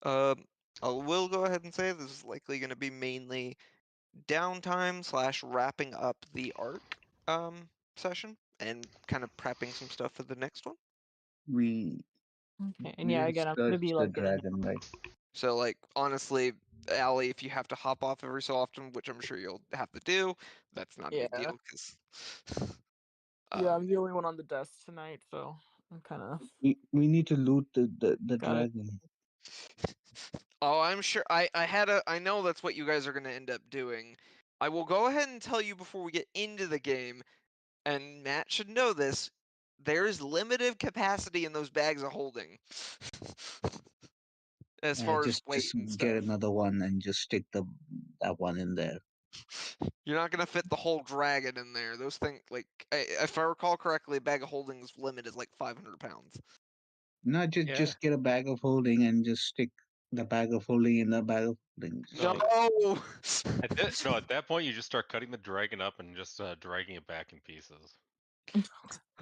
Um, I will go ahead and say this is likely going to be mainly downtime / wrapping up the arc session and kind of prepping some stuff for the next one. We Okay, and we yeah, didn't again, I'm gonna search be the like getting dragon, right? So, like, honestly, Allie, if you have to hop off every so often, which I'm sure you'll have to do, that's not a big Yeah. deal because. Yeah, I'm the only one on the desk tonight, so I'm kind of. We need to loot the Got it. dragon. Oh, I'm sure. I know that's what you guys are gonna end up doing. I will go ahead and tell you before we get into the game, and Matt should know this. There's limited capacity in those bags of holding. As far as weight Just and get stuff. another one and just stick that one in there. You're not gonna fit the whole dragon in there. Those things, like, if I recall correctly, a bag of holding's limit is like 500 pounds. Not just get a bag of holding and just stick the bag of holding in the bag of holding. No. At that point, you just start cutting the dragon up and just dragging it back in pieces.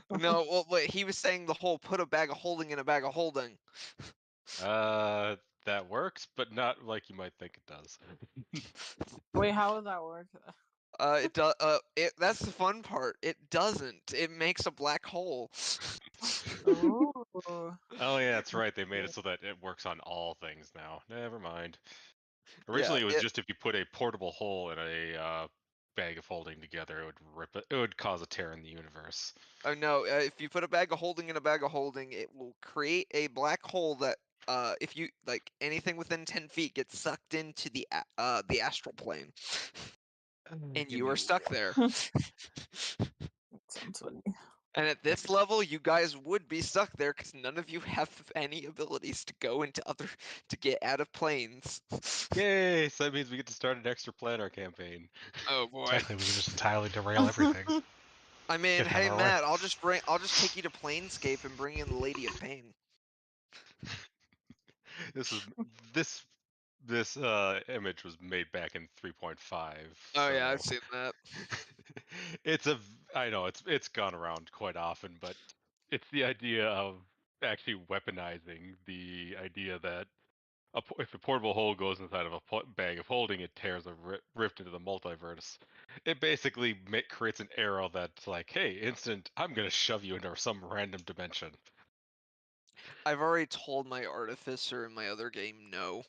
No. Well, wait. He was saying the whole put a bag of holding in a bag of holding. That works, but not like you might think it does. Wait, how would that work? It does. That's the fun part. It doesn't. It makes a black hole. Oh. Oh yeah, that's right. They made it so that it works on all things now. Never mind. Originally, Yeah, it was just if you put a portable hole in a bag of holding together, it would rip it. It would cause a tear in the universe. Oh no! If you put a bag of holding in a bag of holding, it will create a black hole that, if you like anything within 10 feet, gets sucked into the astral plane, and you are stuck there. Sounds funny. And at this level, you guys would be stuck there because none of you have any abilities to go into to get out of planes. Yay! So that means we get to start an extra planar campaign. Oh boy! Exactly, we can just entirely derail everything. I mean, Get out hey of our way. Matt, I'll just take you to Planescape and bring in the Lady of Pain. This image was made back in 3.5. Oh yeah, I've seen that. I know it's gone around quite often, but it's the idea of actually weaponizing the idea that if a portable hole goes inside of a bag of holding, it tears a rift into the multiverse. It basically creates an arrow that's like, hey, instant, I'm going to shove you into some random dimension. I've already told my artificer in my other game no.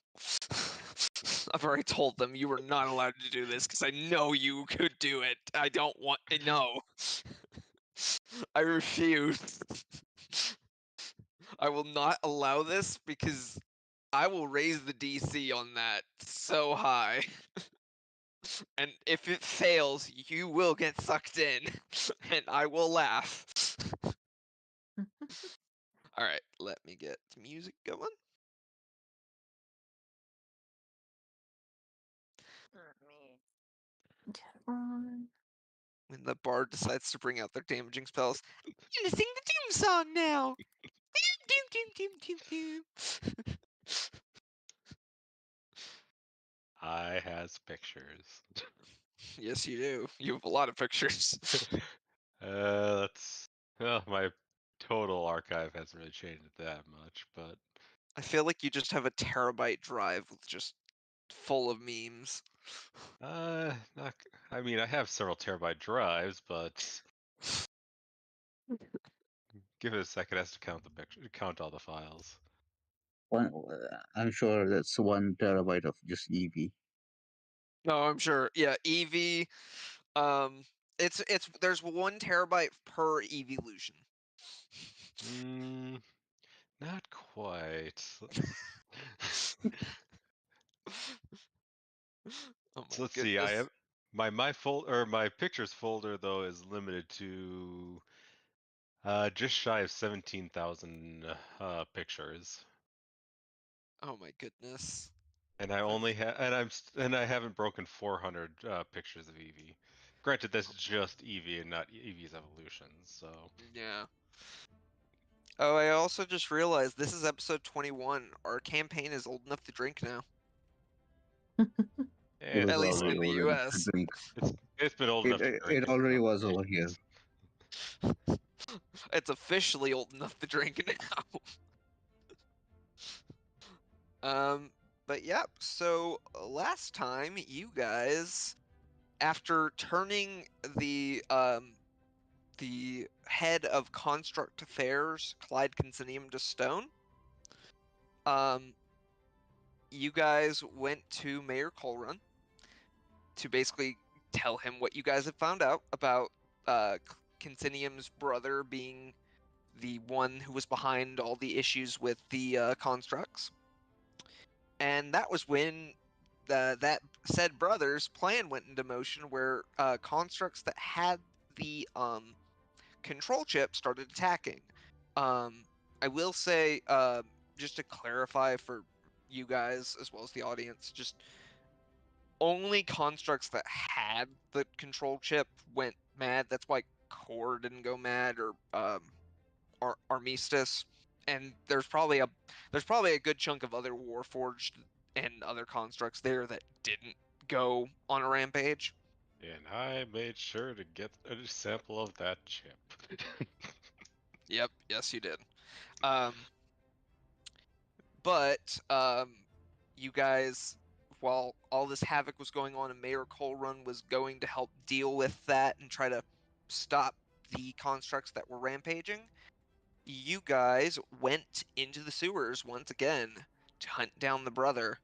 I've already told them you were not allowed to do this because I know you could do it. I don't want no. I refuse. I will not allow this because I will raise the DC on that so high. And if it fails, you will get sucked in, and I will laugh. Alright, let me get music going. When the bard decides to bring out their damaging spells, I'm gonna sing the Doom song now! Doom, doom, doom, doom, doom. I has pictures. Yes, you do. You have a lot of pictures. My total archive hasn't really changed that much, but I feel like you just have a terabyte drive with just full of memes. I mean, I have several terabyte drives, but give it a second. Has to count the picture, count all the files. I'm sure that's 1 terabyte of just EV. No, I'm sure. Yeah, EV. It's there's 1 terabyte per evolution. Not quite. Oh So let's see. I have my pictures folder though is limited to just shy of 17,000 pictures. Oh my goodness. And I only have and I haven't broken 400 pictures of Eevee. Granted, that's just Eevee and not Eevee's evolution. So Yeah. Oh, I also just realized this is episode 21. Our campaign is old enough to drink now. It was At least already in the old enough US. to drink. it's been old enough to drink. It already was over here. It's officially old enough to drink now. But yep. So last time, you guys, after turning the head of Construct Affairs, Clyde Consinium, to stone, you guys went to Mayor Colrun to basically tell him what you guys had found out about Consinium's brother being the one who was behind all the issues with the constructs. And that was when that said brother's plan went into motion, where constructs that had the control chip started attacking. I will say, just to clarify for you guys as well as the audience, just only constructs that had the control chip went mad. That's why Core didn't go mad, or Armistice, and there's probably a good chunk of other Warforged and other constructs there that didn't go on a rampage. And I made sure to get a sample of that chip. Yep, yes you did. But you guys, while all this havoc was going on and Mayor Colrun was going to help deal with that and try to stop the constructs that were rampaging, you guys went into the sewers once again to hunt down the brother.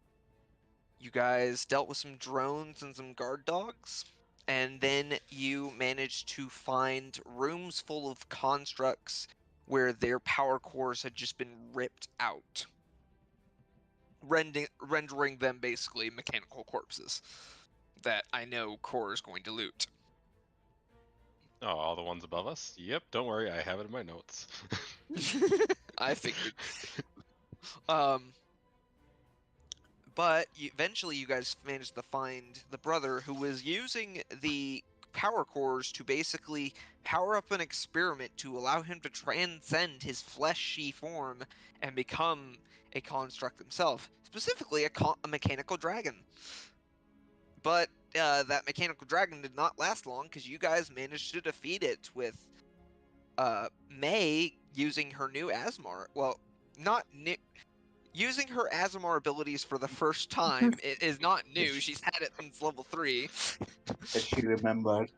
You guys dealt with some drones and some guard dogs, and then you managed to find rooms full of constructs where their power cores had just been ripped out, rendering them basically mechanical corpses that I know Core is going to loot. Oh, all the ones above us? Yep, don't worry, I have it in my notes. I figured. But eventually you guys managed to find the brother who was using the power cores to basically power up an experiment to allow him to transcend his fleshy form and become a construct himself, specifically a mechanical dragon. But that mechanical dragon did not last long, because you guys managed to defeat it with May using her new Asmar. Well, not new. Using her Azamar abilities for the first time is not new. She's had it since level 3. That she remembered.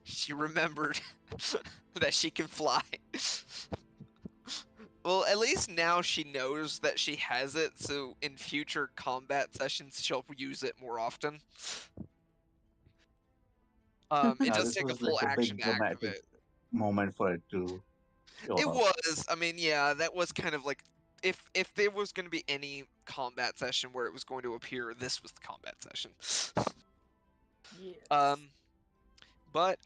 She remembered that she can fly. Well, at least now she knows that she has it, so in future combat sessions she'll use it more often. It does This take a was full like a action big to activate. dramatic moment for it to show It up. was. I mean, yeah, that was kind of like, if there was going to be any combat session where it was going to appear, this was the combat session. Yes. But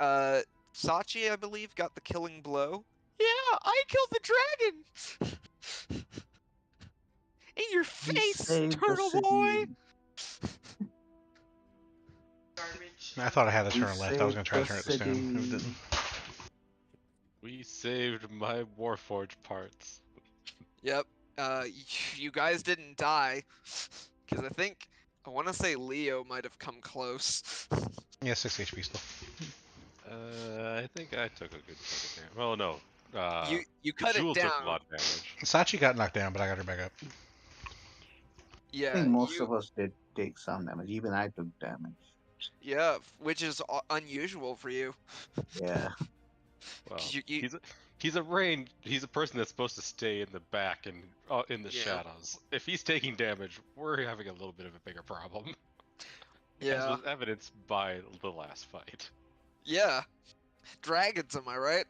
Sachi, I believe, got the killing blow. Yeah, I killed the dragon. In your We face, saved the turtle boy. city. I thought I had to We turn left. I was going to try to turn saved it the this time. It city. didn't. We saved my Warforged parts. Yep. You guys didn't die, because I want to say Leo might have come close. Yeah, 6 HP still. I think I took a good chunk of damage. Well, no. You cut Jewel it down. took a lot of damage. Sachi got knocked down, but I got her back up. Yeah. I think most of us did take some damage. Even I took damage. Yeah, which is unusual for you. Well, Yeah. he's a person that's supposed to stay in the back and in the shadows. If he's taking damage, we're having a little bit of a bigger problem. Yeah. As was evidenced by the last fight. Yeah. Dragons, am I right?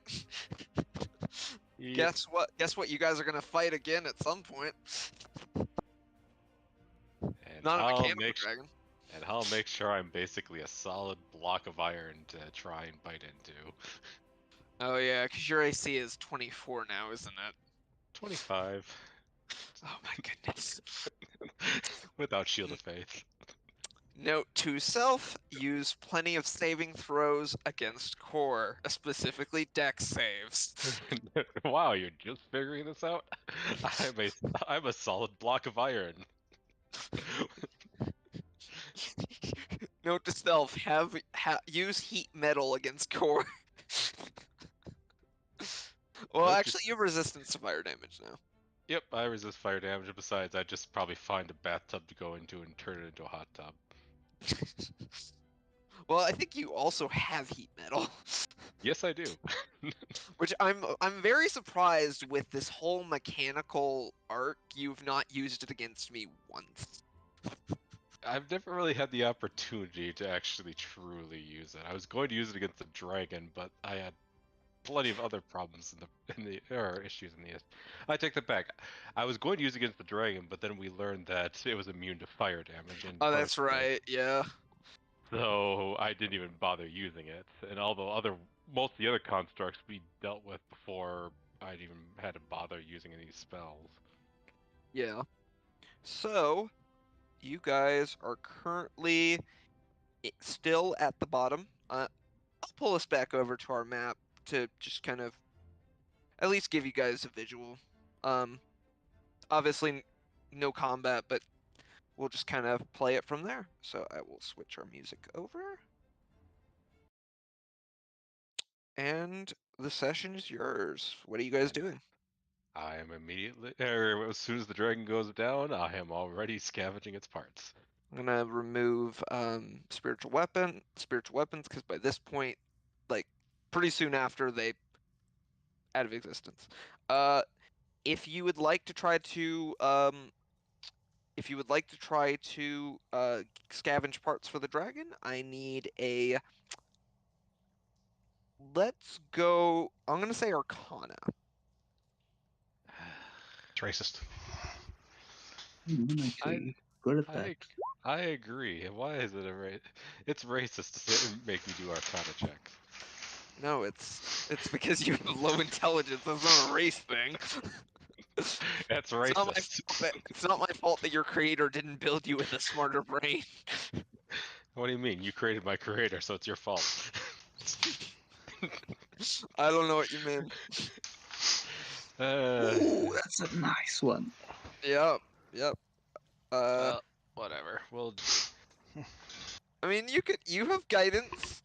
Yeah. Guess what? You guys are gonna fight again at some point. And Not a I'll mechanical dragon. And I'll make sure I'm basically a solid block of iron to try and bite into. Oh yeah, because your AC is 24 now, isn't it? 25. Oh my goodness. Without Shield of Faith. Note to self, use plenty of saving throws against core, specifically dex saves. Wow, you're just figuring this out? I'm a solid block of iron. Note to self, use heat metal against core. Well, Note to actually, you have resistance to fire damage now. Yep, I resist fire damage. Besides, I just probably find a bathtub to go into and turn it into a hot tub. Well, I think you also have heat metal. Yes, I do. Which I'm very surprised with this whole mechanical arc. You've not used it against me once. I've never really had the opportunity to actually truly use it. I was going to use it against the dragon, but I had plenty of other problems or issues in the. I take that back. I was going to use it against the dragon, but then we learned that it was immune to fire damage. Oh, that's right. Yeah. So I didn't even bother using it. And although most of the other constructs we dealt with before I'd even had to bother using any spells. Yeah. So, you guys are currently still at the bottom. I'll pull us back over to our map to just kind of at least give you guys a visual. Obviously no combat, but we'll just kind of play it from there. So I will switch our music over. And the session is yours. What are you guys doing? I am immediately, as soon as the dragon goes down, I am already scavenging its parts. I'm gonna remove spiritual weapons, because by this point, like pretty soon after they out of existence. If you would like to try to scavenge parts for the dragon, I need a. Let's go. I'm gonna say Arcana. It's racist. I'm actually good at that. I agree. Why is it It's racist to make me do Arcana checks. No, it's because you have low intelligence. That's not a race thing. That's racist. It's not my fault that your creator didn't build you with a smarter brain. What do you mean? You created my creator, so it's your fault. I don't know what you mean. Oh, that's a nice one. Yep. Well, whatever. Well, I mean, you have guidance.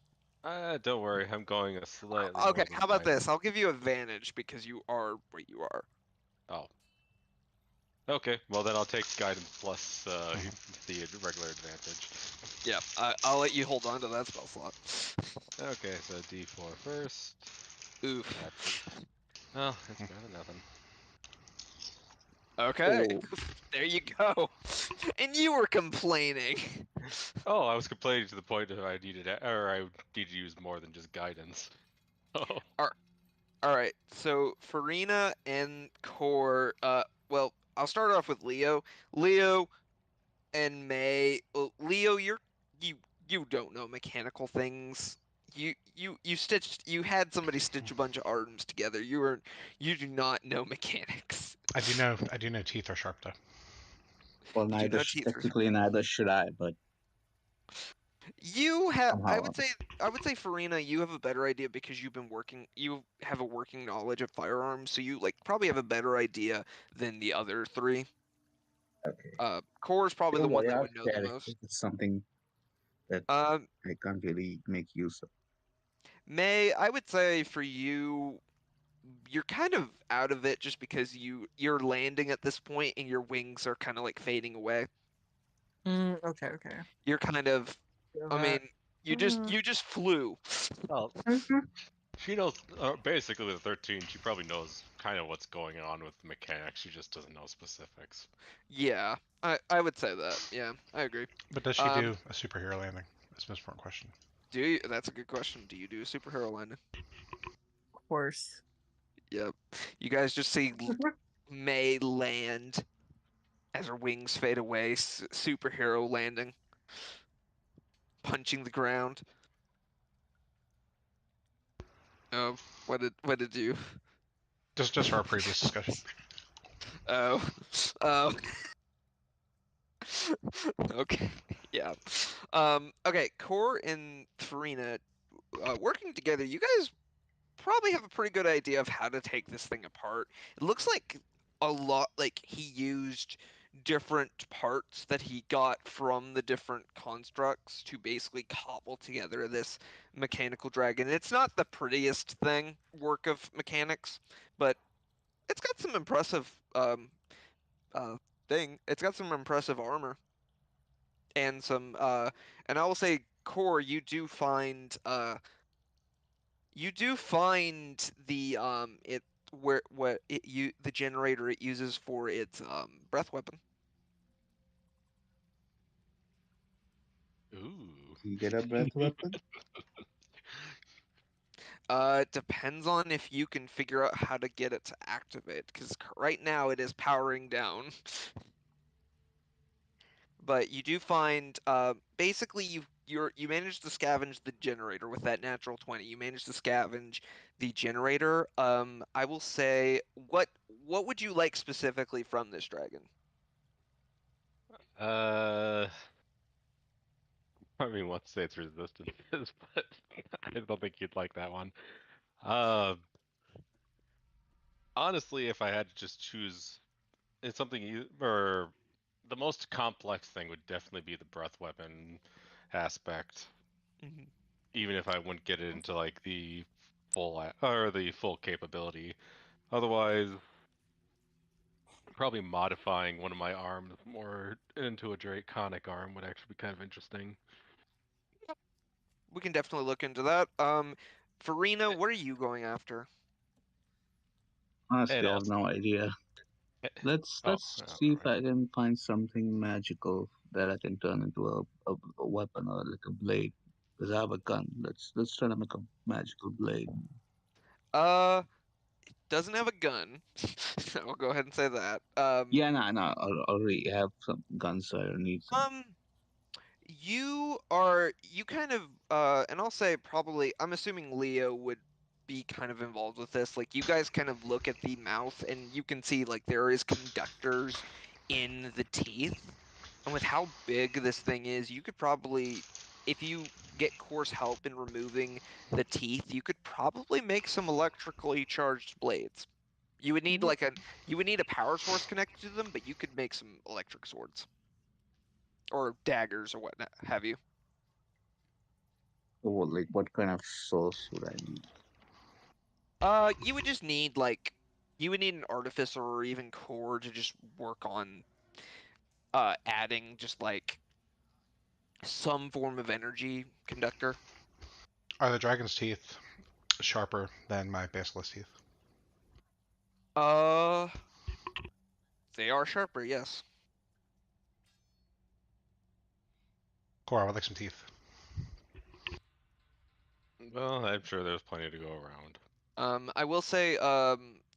don't worry. I'm going a slightly. Okay, how about this? I'll give you advantage because you are where you are. Oh. Okay, well then I'll take guidance plus the regular advantage. Yeah, I'll let you hold on to that spell slot. Okay, so D4 first. Oof. Well, it's better than nothing. Okay, there you go. And you were complaining. Oh, I was complaining to the point that I needed to use more than just guidance. Oh. All right, so Farina and Core. Well, I'll start off with Leo. Leo and May. Leo, you don't know mechanical things. You had somebody stitch a bunch of items together. You do not know mechanics. I do know teeth are sharp though. Well, technically neither should I, but you have. somehow. I would say Farina, you have a better idea because you have a working knowledge of firearms, so you probably have a better idea than the other three. Okay. Core is probably the one that would know the most. It's something that I can't really make use of. May, I would say for you, you're kind of out of it just because you're landing at this point and your wings are kind of fading away. Okay. You're kind of, I mean, you just flew. Well, she knows basically the 13. She probably knows kind of what's going on with the mechanics. She just doesn't know specifics. Yeah, I would say that. Yeah, I agree. But does she do a superhero landing? That's the most important question. Do you? That's a good question. Do you do a superhero landing? Of course. Yep. You guys just see May land as her wings fade away. Superhero landing, punching the ground. Oh, what did you? Just for our previous discussion. Oh. Okay. Yeah. Okay. Core and Farina, working together, you guys probably have a pretty good idea of how to take this thing apart. It looks like a lot he used different parts that he got from the different constructs to basically cobble together this mechanical dragon. It's not the prettiest work of mechanics, but It's got some impressive It's got some impressive armor and some and I will say, core, you do find the it where what it you the generator it uses for its breath weapon. Ooh. You get a breath weapon? It depends on if you can figure out how to get it to activate, because right now it is powering down. But you do find basically you managed to scavenge the generator with that natural 20. You managed to scavenge the generator. I will say, what would you like specifically from this dragon? I mean, let's say it's resistances, but I don't think you'd like that one. Uh, Honestly, if I had to just choose, it's something or the most complex thing would definitely be the breath weapon aspect. Mhm. Even if I wouldn't get it into like the full capability. Otherwise, probably modifying one of my arms more into a draconic arm would actually be kind of interesting. We can definitely look into that. Farina, what are you going after? Honestly, And I have no idea. Let's oh, see if alright. I can find something magical that I can turn into a weapon or like a blade. Because I have a gun. Let's try to make a magical blade. Doesn't have a gun. I'll go ahead and say that. Yeah, no. I already have some guns, so I don't need some. Um, you kind of and I'll say probably I'm assuming Leo would be kind of involved with this. Like you guys kind of look at the mouth and you can see like there is conductors in the teeth. And with how big this thing is, you could probably, if you get coarse help in removing the teeth, you could probably make some electrically charged blades. You would need you would need a power source connected to them, but you could make some electric swords or daggers or what have you. So, like, what kind of source would I need? You would just need you would need an artificer or even core to just work on adding just like some form of energy conductor. Are the dragon's teeth sharper than my basilisk teeth? Uh, they are sharper, yes. Core, I would like some teeth. Well, I'm sure there's plenty to go around. I will say,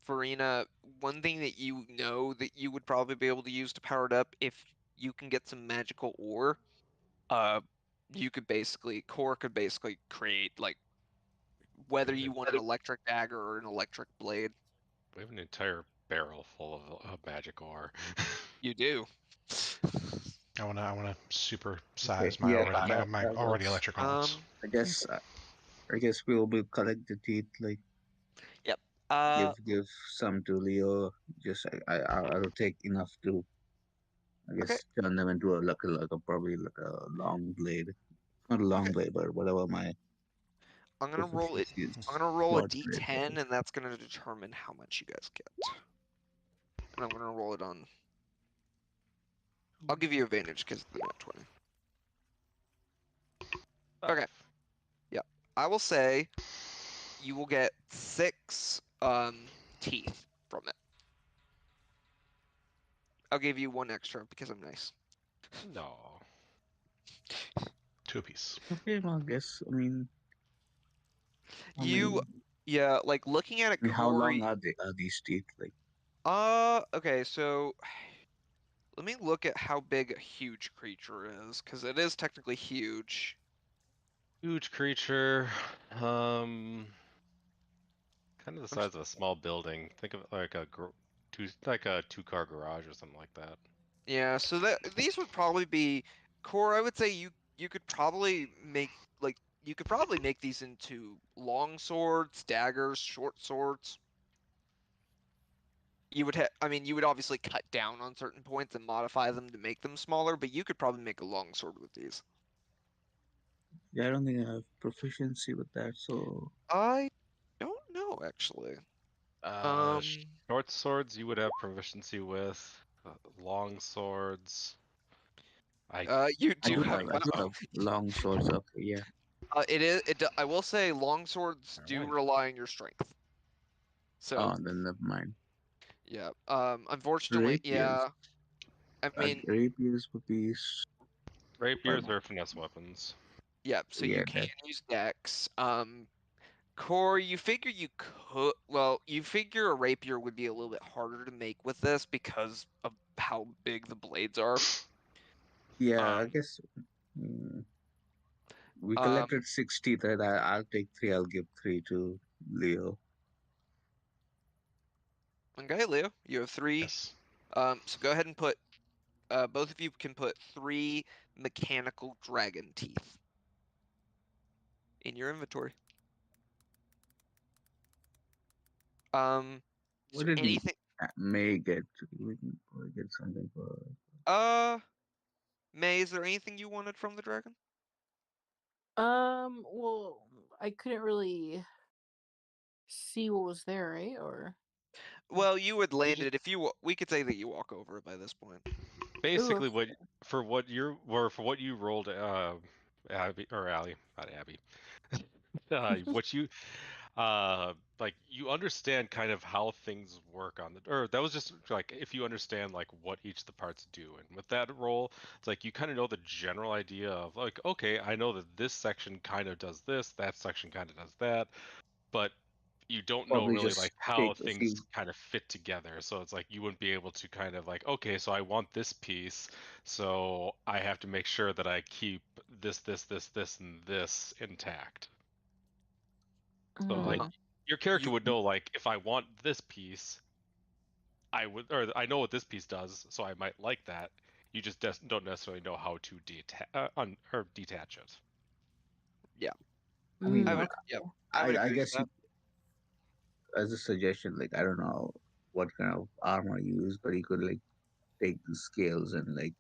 Farina, one thing that you know that you would probably be able to use to power it up if you can get some magical ore, uh, core could basically create like whether We have, you want an electric dagger or an electric blade. we have an entire barrel full of magic ore. You do. I wanna super Okay, size my yeah, my that already works. electric arms. I guess I guess we'll be collect the teeth, like Yep. Uh, give some to Leo. Just I'll take enough to I okay. guess turn them into a probably like a long blade. Not a Okay. long blade, but whatever my I'm gonna roll it. proficiency is. I'm gonna roll a Short blade. d10, and that's gonna determine how much you guys get. And I'm gonna roll it on. I'll give you advantage because of the nat 20. Okay. Yeah. I will say you will get 6 teeth from it. I'll give you 1 extra because I'm nice. No. 2 apiece. Okay, well, I guess how You, many? yeah, like looking at a How core. long are they? Are these teeth like? Okay, so let me look at how big a huge creature is, because it is technically huge. Huge creature. Kind of the size of a small building. Think of it like like a 2-car garage or something like that. Yeah, so these would probably be core. I would say you could probably make you could probably make these into long swords, daggers, short swords. I mean, you would obviously cut down on certain points and modify them to make them smaller, but you could probably make a long sword with these. Yeah, I don't think I have proficiency with that. So I don't know actually. Short swords you would have proficiency with. Long swords. You I do do have. have I do Wow. have long swords. Okay, yeah. It is. I will say, long swords do Alright. rely on your strength. So Oh, then never mind. yeah. Unfortunately, Rapiers. yeah. I mean, Rapiers would be Rapiers are finesse weapons. yeah. So you yeah. can That use dex. Core, you figure you could. Well, you figure a rapier would be a little bit harder to make with this because of how big the blades are. yeah. I Um, guess mm, we Um, collected 60. That I'll take 3. I'll give 3 to Leo. okay, Leo, you have 3. yes. So go ahead and put. Both of you can put 3 mechanical dragon teeth in your inventory. Is What there did anything? May get? We can probably get something for. May, is there anything you wanted from the dragon? Well, I couldn't really see what was there, right? Or Well, you would land just it if you. We could say that you walk over it by this point. Basically, okay. for what you rolled, Abby or Allie, not Abby. What you like you understand kind of how things work on the, or that was just like if you understand like what each of the parts do, and with that roll it's like you kind of know the general idea of like, okay, I know that this section kind of does this, that section kind of does that, but you don't know Probably really just like how take a things few. kind of fit together. So it's like you wouldn't be able to kind of like, okay, so I want this piece, so I have to make sure that I keep this and this intact. So like Mm, your character You would know like if I want this piece, I would, or I know what this piece does, so I might like that. You just don't necessarily know how to detach it. yeah. I mean, I mm, would. okay. Yep. I would I agree with guess that. you, as a suggestion, like I don't know what kind of armor you use, but you could like take the scales and like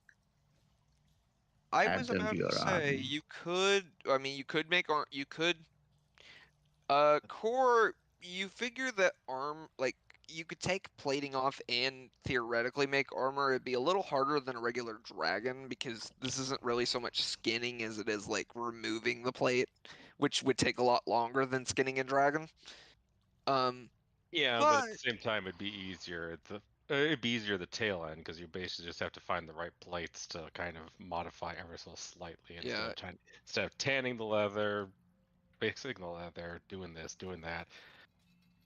I add was them to about to your say armor. you could. I mean, you could make arm. You could. Core. You figure that arm like you could take plating off and theoretically make armor. It'd be a little harder than a regular dragon because this isn't really so much skinning as it is like removing the plate, which would take a lot longer than skinning a dragon. Um, Yeah, but at the but same time, it'd be easier the tail end because you basically just have to find the right plates to kind of modify ever so slightly yeah, instead of tanning the leather, fixing the leather, doing this, doing that.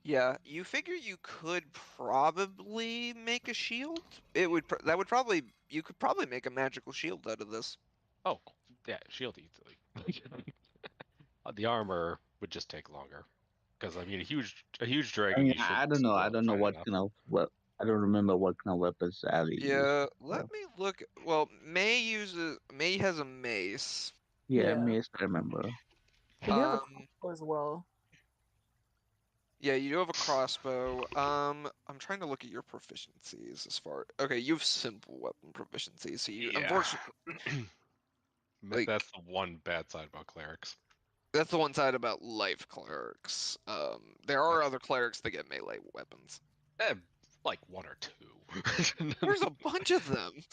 yeah, you figure you could probably make a shield. That would probably you could probably make a magical shield out of this. Oh, yeah, shield easily. The armor would just take longer because I mean a huge I dragon mean, you should I don't know. be I able to don't know find what enough. kind of I don't remember what kind of weapons Ali used. Yeah, let So, me look. Well, May has a mace. yeah, Yeah, mace. I remember. I do have a Um, crossbow as well. yeah, you do have a crossbow. I'm trying to look at your proficiencies as far. Okay, you have simple weapon proficiency, so you Yeah, unfortunately like that's the one bad side about clerics. that's the one side about life clerics. There are other clerics that get melee weapons. Eh, like one or two. There's a bunch of them.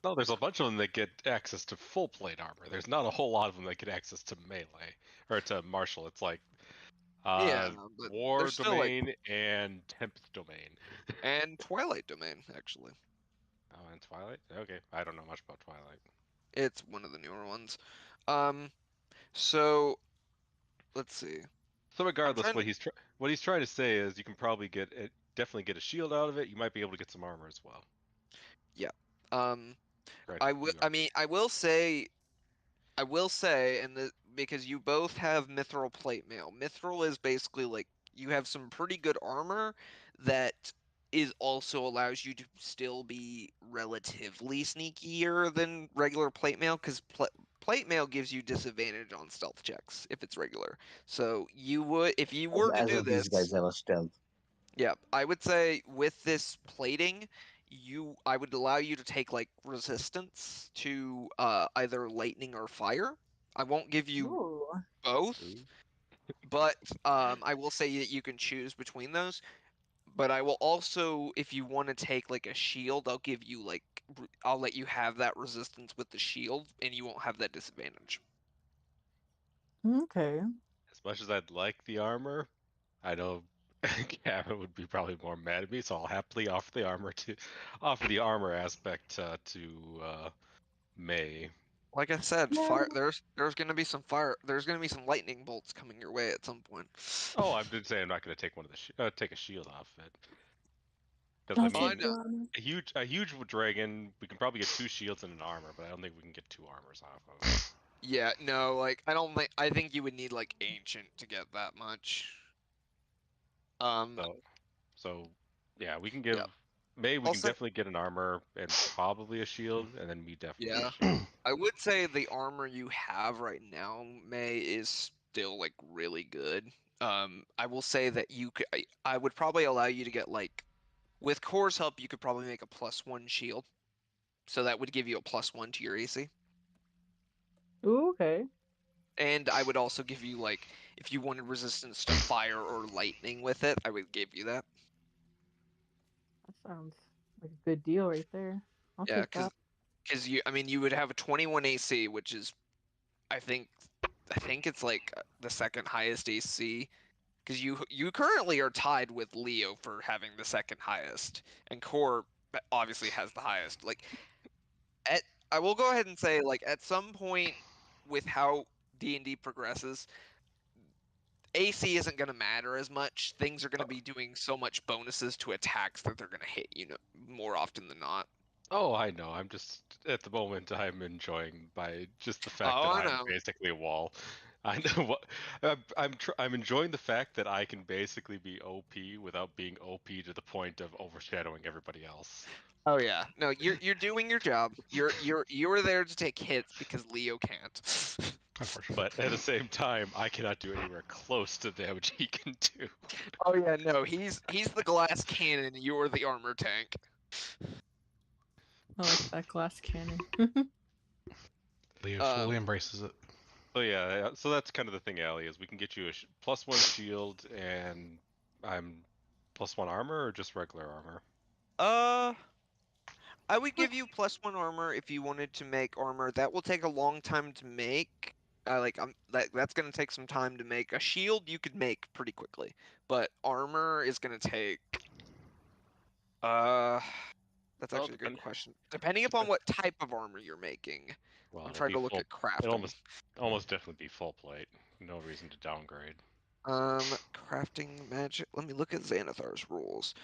No, there's a bunch of them that get access to full plate armor. There's not a whole lot of them that get access to melee or to martial. It's like Yeah, but war there's still like domain and tempest domain. and Twilight Domain actually. Oh, and Twilight? Okay, I don't know much about Twilight. It's one of the newer ones. Um, so let's see. So I'm regardless, trying to. what he's trying to say is you can probably definitely get a shield out of it. You might be able to get some armor as well. Yeah. Um, Granted, you I are mean, I will say, and because you both have mithril plate mail. Mithril is basically like you have some pretty good armor that is also allows you to still be relatively sneakier than regular plate mail because plate mail gives you disadvantage on stealth checks if it's regular. So you would, if you were to As do if these guys this, have a stealth. yeah, I would say with this plating, I would allow you to take like resistance to either lightning or fire. I won't give you Ooh. both, Ooh. But I will say that you can choose between those. But I will also, if you want to take like a shield, I'll give you like I'll let you have that resistance with the shield, and you won't have that disadvantage. Okay. As much as I'd like the armor, I know Gavin would be probably more mad at me, so I'll happily offer the armor aspect to May. Like I said, Yeah. fire. There's gonna be some fire. There's gonna be some lightning bolts coming your way at some point. Oh, I'm just saying I'm not going to take one of the take a shield off it. Because I'll I Oh, I take mean, know. the armor. a huge dragon, we can probably get 2 shields and an armor, but I don't think we can get 2 armors off of it. Yeah, no, like I don't think I think you would need like ancient to get that much. So yeah, we can give Yeah. May. We I'll can say, definitely get an armor and probably a shield, and then me definitely yeah. a shield. I would say the armor you have right now, May, is still like really good. I will say that you could. I would probably allow you to get like, with Core's help, you could probably make a +1 shield. So that would give you a +1 to your AC. Ooh, okay. And I would also give you like, if you wanted resistance to fire or lightning with it, I would give you that. That sounds like a good deal right there. I'll Yeah, take that. because I mean, you would have a 21 AC, which is, I think it's like the second highest AC. Because you currently are tied with Leo for having the second highest, and Core obviously has the highest. Like, I will go ahead and say, like, at some point with how D&D progresses, AC isn't going to matter as much. Things are going to be doing so much bonuses to attacks that they're going to hit you more often than not. Oh, I know. I'm just at the moment I'm enjoying by just the fact Oh, that I I'm know. basically a wall. I know what I'm enjoying the fact that I can basically be OP without being OP to the point of overshadowing everybody else. Oh yeah, no, you're doing your job. You were there to take hits because Leo can't. Unfortunately. But at the same time, I cannot do anywhere close to the damage he can do. Oh yeah, no, he's the glass cannon. You're the armor tank. I like that glass cannon. Leo fully embraces it. So yeah, so that's kind of the thing, Allie, is we can get you a +1 shield and I'm +1 armor or just regular armor. I would give you +1 armor if you wanted to make armor. That will take a long time to make. That's gonna take some time to make. A shield you could make pretty quickly, but armor is gonna take. That's Well, actually a good question. Depending upon what type of armor you're making, well, I'm it'll trying be to look full. at It crafting. almost definitely be full plate. No reason to downgrade. Crafting magic. Let me look at Xanathar's rules.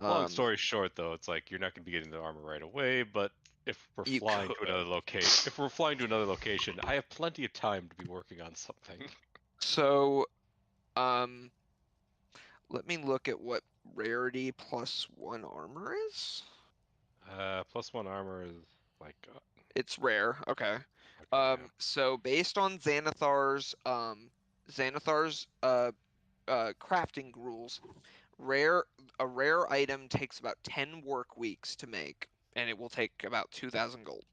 Long story short, though, it's like you're not going to be getting the armor right away. But if we're You flying to could. another location, I have plenty of time to be working on something. So, let me look at what rarity +1 armor is. +1 armor is like. It's rare. Okay. Okay, So based on Xanathar's crafting rules, a rare item takes about 10 work weeks to make, and it will take about 2,000 gold.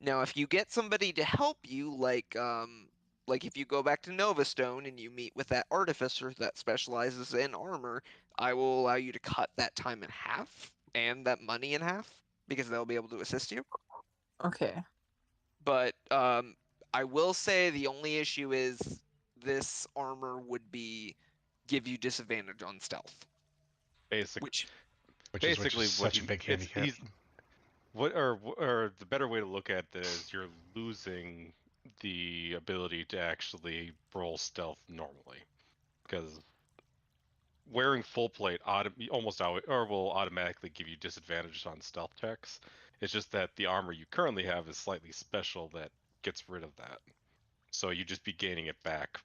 Now, if you get somebody to help you, like if you go back to Novastone and you meet with that artificer that specializes in armor, I will allow you to cut that time in half and that money in half because they'll be able to assist you. Okay. But I will say the only issue is this armor would give you disadvantage on stealth, basically, which Which basically is what such a big it's handicap. he's or the better way to look at this is you're losing the ability to actually roll stealth normally because wearing full plate almost always or will automatically give you disadvantages on stealth checks. It's just that the armor you currently have is slightly special that gets rid of that. So you just be gaining it back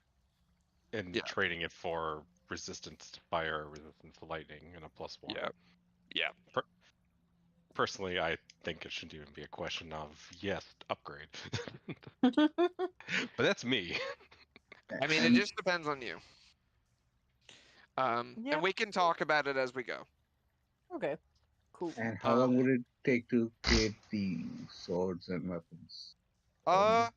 and yeah, trading it for resistance to fire, resistance to lightning, and a +1. yeah. Personally, I think it shouldn't even be a question of yes, upgrade. But that's me. I mean, it just depends on you. Yeah. And we can talk about it as we go. Okay. Cool. And how long would it take to create the swords and weapons? Uh,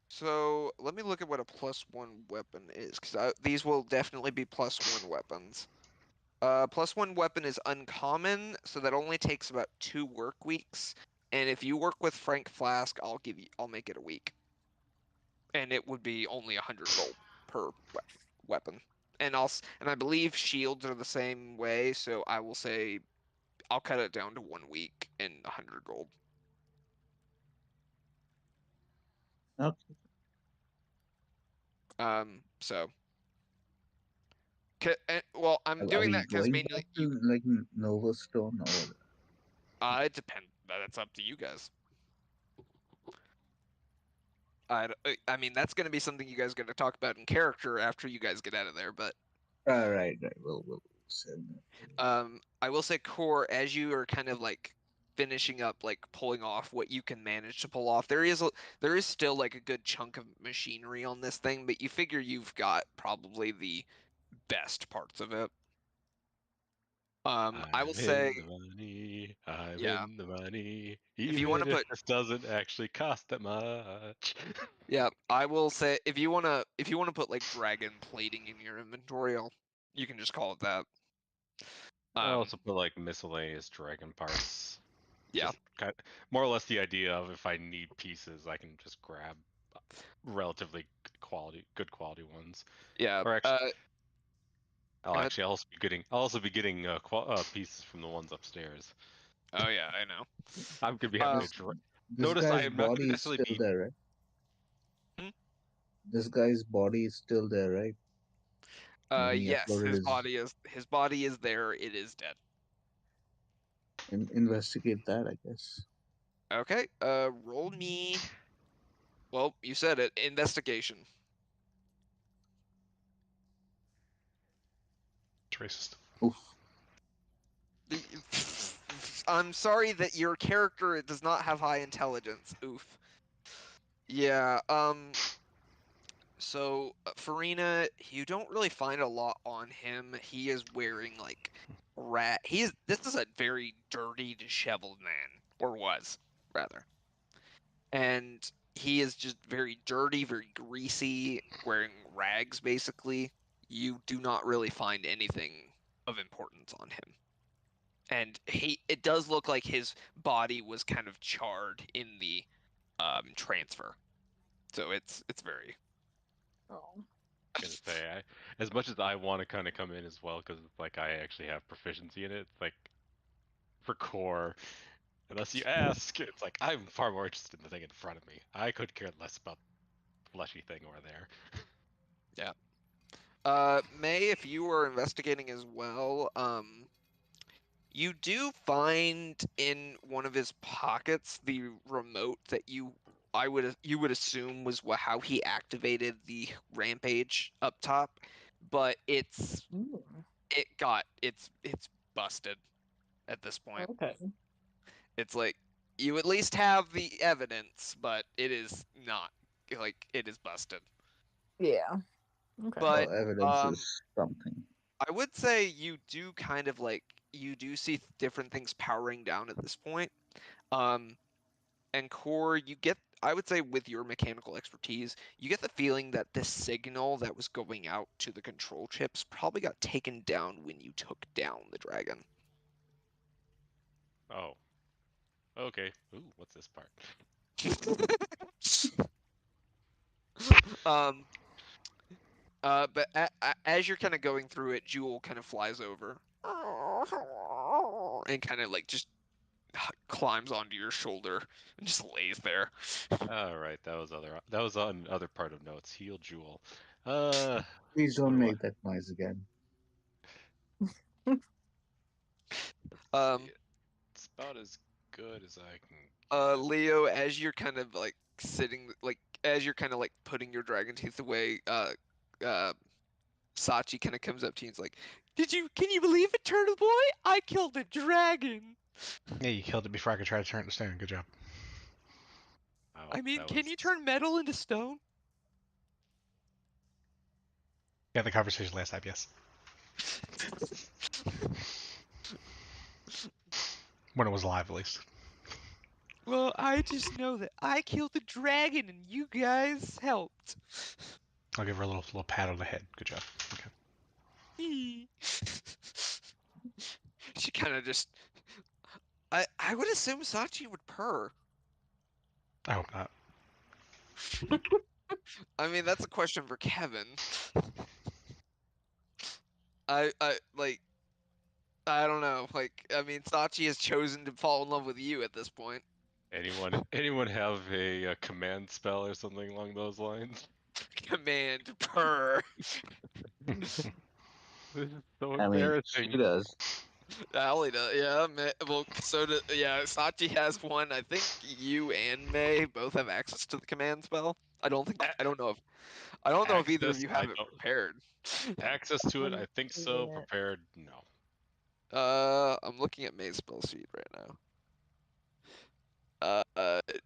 So let me look at what a +1 weapon is, because these will definitely be +1 weapons. +1 weapon is uncommon, so that only takes about 2 work weeks. And if you work with Frank Flask, I'll make it a week. And it would be only 100 gold per weapon. And I believe shields are the same way, so I will say I'll cut it down to 1 week and 100 gold. Okay. So well, I'm Are doing we that because going mainly back to like Nova Stone or? it depends. That's up to you guys. I mean, that's going to be something you guys are going to talk about in character after you guys get out of there. But Right. We'll send that. I will say, Core, as you are kind of like finishing up, like pulling off what you can manage to pull off, there is still like a good chunk of machinery on this thing, but you figure you've got probably the best parts of it. I will say, the money. I'm yeah, in the money. if you want Even to if put this doesn't actually cost that much. Yeah, I will say if you wanna put like dragon plating in your inventory, you can just call it that. I also put like miscellaneous dragon parts. Yeah. Just more or less the idea of if I need pieces, I can just grab relatively good quality ones. Yeah. Or actually, Go ahead. I'll also be getting pieces from the ones upstairs. Oh yeah, I know. I'm gonna be having to This notice I guy's am not gonna body is necessarily still be. there, right? Hmm? This guy's body is still there, right? When he Yes, uploaded his body is there. It is dead. investigate that, I guess. Okay. Roll me. Well, you said it. Investigation. It's racist. Oof. I'm sorry that your character does not have high intelligence. Oof. Yeah. So Farina, you don't really find a lot on him. He is wearing like this is a very dirty, disheveled man, or was, rather. And he is just very dirty, very greasy, wearing rags basically. You do not really find anything of importance on him. And it does look like his body was kind of charred in the transfer. So it's very Oh. Gonna say, as much as I want to kind of come in as well, because like I actually have proficiency in it. It's like for core, unless you ask, it's like I'm far more interested in the thing in front of me. I could care less about the fleshy thing over there. Yeah. May, if you were investigating as well, you do find in one of his pockets the remote that you would assume was how he activated the rampage up top, but it's busted at this point. Okay. It's like you at least have the evidence, but it is not like it is busted. Yeah. Okay. But Well, evidence is something. I would say you do kind of like you do see different things powering down at this point. And Core, you get I would say with your mechanical expertise, you get the feeling that the signal that was going out to the control chips probably got taken down when you took down the dragon. Oh, okay. Ooh, what's this part? But as you're kind of going through it, Jewel kind of flies over and kind of like just climbs onto your shoulder and just lays there. All right, that was on other part of notes. Heal Jewel. What Please don't do I? make that noise again. Um, See, it's about as good as I can get. Leo, as you're kind of like sitting, like as you're kind of like putting your dragon teeth away, Sachi kind of comes up to you and's like, can you believe it, Turtle Boy? I killed a dragon. Yeah, you killed it before I could try to turn it to stone. Good job. Wow, I mean, that can was. you turn metal into stone? Yeah, the conversation last time, yes. When it was live, at least. Well, I just know that I killed the dragon and you guys helped. I'll give her a little pat on the head. Good job. Okay. She kind of just. I would assume Sachi would purr. I hope not. I mean, that's a question for Kevin. I like. I don't know. Like, I mean, Sachi has chosen to fall in love with you at this point. Anyone have a command spell or something along those lines? Command purr. This is so I mean, embarrassing. she does. Allie does, yeah. Well, so do, yeah. Sachi has one. I think you and May both have access to the command spell. I don't think. I don't know if. I don't know if either of Access, you I have it don't. prepared. Access to it, I think so. Yeah. Prepared, no. I'm looking at May's spell sheet right now. It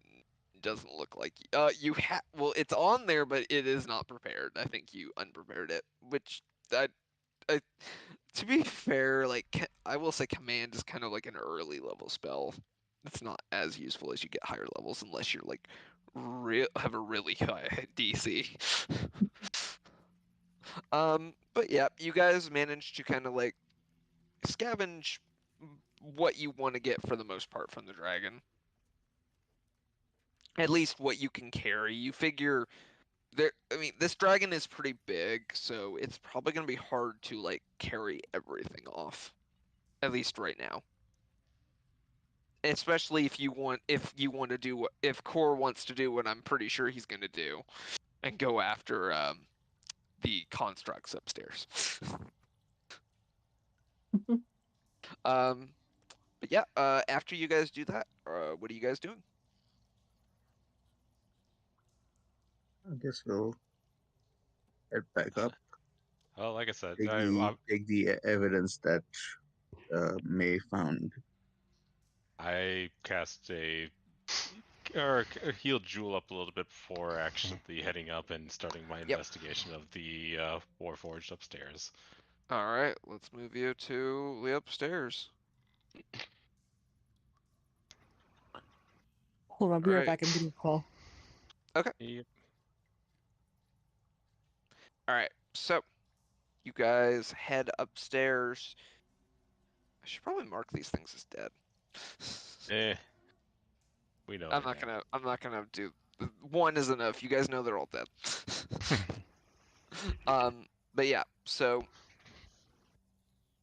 doesn't look like you have. Well, it's on there, but it is not prepared. I think you unprepared it, which I to be fair, like I will say, command is kind of like an early level spell. It's not as useful as you get higher levels unless you're like have a really high DC. But yeah, you guys managed to kind of like scavenge what you want to get for the most part from the dragon. At least what you can carry. You figure there. I mean, this dragon is pretty big, so it's probably gonna be hard to like carry everything off. At least right now. Especially if you want to do what if Core wants to do what I'm pretty sure he's gonna do and go after the constructs upstairs. But yeah, after you guys do that, what are you guys doing? I guess we'll head back up. Well, like I said, Take the evidence that May found. I cast a heal Jewel up a little bit before actually heading up and starting my investigation of the Warforged upstairs. All right, let's move you to the upstairs. Hold on, I'll be right Alright. back. I'm getting a call. Okay. Yep. All right, so you guys head upstairs. I should probably mark these things as dead. We know. I'm not gonna do. One is enough. You guys know they're all dead. But yeah. So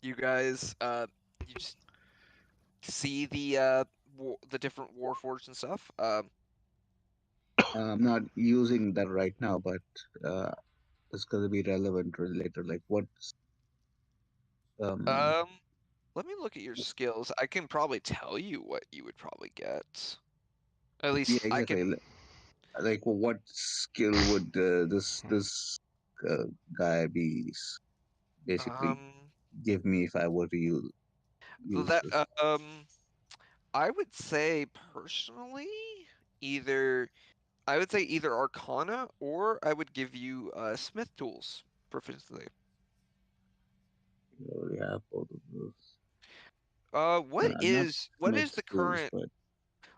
you guys, you just see the different warforged and stuff. I'm not using that right now, but it's going to be relevant later. Like what's Let me look at your skills. I can probably tell you what you would probably get. At least yeah, I exactly. can. Like what skill would this guy be basically give me if I were to use That this? I would say personally, either I would say either Arcana or I would give you Smith tools proficiency. You already have both of those. What Not is Smith's the tools, current but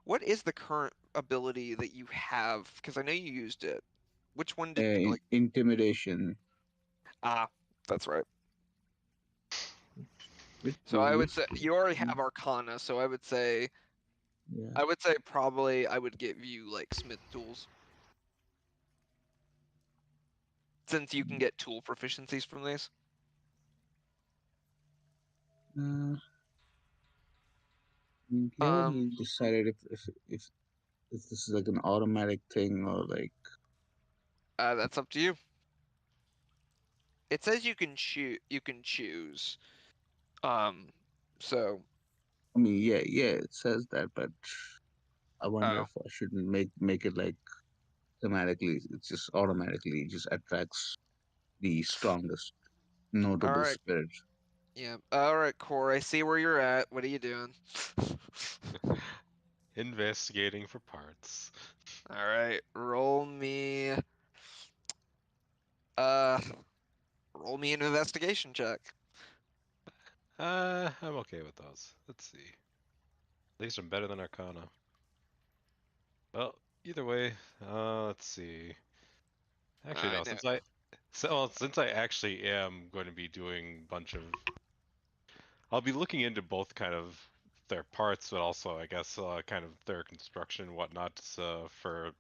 what is the current ability that you have? Because I know you used it. Which one did you like? intimidation. Ah, that's right. Which So I is would say useful. you already have Arcana, so I would say Yeah. probably I would give you like Smith tools. Since you can get tool proficiencies from these. We haven't really decided if this is like an automatic thing or like. That's up to you. It says you can choose. You can choose. So. I mean, yeah, it says that, but I wonder if I shouldn't make it like thematically. It's just automatically just attracts the strongest notable Alright. spirit. Yeah. Alright, Core. I see where you're at. What are you doing? Investigating for parts. Alright. Roll me an investigation check. I'm okay with those. Let's see. At least I'm better than Arcana. Well, either way, let's see. Actually, I no. know. Since I actually am going to be doing a bunch of, I'll be looking into both kind of their parts, but also I guess kind of their construction and whatnot for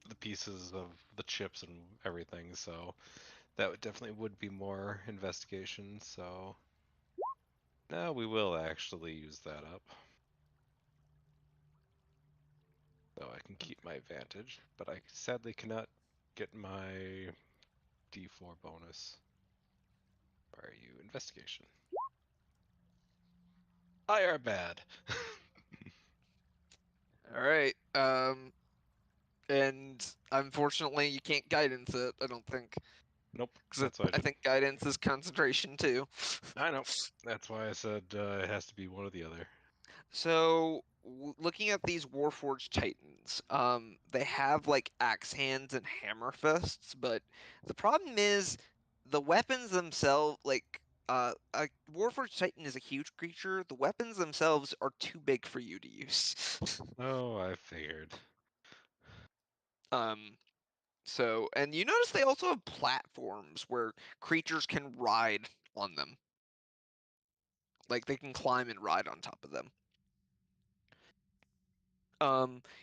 the pieces of the chips and everything. So that definitely would be more investigation. So now we will actually use that up. So I can keep my advantage, but I sadly cannot get my D4 bonus. Where are you? Investigation. I are bad. All right. And unfortunately, you can't guidance it. I don't think, Nope. because That's why I I didn't. think guidance is concentration too. I know. That's why I said it has to be one or the other. So, looking at these Warforged Titans, they have like axe hands and hammer fists, but the problem is the weapons themselves, like a Warforged Titan is a huge creature. The weapons themselves are too big for you to use. Oh, I figured. Um, so, and you notice they also have platforms where creatures can ride on them. Like they can climb and ride on top of them.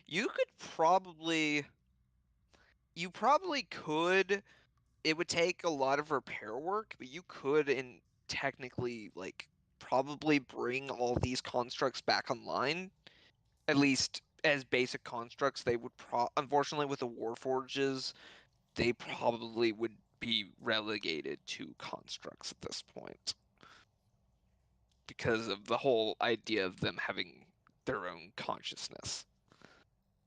You could probably, you probably could. It would take a lot of repair work, but you could, in technically, like probably bring all these constructs back online. At least as basic constructs, they would unfortunately with the Warforges, they probably would be relegated to constructs at this point because of the whole idea of them having their own consciousness.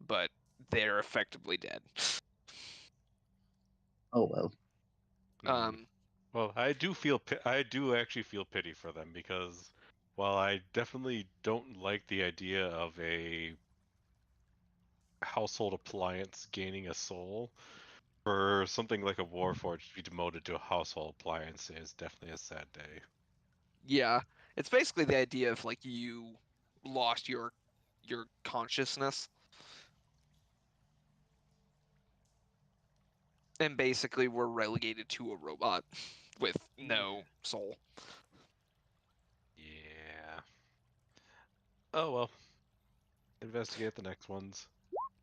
But they're effectively dead. Oh well. Um, Well, I do actually feel pity for them because while I definitely don't like the idea of a household appliance gaining a soul, for something like a Warforged to be demoted to a household appliance is definitely a sad day. yeah, it's basically the idea of like you lost your consciousness and basically were relegated to a robot with no soul. Yeah. Oh well. Investigate the next ones.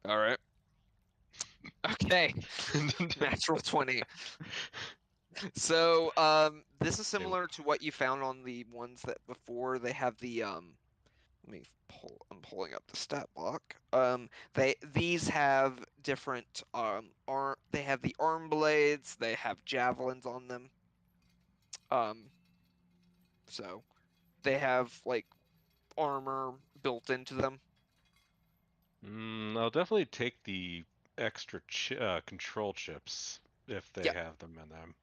All right. Okay. Natural 20. So, this is similar to what you found on the ones that before. They have the let me pull. I'm pulling up the stat block. These have different they have the arm blades. They have javelins on them. So they have like armor built into them. I'll definitely take the extra control chips if they Yep. have them in them.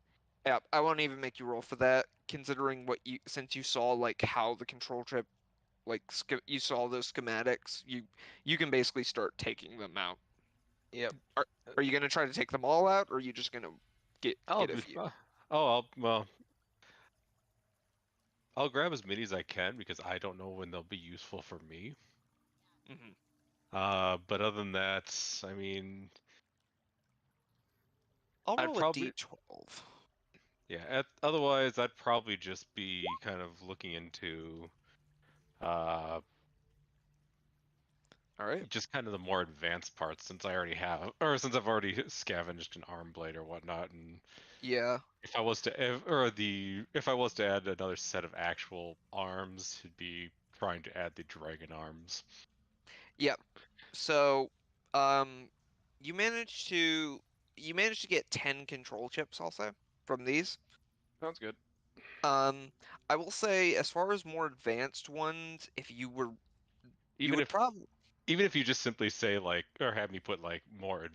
Yep. I won't even make you roll for that, considering what you since you saw like how the control chip like you saw those schematics. You can basically start taking them out. Yep. Are you gonna try to take them all out, or are you just gonna get I'll a do. few? I'll grab as many as I can because I don't know when they'll be useful for me. Mm-hmm. But other than that, I mean, I'll I'd roll a probably d12. yeah. Otherwise, I'd probably just be kind of looking into uh All right. just kind of the more advanced parts since I already have, or since I've already scavenged an arm blade or whatnot, and Yeah. if I was to if I was to add another set of actual arms, it'd be trying to add the dragon arms. Yep. So, um, you managed to get 10 control chips also from these. Sounds good. I will say as far as more advanced ones, if you were you Even would if probably even if you just simply say like, or have me put like more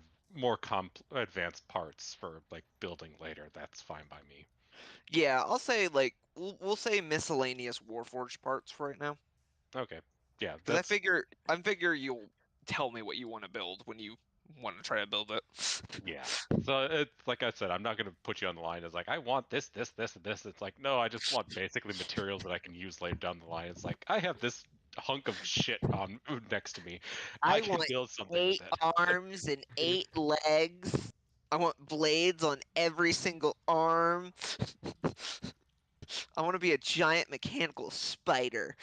advanced parts for like building later, that's fine by me. yeah, I'll say like we'll say miscellaneous Warforged parts for right now. Okay. Yeah, Because that's I figure you'll tell me what you want to build when you want to try to build it. yeah. So it's like I said, I'm not gonna put you on the line as like I want this, this, this, and this. It's like no, I just want basically materials that I can use later down the line. It's like I have this hunk of shit on next to me. I I can want build something with 8 it. arms and 8 legs. I want blades on every single arm. I want to be a giant mechanical spider.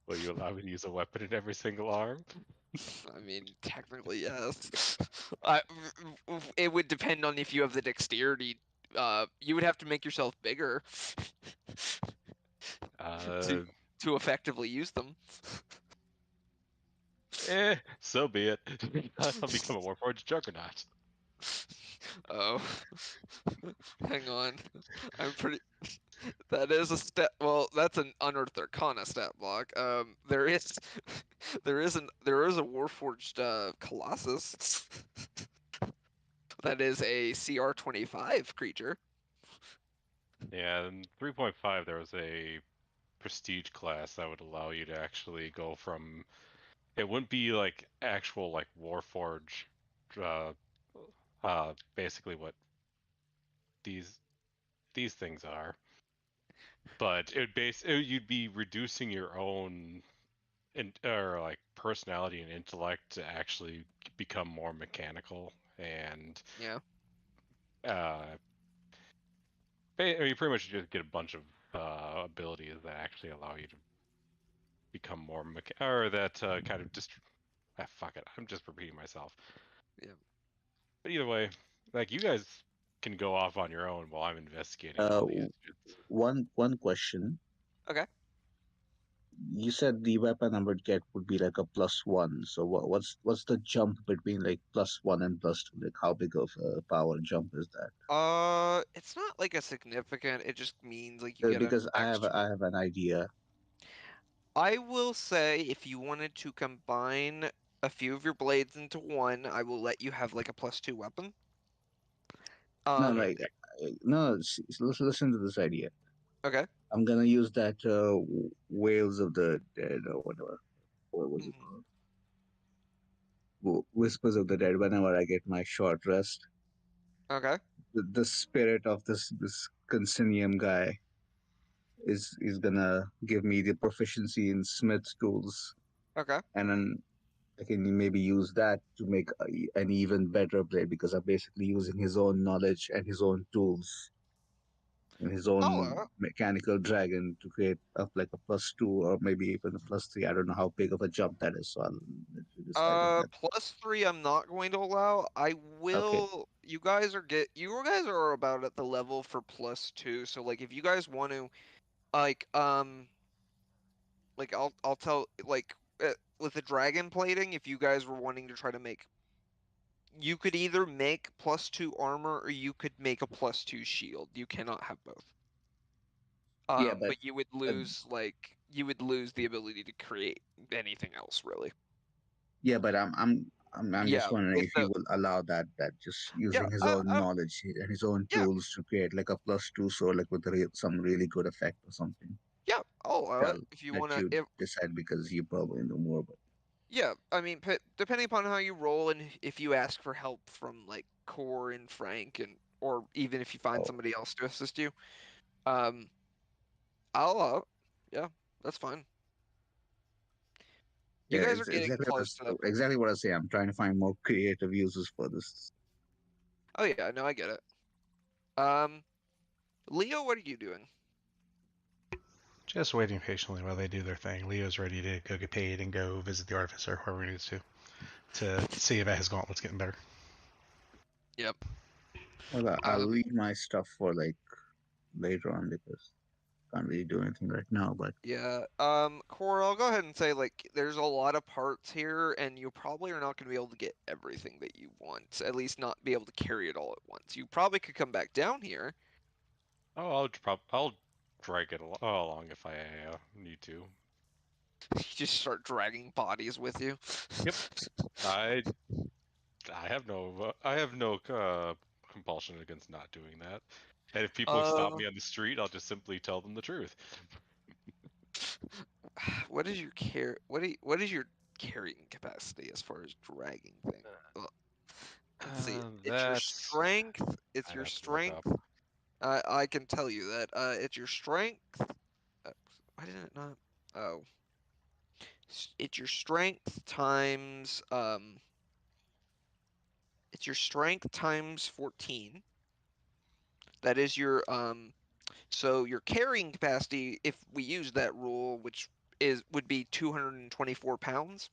Will you allow me to use a weapon in every single arm? I mean, technically, yes. It would depend on if you have the dexterity. You would have to make yourself bigger Uh, to effectively use them. so be it. I'll become a Warforged Juggernaut. Oh, hang on. I'm pretty. That is a stat. Well, that's an Unearthed Arcana stat block. There is, there is a Warforged Colossus. That is a CR 25 creature. Yeah, in 3.5 there was a prestige class that would allow you to actually go from. It wouldn't be like actual like Warforge, basically what these things are, but you'd be reducing your own or like personality and intellect to actually become more mechanical and Yeah. you pretty much just get a bunch of abilities that actually allow you to become more or that kind of fuck it, I'm just repeating myself. Yeah. But either way, like you guys can go off on your own while I'm investigating Uh, all these. one question. Okay. You said the weapon I would get would be like a +1. So what's the jump between like +1 and +2? Like how big of a power jump is that? It's not like a significant. It just means like you get an Because extra. I have an idea. I will say if you wanted to combine a few of your blades into one, I will let you have like a +2 weapon. No, Um. like no. Listen to this idea. Okay. I'm gonna use that Whales of the Dead or whatever. What was it Mhm. called? Whispers of the Dead. Whenever I get my short rest, Okay. the spirit of this Consinium guy is gonna give me the proficiency in smith tools, Okay. and then I can maybe use that to make an even better blade because I'm basically using his own knowledge and his own tools and his own Oh, mechanical dragon to create up like a +2 or maybe even a +3. I don't know how big of a jump that is, so I'll let you decide on that. +3 I'm not going to allow. I Okay. will. You guys are about at the level for +2. So like if you guys want to like I'll tell like with the dragon plating, if you guys were wanting to try to make, you could either make +2 armor or you could make a +2 shield. You cannot have both. Yeah, But but you would lose the ability to create anything else really. yeah, but I'm Yeah, just wondering with if he the will allow that just yeah, using his own knowledge and his own yeah, tools to create like a +2 sword like with some really good effect or something. yeah. I'll allow it I'll if you let wanna. you decide because you probably know more. But Yeah, I mean, depending upon how you roll and if you ask for help from like Core and Frank and or even if you find oh, somebody else to assist you, um, I'll allow it. Yeah, that's fine. You yeah, guys are it's getting close to that point. exactly what I say. I'm trying to find more creative uses for this. Oh yeah, no, I get it. Um, Leo, what are you doing? Just waiting patiently while they do their thing. Leo's ready to go get paid and go visit the artificer, whoever he needs to see if his gauntlet's getting better. Yep. Well, I'll Um, leave my stuff for like later on because I can't really do anything right now. But yeah. Core, I'll go ahead and say like there's a lot of parts here, and you probably are not going to be able to get everything that you want. At least not be able to carry it all at once. You probably could come back down here. Oh, I'll drag it along if I need to. You just start dragging bodies with you. Yep. I I have no compulsion against not doing that. And if people stop Uh, me on the street, I'll just simply tell them the truth. what is your what is your carrying capacity as far as dragging things? Well, let's see. It's your That's strength. It's I'd your have to look up. strength. I can tell you that. It's your strength. Why didn't it not? Oh. It's your strength times it's your strength times 14. That is your so your carrying capacity, if we use that rule, which would be 224 pounds.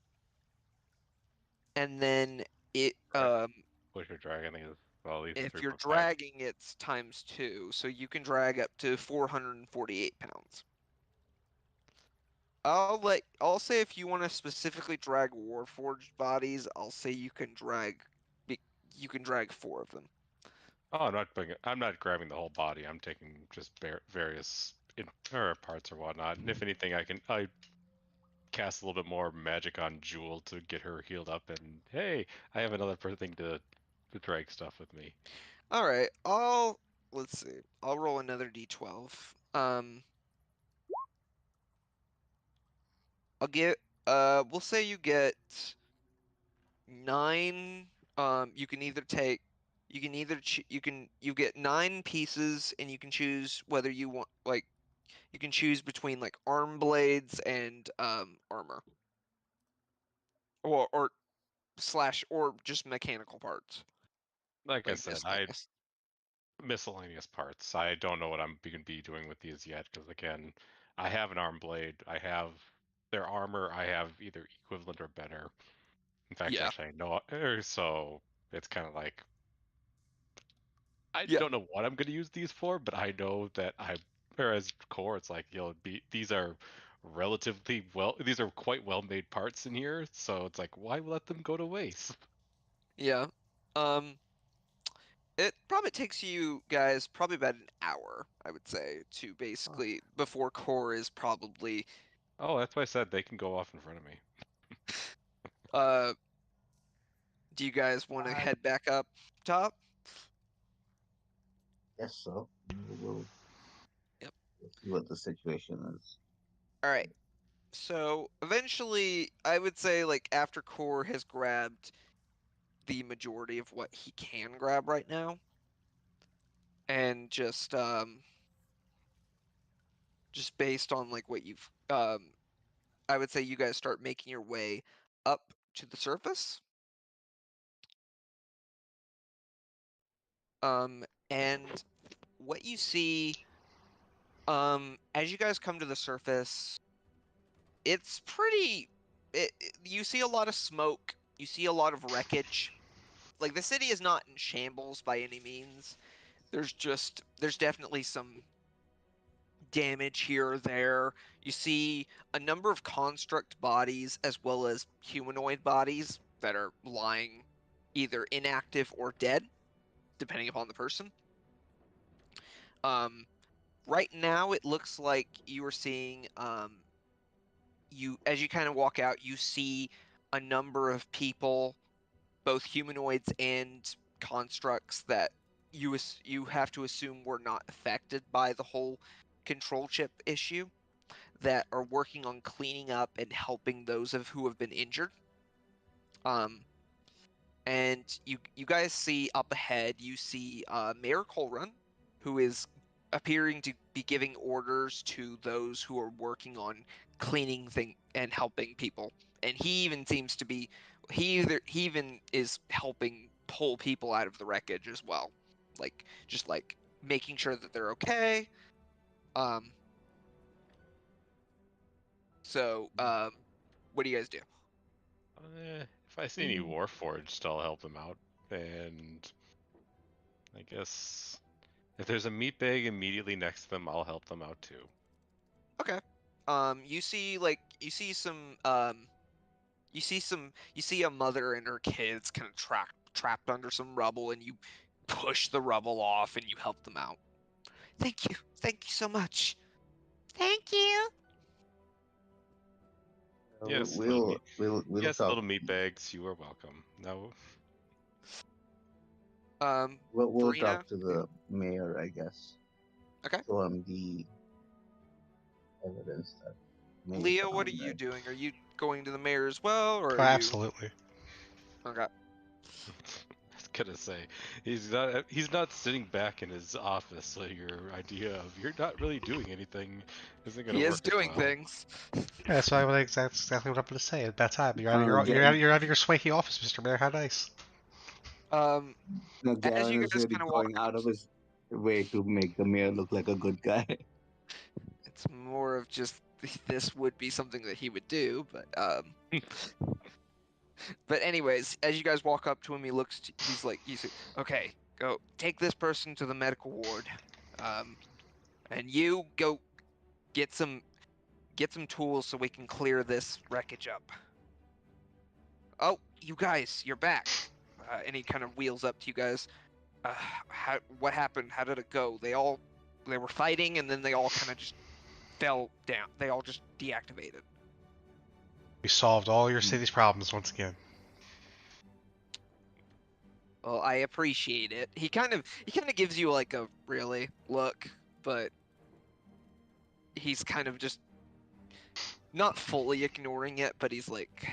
And then it Push or drag, I think is well, these are if you're 3.5. dragging, it's times 2, so you can drag up to 448 pounds. I'll say if you want to specifically drag Warforged bodies, I'll say you can drag 4 of them. Oh, I'm not grabbing the whole body. I'm taking just various parts or whatnot. And if anything, I cast a little bit more magic on Jewel to get her healed up. And hey, I have another thing to drag stuff with me. All right, let's see. I'll roll another d12. I'll get we'll say you get 9. You can either take you get 9 pieces, and you can choose whether you want you can choose between arm blades and armor, or slash or just mechanical parts Like I like said, miscellaneous. miscellaneous parts. I don't know what I'm going to be doing with these yet because again, I have an arm blade. I have their armor. I have either equivalent or better. In fact, Yeah, actually, I know. So it's kind of like I yeah, don't know what I'm going to use these for, but I know that whereas core, it's like these are relatively these are quite well made parts in here. So it's like, why let them go to waste? yeah. Um, it probably takes you guys probably about an hour, I would say, to basically before core is probably Oh, that's why I said they can go off in front of me. uh. Do you guys want to head back up top? Yes, so we'll Yep. see what the situation is. All right. So eventually, I would say after core has grabbed the majority of what he can grab right now, and just based on what you've I would say you guys start making your way up to the surface. And what you see as you guys come to the surface, it's pretty you see a lot of smoke, you see a lot of wreckage. Like, the city is not in shambles by any means. There's definitely some damage here or there. You see a number of construct bodies as well as humanoid bodies that are lying either inactive or dead, depending upon the person. Um, right now it looks like you are seeing as you kind of walk out, you see a number of people, both humanoids and constructs, that you have to assume were not affected by the whole control chip issue, that are working on cleaning up and helping those who have been injured. And you guys see up ahead, you see Mayor Colrun, who is appearing to be giving orders to those who are working on cleaning and helping people. And he even seems to be he even is helping pull people out of the wreckage as well, just making sure that they're okay. Um, so what do you guys do? If I see any Warforged, I'll help them out. And I guess if there's a meat bag immediately next to them, I'll help them out too. Okay. You see you see a mother and her kids kind of trapped under some rubble, and you push the rubble off and you help them out. Thank you so much. Thank you. Yes, We'll talk. little meat bags. You are welcome. No, We'll Verena. talk to the mayor, I guess. Okay. Show him the evidence that Leo, what are you doing? Are you going to the mayor as well, or Oh, are you? absolutely. Okay. gonna say. He's not sitting back in his office, so your idea of you're not really doing anything isn't gonna He work is as doing well. things. Yeah, that's exactly what I'm going to say. At that time, you're out of Gavin, you're out of your swanky office, Mr. Mayor. How nice. Um, no, as Gavin you is guys really kind of walk, going out of his way to make the mayor look like a good guy. it's more of just this would be something that he would do, but But anyways, as you guys walk up to him, he's like, okay, go take this person to the medical ward, and you go get some tools so we can clear this wreckage up. Oh, you guys, you're back. And he kind of wheels up to you guys. What happened? How did it go? They were fighting, and then they all kind of just fell down. They all just deactivated. We solved all your city's problems once again. Well, I appreciate it. He kind of gives you like a really look, but he's kind of just not fully ignoring it, but he's like,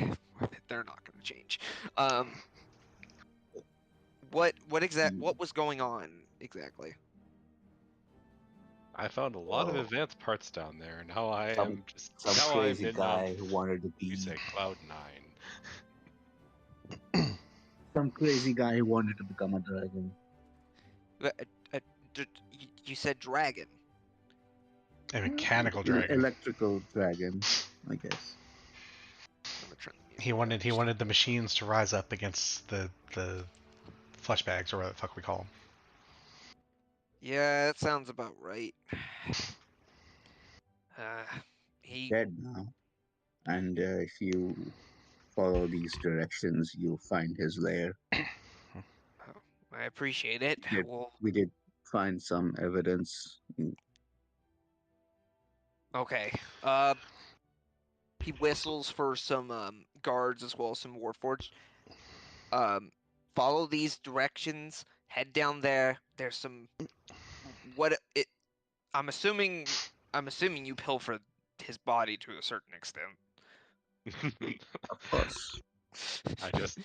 they're not going to change. What was going on exactly? I found a lot of Well, advanced parts down there, and now I some am just some now I'm crazy in guy who wanted to you be say Cloud 9. some crazy guy who wanted to become a dragon. You said dragon. A mechanical dragon. Electrical dragon, I guess. I'm gonna turn the music He up wanted just- the machines to rise up against the flesh bags, or whatever the fuck we call them. Yeah, that sounds about right. He Dead now. And if you follow these directions, you'll find his lair. I appreciate it. Yeah. Well, We did find some evidence. okay. He whistles for some guards as well as some warforged. Follow these directions. Head down there. There's some. I'm assuming you pilfer his body to a certain extent. Of course. I just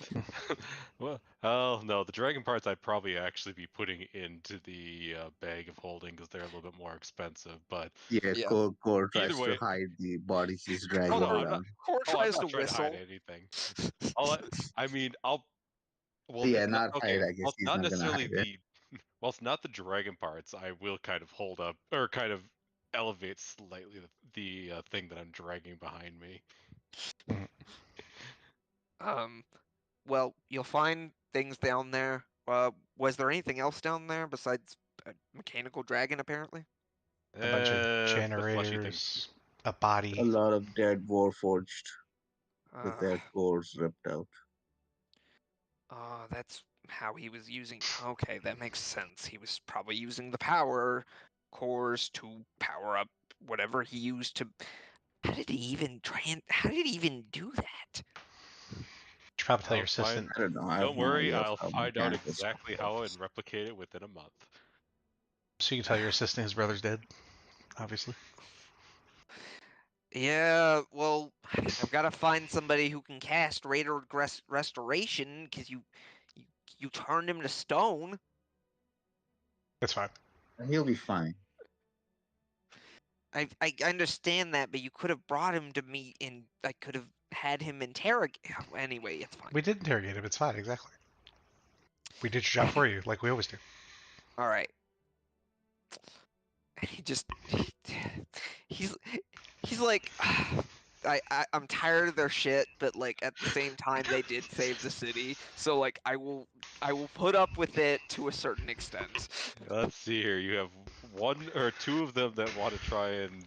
well, oh no, the dragon parts I'd probably actually be putting into the bag of holding because they're a little bit more expensive. But Yeah, Yeah. Core either tries to way, hide the bodies he's dragging oh no, I'm not. around. Core Oh, I'm tries not to trying to whistle. hide anything. I mean, I'll. Well, Yeah, not okay. hide, I guess Well, he's not not gonna necessarily hide it. the. Well, it's not the dragon parts. I will kind of hold up or kind of elevate slightly the thing that I'm dragging behind me. Well, you'll find things down there. Was there anything else down there besides a mechanical dragon? Apparently. A bunch of The fleshy thing. generators, a A body. lot of dead Warforged with Uh, their cores ripped out. that's how he was using. Okay, that makes sense. He was probably using the power cores to power up whatever he used to. How did he even do that? Should probably tell I'll your assistant. I don't know. I have Don't no worry, idea of I'll how find out mechanical stuff exactly how works. and replicate it within a month. So you can tell your assistant his brother's dead. Obviously. Yeah, well, I've got to find somebody who can cast Raider Restoration because you turned him to stone. That's fine. He'll be fine. I understand that, but you could have brought him to me and I could have had him interrogate. Anyway, it's fine. We did interrogate him. It's fine. Exactly. We did your job for you, like we always do. All right. He just he's like I'm tired of their shit, but like at the same time they did save the city, so like I will put up with it to a certain extent. Let's see here. You have one or two of them that want to try and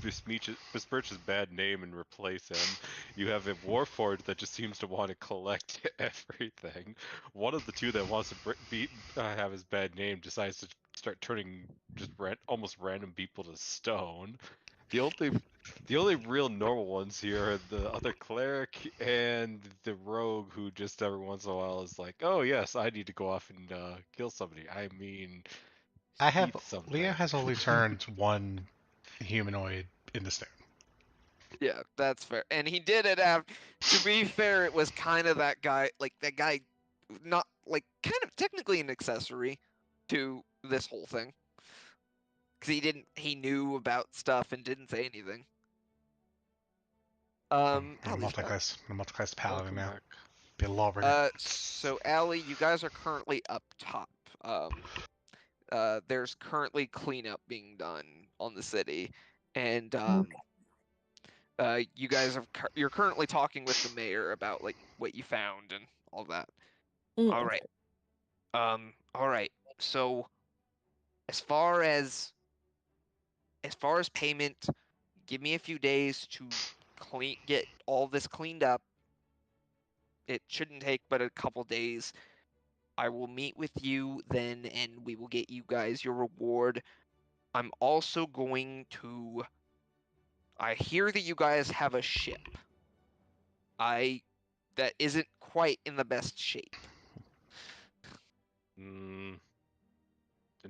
besmirch his bad name and replace him. You have a Warforged that just seems to want to collect everything. One of the two that wants to have his bad name decides to start turning just almost random people to stone. The only real normal ones here are the other cleric and the rogue who just every once in a while is like, oh yes, I need to go off and kill somebody. I mean, eat something. Leo has only turned one humanoid into stone. Yeah, that's fair. And he did it after. To be fair, it was kind of that guy. Like that guy, not like kind of technically an accessory to this whole thing. Because he knew about stuff and didn't say anything. I'm a Allie's back. multi-class paladin Welcome now. back. Be a lawbreaker. So Allie, you guys are currently up top. There's currently cleanup being done on the city, and you guys you're currently talking with the mayor about like what you found and all that. All right. All right. So as far as payment, give me a few days to get all this cleaned up. It shouldn't take but a couple days. I will meet with you then, and we will get you guys your reward. I'm also going to. I hear that you guys have a ship. That isn't quite in the best shape. Didn't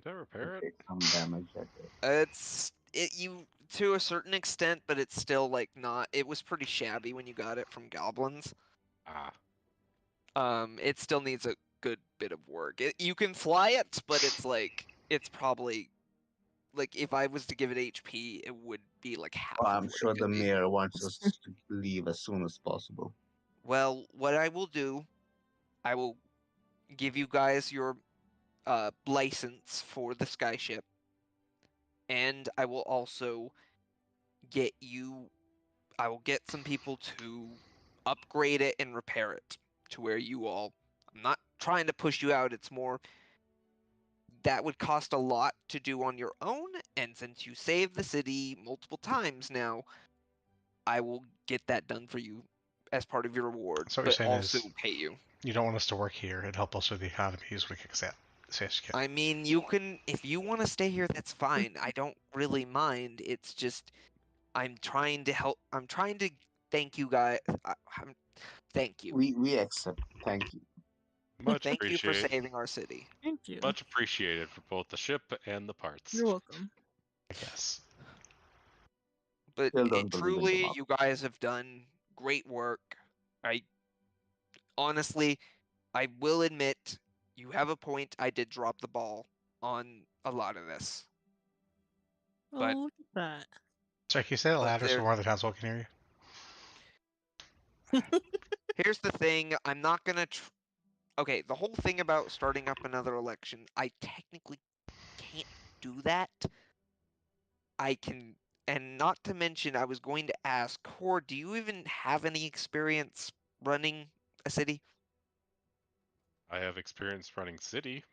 I repair it? Take some damage at it. It's you to a certain extent, but it's still like not. It was pretty shabby when you got it from goblins. Ah. It still needs a good bit of work. You can fly it, but it's probably like if I was to give it HP, it would be like half. Well, of I'm what sure it the could be. mayor wants us to leave as soon as possible. Well, what I will do, I will give you guys your license for the skyship, and I will also get you. I will get some people to upgrade it and repair it to where you all. I'm not trying to push you out. It's more that would cost a lot to do on your own, and since you saved the city multiple times now, I will get that done for you as part of your reward, So what but you're saying also is pay you. you don't want us to work here and help us with the economy as we kick us out. I mean, you can, if you want to stay here, that's fine. I don't really mind. It's just, I'm trying to help. I'm trying to thank you guys. Thank you. We accept. Thank you. Much Thank you for appreciated. saving our city. Thank you. Much appreciated for both the ship and the parts. You're welcome. I guess. But Still don't believe in truly, democracy. you guys have done great work. I honestly, I will admit, you have a point. I did drop the ball on a lot of this. But- Oh, look at that. Sorry, can you say that But louder so there- more of the townsfolk can hear you? Here's the thing. I'm not gonna. Okay, the whole thing about starting up another election, I technically can't do that. I can, and not to mention, I was going to ask, Core, do you even have any experience running a city? I have experience running city.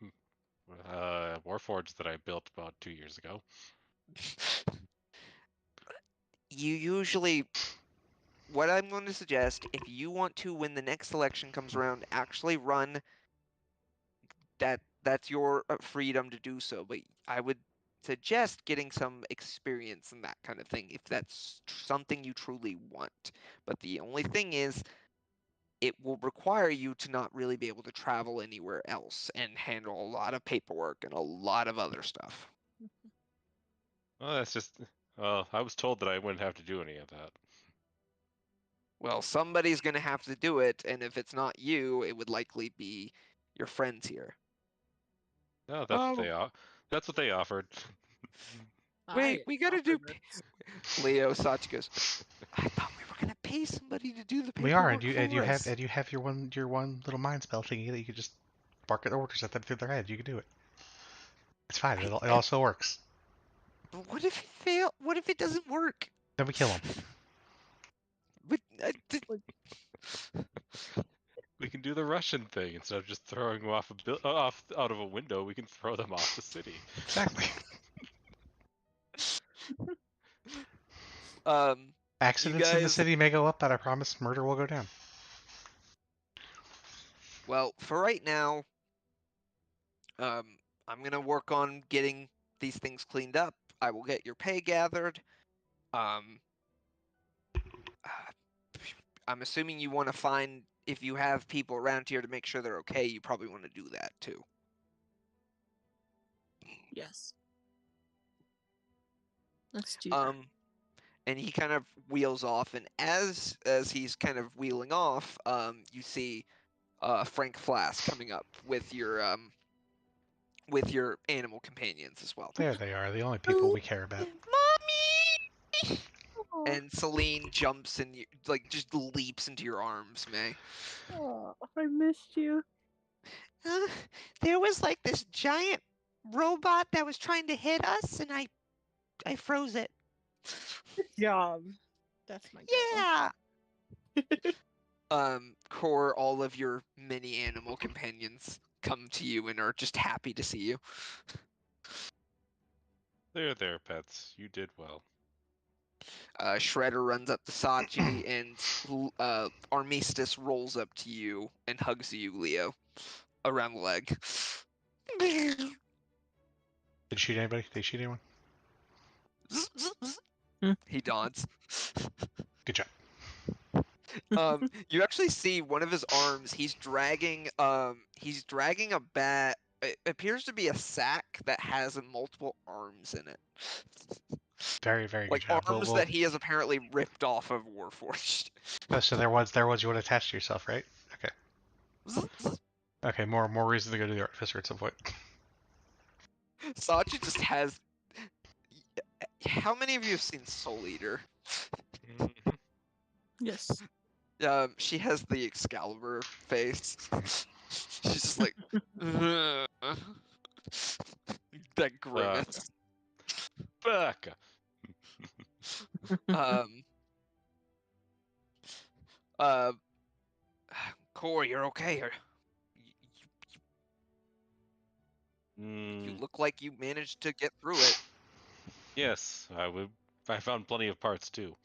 Warforged that I built about 2 years ago. You usually. What I'm going to suggest, if you want to, when the next election comes around, actually run. That's your freedom to do so, but I would suggest getting some experience in that kind of thing if that's something you truly want. But the only thing is, it will require you to not really be able to travel anywhere else and handle a lot of paperwork and a lot of other stuff. Well, that's just. I was told that I wouldn't have to do any of that. Well, somebody's going to have to do it, and if it's not you, it would likely be your friends here. No, that's what they offered. Wait, we gotta do. offered this. Leo Sach goes, I thought we were gonna pay somebody to do the paperwork We are, and you for us." have your one little mind spell thingy that you could just bark at the orders at them through their head. You can do it. It's fine. It also works. But what if it fail? What if it doesn't work? Then we kill them. But, We can do the Russian thing instead of just throwing them off out of a window. We can throw them off the city. Exactly. You Accidents in the guys- city may go up, but I promise murder will go down. Well, for right now, I'm gonna work on getting these things cleaned up. I will get your pay gathered. I'm assuming you want to find if you have people around here to make sure they're okay. You probably want to do that too. Yes. Let's do that. And he kind of wheels off, and as he's kind of wheeling off, you see Frank Flask coming up with your animal companions as well. There they are, the only people we care about. Mommy! And Celine jumps and just leaps into your arms, May. Oh, I missed you. There was like this giant robot that was trying to hit us, and I froze it. Good job. That's my girl. Yeah. Core, all of your mini animal companions come to you and are just happy to see you. There, pets. You did well. Shredder runs up to Sachi, and Armistice rolls up to you and hugs you, Leo, around the leg. Did you shoot anybody? Did you shoot anyone? He dawns. Good job. You actually see one of his arms. He's dragging a bat. It appears to be a sack that has multiple arms in it. Very, very good Like job. arms that he has apparently ripped off of Warforged. Oh, so there was you would attach to yourself, right? Okay. Okay, more reason to go to the artificer at some point. Sachi just has. How many of you have seen Soul Eater? Yes. She has the Excalibur face. She's just like that grimace. Back. Um. Uh. Core, you're okay. You look like you managed to get through it. Yes, I found plenty of parts too.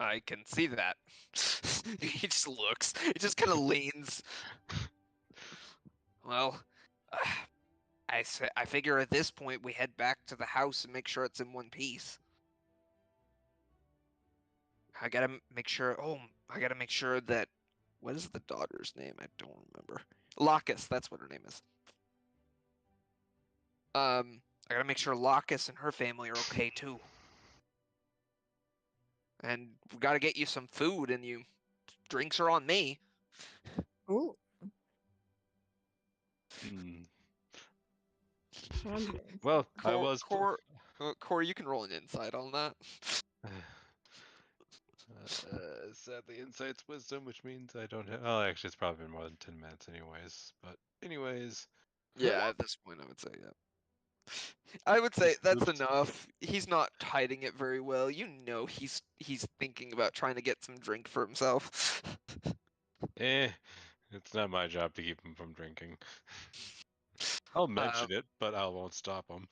I can see that. He just looks. He just kind of leans. Well, I figure at this point we head back to the house and make sure it's in one piece. I gotta make sure. Oh, I gotta make sure that. What is the daughter's name? I don't remember. Lacus, that's what her name is. I gotta make sure Lacus and her family are okay too. And we gotta get you some food, and drinks are on me. Oh. Well, I was. Core, you can roll an insight on that. Sadly, insight's wisdom, which means I don't have. Oh, actually, it's probably been more than 10 minutes, anyways. But, anyways. Yeah, at this point, I would say, yeah. I would say that's Oops. enough. He's not hiding it very well. You know he's thinking about trying to get some drink for himself. It's not my job to keep him from drinking. I'll mention it, but I won't stop him.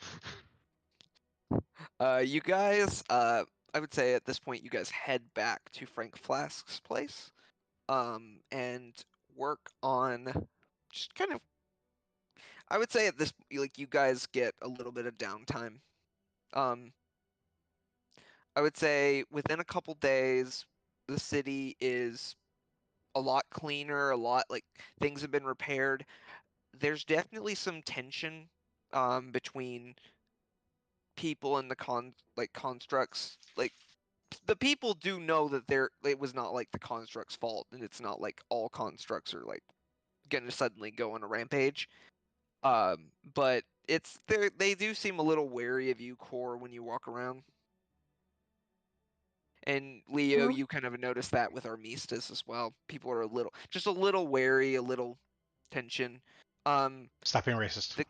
You guys, I would say at this point you guys head back to Frank Flask's place, and work on just kind of. I would say at this, like, you guys get a little bit of downtime. I would say within a couple days, the city is a lot cleaner, a lot like things have been repaired. There's definitely some tension between people and the constructs. Like the people do know that it was not like the constructs' fault, and it's not like all constructs are like gonna suddenly go on a rampage. But they do seem a little wary of you, Core, when you walk around. And Leo, you kind of notice that with Armistice as well. People are just a little wary, a little tension. Stop being racist.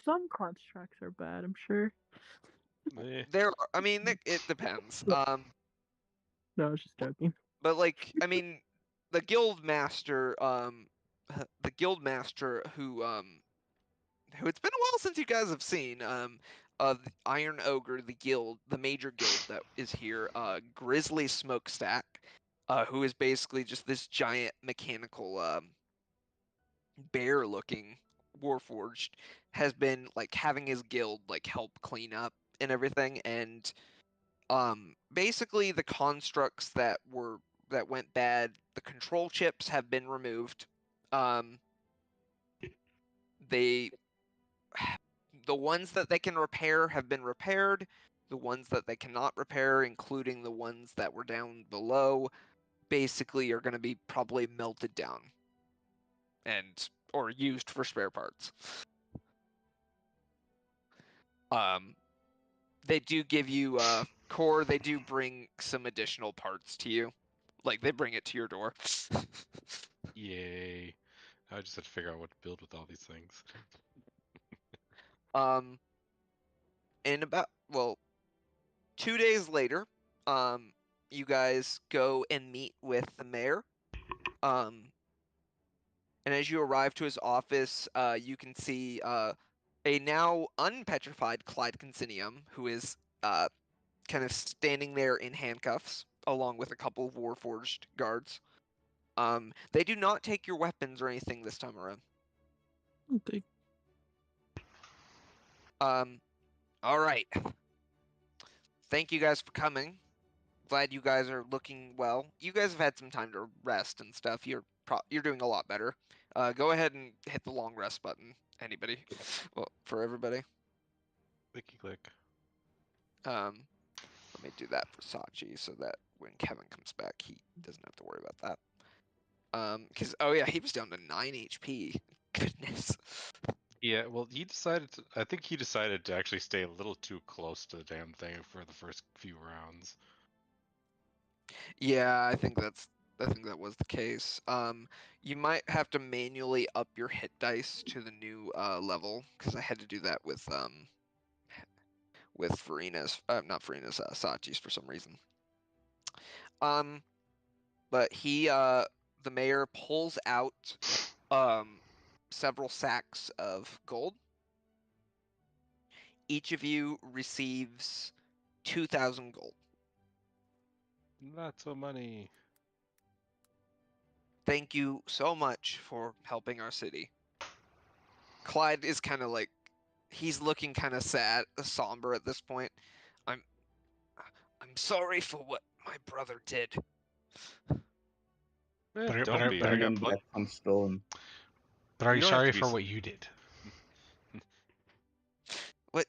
Some constructs are bad, I'm sure. I mean, it depends. No, I was just joking. But like, I mean, the guild master who it's been a while since you guys have seen, the Iron Ogre, the major guild that is here, Grizzly Smokestack, who is basically just this giant mechanical bear-looking warforged, has been like having his guild like help clean up and everything, and basically the constructs that went bad, the control chips have been removed. The ones that they can repair have been repaired. The ones that they cannot repair, including the ones that were down below, basically are going to be probably melted down or used for spare parts. They do give you core. They do bring some additional parts to you, like they bring it to your door. Yay! I just had to figure out what to build with all these things. And about 2 days later, you guys go and meet with the mayor. And as you arrive to his office, you can see a now unpetrified Clyde Consinium, who is kind of standing there in handcuffs, along with a couple of Warforged guards. They do not take your weapons or anything this time around. Okay. All right. Thank you guys for coming. Glad you guys are looking well. You guys have had some time to rest and stuff. You're doing a lot better. Go ahead and hit the long rest button. Anybody? Well, for everybody. Clicky click. Let me do that for Sachi so that when Kevin comes back, he doesn't have to worry about that. Because oh yeah, he was down to 9 HP. Goodness. Yeah, well, I think he decided to actually stay a little too close to the damn thing for the first few rounds. Yeah, I think that was the case. You might have to manually up your hit dice to the new level, because I had to do that with Farina's, not Farina's, Sachi's for some reason. But the mayor pulls out several sacks of gold. Each of you receives 2,000 gold. Lots of money. Thank you so much for helping our city. Clyde is kind of like, he's looking kind of sad, somber at this point. I'm sorry for what my brother did. Don't be. I Turn got him back from stone. But are You you don't have sorry to be for s- what you did? What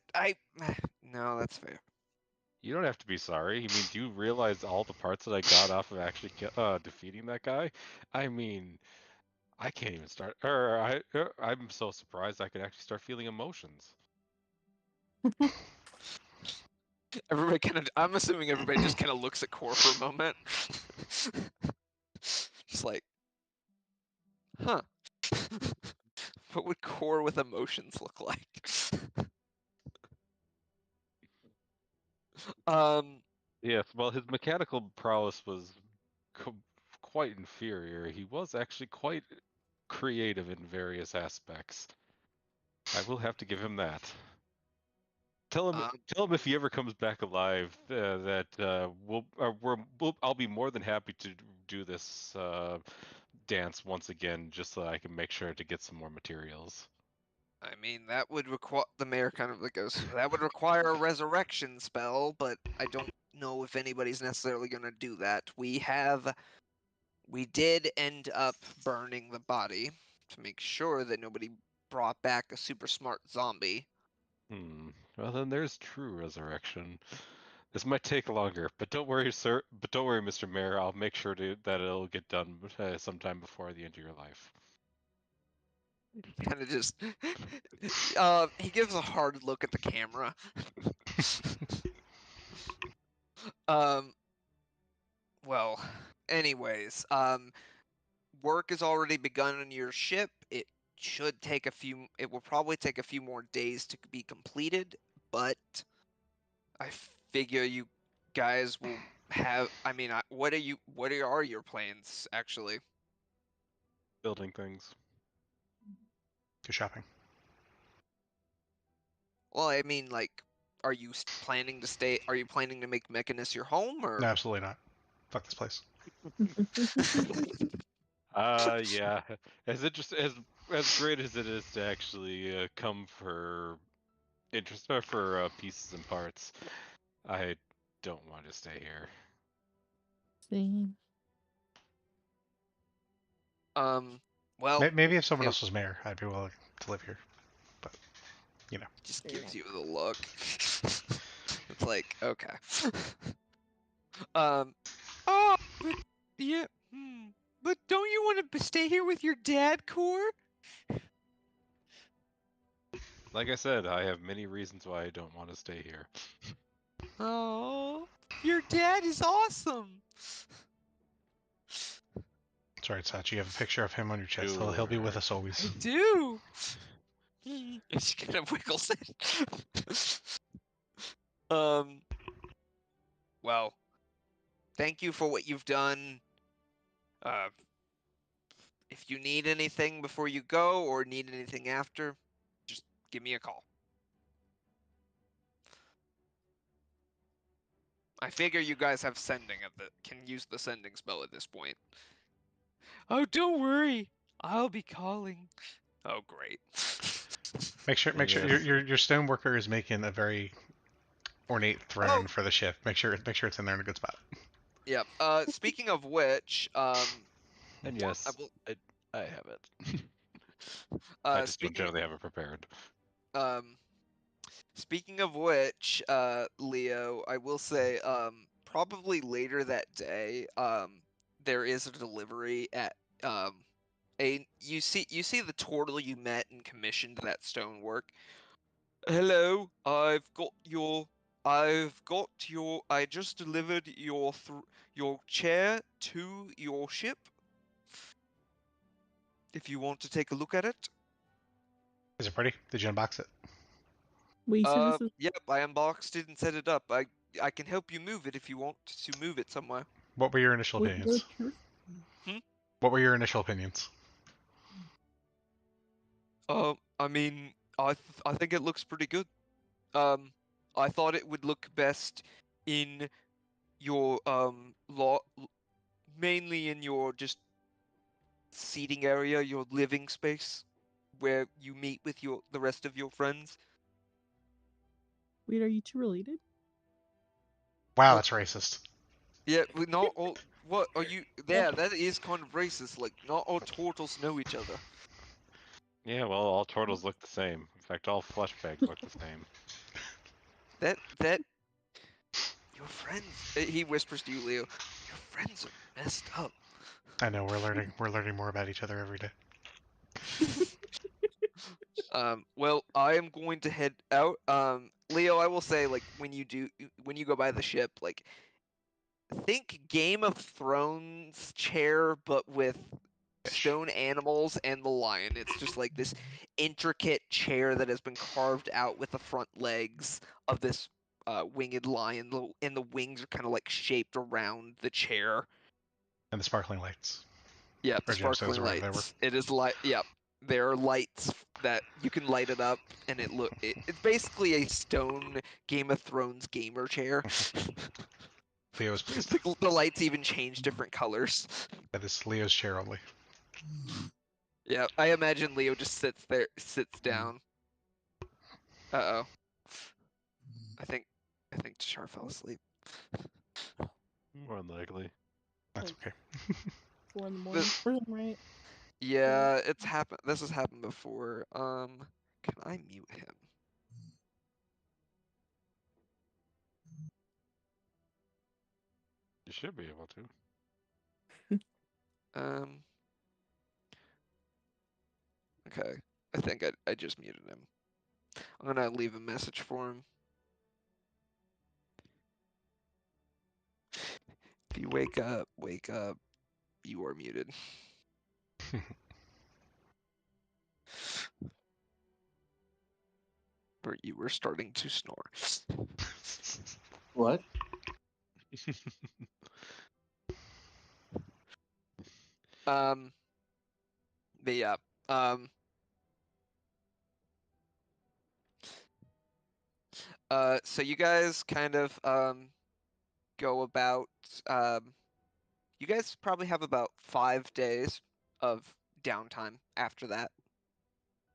no, that's fair. You don't have to be sorry. I mean, do you realize all the parts that I got off of actually defeating that guy? I mean, I can't even start. I'm so surprised I could actually start feeling emotions. Everybody I'm assuming everybody just kind of looks at Core for a moment. Just like, huh. What would Core with emotions look like? Yes, well, his mechanical prowess was quite inferior. He was actually quite creative in various aspects. I will have to give him that. Tell him if he ever comes back alive that I'll be more than happy to do this dance once again, just so I can make sure to get some more materials. I mean, that would require, the mayor kind of like goes, that would require a resurrection spell, but I don't know if anybody's necessarily going to do that. We did end up burning the body to make sure that nobody brought back a super smart zombie. Well, then there's true resurrection. This might take longer, but don't worry, sir. But don't worry, Mr. Mayor. I'll make sure that it'll get done sometime before the end of your life. Kind of just, he gives a hard look at the camera. Well, anyways, work has already begun on your ship. It will probably take a few more days to be completed, but I figure you guys will have, I mean, what are your plans, actually? Building things. Go shopping. Well, I mean, like, are you planning to make Mechanus your home, or? No, absolutely not. Fuck this place. Yeah. As great as it is to actually come for interest or for pieces and parts, I don't want to stay here. Same. Well, Maybe if someone else was mayor, I'd be willing to live here. But, you know. just gives you the look. It's like, okay. Oh, Yeah. But don't you want to stay here with your dad, Core? Like I said, I have many reasons why I don't want to stay here. Oh, your dad is awesome. It's alright, Sachi. You have a picture of him on your chest. He'll be with us I always. do. She kind of wiggles it. Well, thank you for what you've done. If you need anything before you go or need anything after, just give me a call. I figure you guys have sending can use the sending spell at this point. Oh, don't worry. I'll be calling. Oh, great. Make sure Yes. your stoneworker is making a very ornate throne for the ship. Make sure it's in there in a good spot. Yep. Speaking of which, And yes, I have it. I just don't generally have it prepared. Speaking of which, Leo, I will say, probably later that day, there is a delivery at, you see the turtle you met and commissioned that stonework. Hello, I just delivered your chair to your ship. If you want to take a look at it. Is it pretty? Did you unbox it? Wait, so this is Yep, I unboxed it and set it up. I can help you move it if you want to move it somewhere. What were your initial wait, opinions? What were your initial opinions? I mean, I think it looks pretty good. I thought it would look best in your mainly in your just seating area, your living space, where you meet with the rest of your friends. Wait, are you two related? Wow, What? that's racist. Yeah, not all. What are you? Yeah, that is kind of racist. Like, not all turtles know each other. Yeah, well, all turtles look the same. In fact, all flesh bags look the same. That your friends. He whispers to you, Leo. Your friends are messed up. I know we're learning more about each other every day. Well, I am going to head out. Leo, I will say, like, when you go by the ship, like, think Game of Thrones chair, but with stone animals and the lion. It's just like this intricate chair that has been carved out with the front legs of this winged lion, and the wings are kind of like shaped around the chair. And the sparkling lights. Yeah, the Or gemstones sparkling or whatever they were. lights. It is light. Yep, there are lights that you can light it up, and it's basically a stone Game of Thrones gamer chair. Leo's pleased. The lights even change different colors. That is Leo's chair only. Yeah, I imagine Leo just sits down. Uh-oh. I think Char fell asleep. More than likely. That's Like, okay. 4 in the morning. Right? Yeah, it's happened. This has happened before. Can I mute him? You should be able to. Okay. I think I just muted him. I'm gonna leave a message for him. If you wake up, you are muted. Or you were starting to snore. What? But yeah. So you guys kind of go about you guys probably have about 5 days of downtime after that.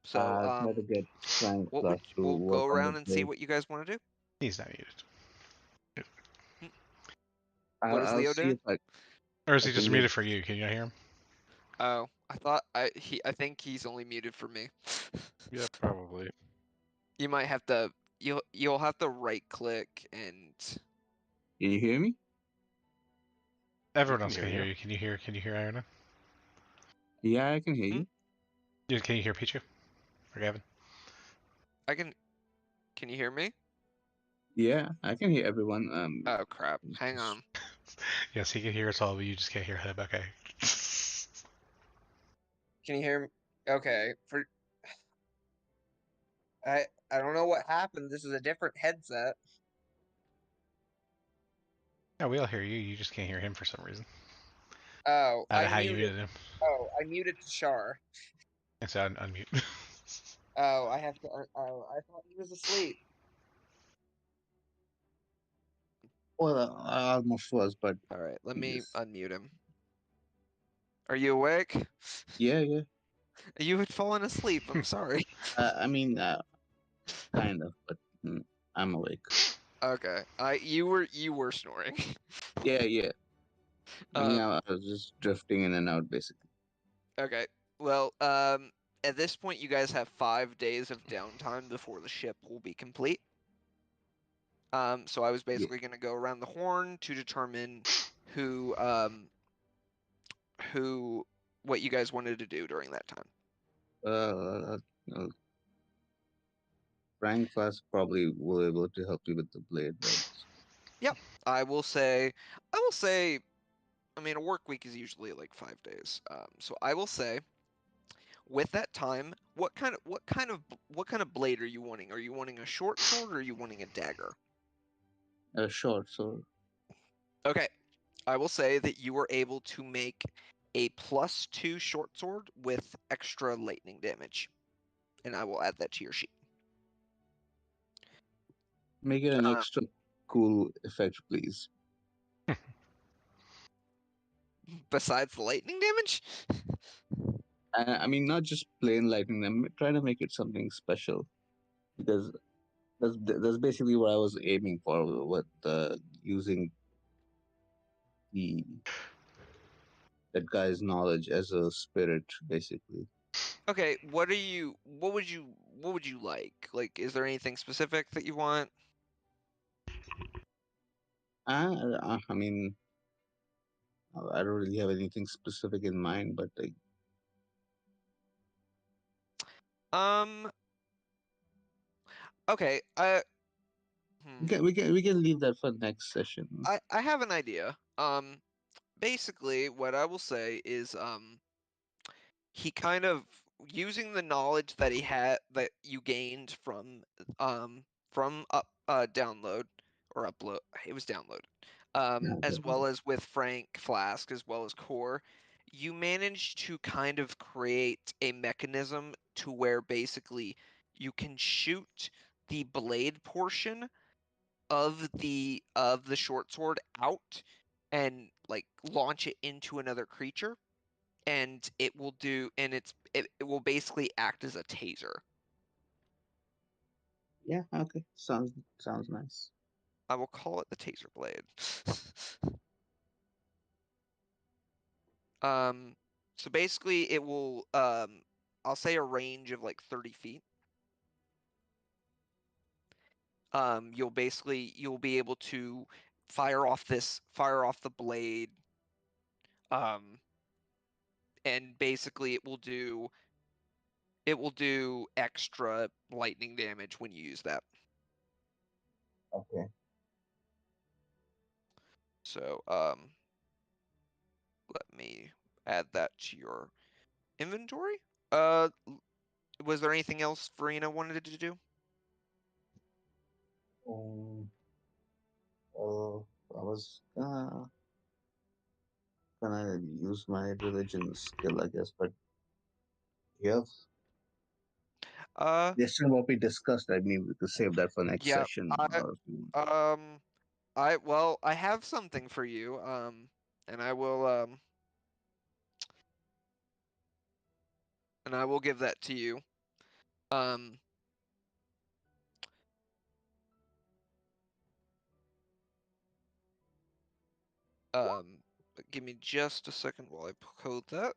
So Try to get flying plus to we'll work go on the around and see plane. what you guys want to do. He's not muted. What is I'll Leo see doing? if I Or is I he just can muted for you? Can you not hear him? Oh, I thought I think he's only muted for me. Yeah, probably. You might have to you'll have to right click and Can you hear me? Everyone can else hear can hear you. you. Can you hear Iona? Yeah, I can hear you. Can you hear Pichu? Or Gavin? I can. Can you hear me? Yeah, I can hear everyone. Oh crap! Hang just- on. Yes, he can hear us all, but you just can't hear him. Okay. Can you hear me? Okay. I don't know what happened. This is a different headset. No, we all hear you. You just can't hear him for some reason. Oh, I don't know how you muted him. Oh, I muted Tashar. It's unmute. Oh, I have to. Oh, I thought he was asleep. Well, I almost was, but All right, let he me just unmute him. Are you awake? yeah, yeah. You had fallen asleep. I'm sorry. I mean, kind of, but I'm awake. Okay. You were snoring. Yeah, yeah. I mean, Um. I was just drifting in and out, basically. Okay. Well, at this point, you guys have 5 days of downtime before the ship will be complete. So I was Yeah. basically going to go around the horn to determine who, what you guys wanted to do during that time. Uh, Frank Fast probably will able to help you with the blade, right? Yep. I will say, I mean, a work week is usually like 5 days. So I will say, with that time, what kind of blade are you wanting? Are you wanting a short sword or are you wanting a dagger? Short, so Okay. I will say that you were able to make a +2 short sword with extra lightning damage. And I will add that to your sheet. make it an extra cool effect, please. Besides the lightning damage? I mean, not just plain lightning. I'm trying to make it something special because that's basically what I was aiming for with using the that guy's knowledge as a spirit, basically. Okay, what would you like? Like, is there anything specific that you want? I mean, I don't really have anything specific in mind, but like, Um, okay, we can leave that for next session. I have an idea. Basically, what I will say is, he kind of using the knowledge that he had that you gained from download or upload. It was download. As well as with Frank Flask as well as Core, you managed to kind of create a mechanism to where basically you can shoot the blade portion of the short sword out and like launch it into another creature, and it will do and it will basically act as a taser. Yeah, okay, sounds nice. I will call it the taser blade. So basically it will I'll say a range of like 30 feet. You'll be able to fire off the blade, and basically it will do extra lightning damage when you use that. Okay. So let me add that to your inventory. Was there anything else Verena wanted to do? I was gonna use my religion skill, I guess, but yeah, based on what we discussed, I mean, we could save that for next Yeah, session. I have something for you. And I will give that to you. Um, Give me just a second while I code that.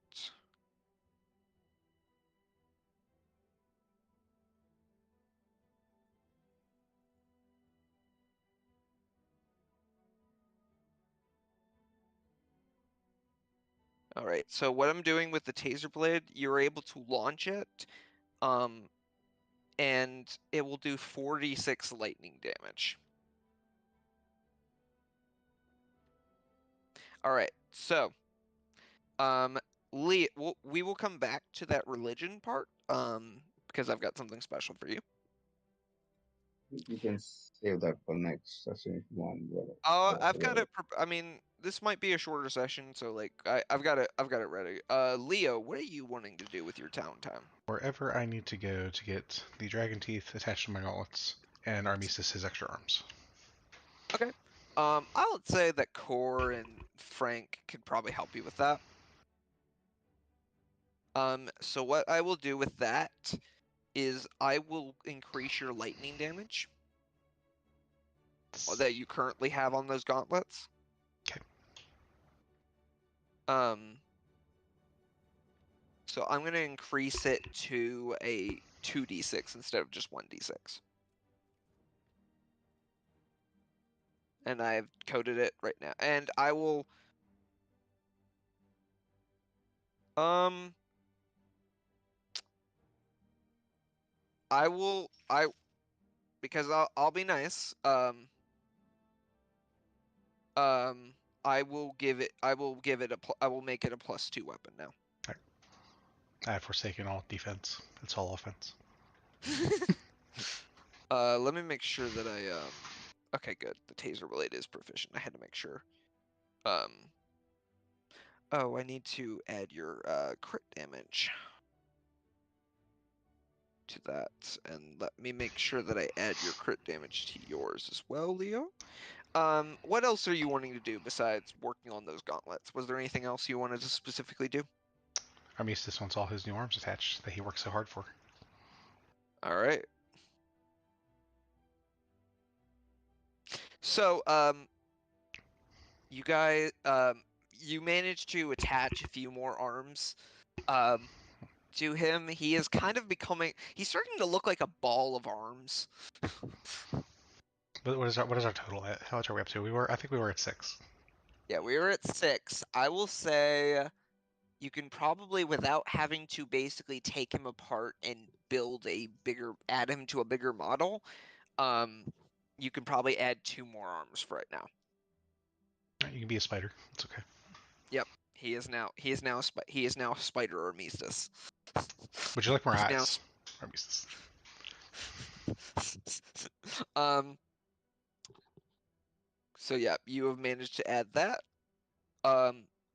All right. So what I'm doing with the taser blade, you're able to launch it, and it will do 4d6 lightning damage. All right. So, Lee, we will come back to that religion part, because I've got something special for you. You can save that for next session if you want. I've got it. I mean, this might be a shorter session, so like, I've got it ready. Leo, what are you wanting to do with your town time? Wherever I need to go to get the dragon teeth attached to my gauntlets and Armistice his extra arms. Okay. I would say that Core and Frank could probably help you with that. So what I will do with that is I will increase your lightning damage that you currently have on those gauntlets. Okay. So I'm going to increase it to a 2d6 instead of just 1d6. And I've coded it right now. And I will... because I'll be nice. I will make it a +2 weapon now. I have forsaken all defense. It's all offense. Let me make sure that I okay, good. The taser blade is proficient. I had to make sure. Oh, I need to add your crit damage to that, and let me make sure that I add your crit damage to yours as well, Leo. What else are you wanting to do besides working on those gauntlets? Was there anything else you wanted to specifically do? Armistice wants all his new arms attached that he worked so hard for. All right. So, you guys, you managed to attach a few more arms, to him. He is kind of becoming. He's starting to look like a ball of arms. But what is our total at? How much are we up to? I think we were at 6. Yeah, we were at 6. I will say you can probably, without having to basically take him apart and add him to a bigger model, you can probably add 2 more arms for right now. You can be a spider. It's okay. Yep, he is now Spider Armistice. Would you like more He's now eyes? Armistice. So yeah, you have managed to add that.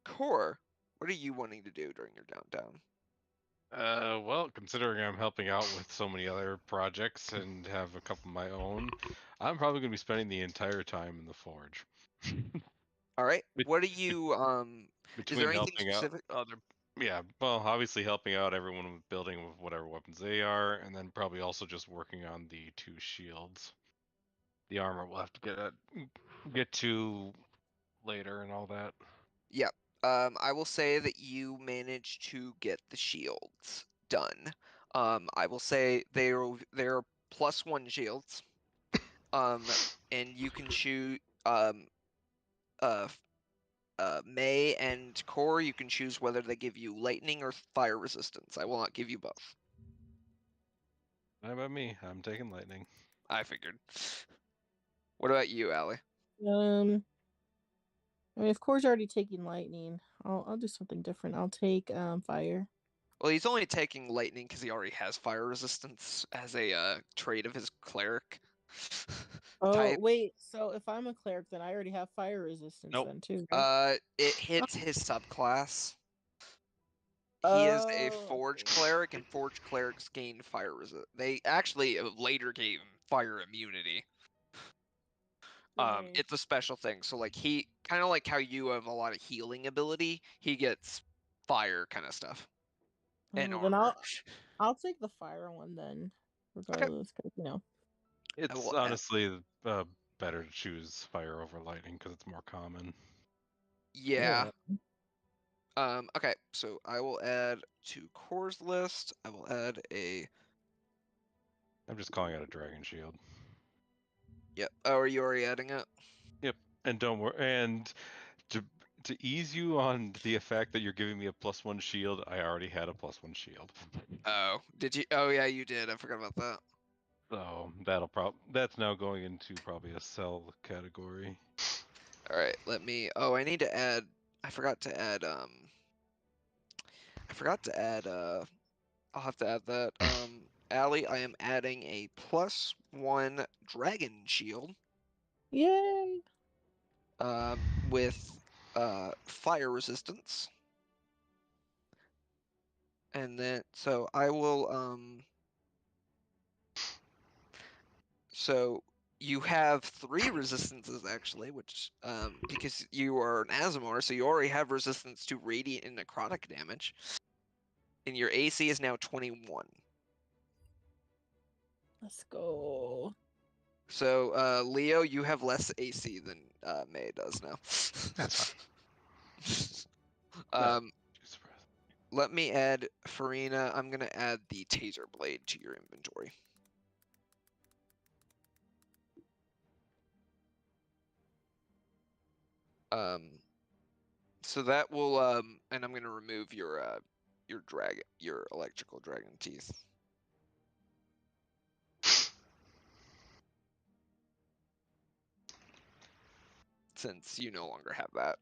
Core, what are you wanting to do during your downtime? Well, considering I'm helping out with so many other projects and have a couple of my own, I'm probably going to be spending the entire time in the forge. All right. Bet- What are you is there Between anything helping out specific? yeah, well, obviously helping out everyone with building with whatever weapons they are, and then probably also just working on the 2 shields. The armor we'll have to get to later and all that. Yep. I will say that you managed to get the shields done. I will say they're +1 shields. And you can choose May and Core, you can choose whether they give you lightning or fire resistance. I will not give you both. How about me? I'm taking lightning. I figured. What about you, Allie? I mean, if Core's already taking lightning, I'll do something different. I'll take fire. Well, he's only taking lightning because he already has fire resistance as a trait of his cleric Oh type. wait, so if I'm a cleric, then I already have fire resistance Nope. then too, right? It hits his subclass. He is a Oh, forge okay. cleric, and forge clerics gain fire resist. They actually later gain fire immunity. Nice. It's a special thing. So like he kind of like how you have a lot of healing ability, he gets fire kind of stuff and Then armor. I'll take the fire one then, regardless, because It's will add- honestly better to choose fire over lightning because it's more common. Yeah. Okay, so I will add to Core's list. I will add a. I'm just calling it a dragon shield. Yep. Oh, are you already adding it? Yep. And don't worry. And to To ease you on the fact that you're giving me a +1 shield, I already had a +1 shield. Oh, did you? Oh yeah, you did. I forgot about that. So that's now going into probably a sell category. All right, let me. Oh, I need to add. I forgot to add. I forgot to add. I'll have to add that. Allie, I am adding a +1 dragon shield. Yay! With fire resistance. And then, so I will, so you have 3 resistances actually, which, because you are an Azamor, so you already have resistance to radiant and necrotic damage. And your AC is now 21. Let's go. So, Leo, you have less AC than May does now. That's um, let me add Farina. I'm gonna add the taser blade to your inventory. So that will and I'm gonna remove your electrical dragon teeth. Since you no longer have that.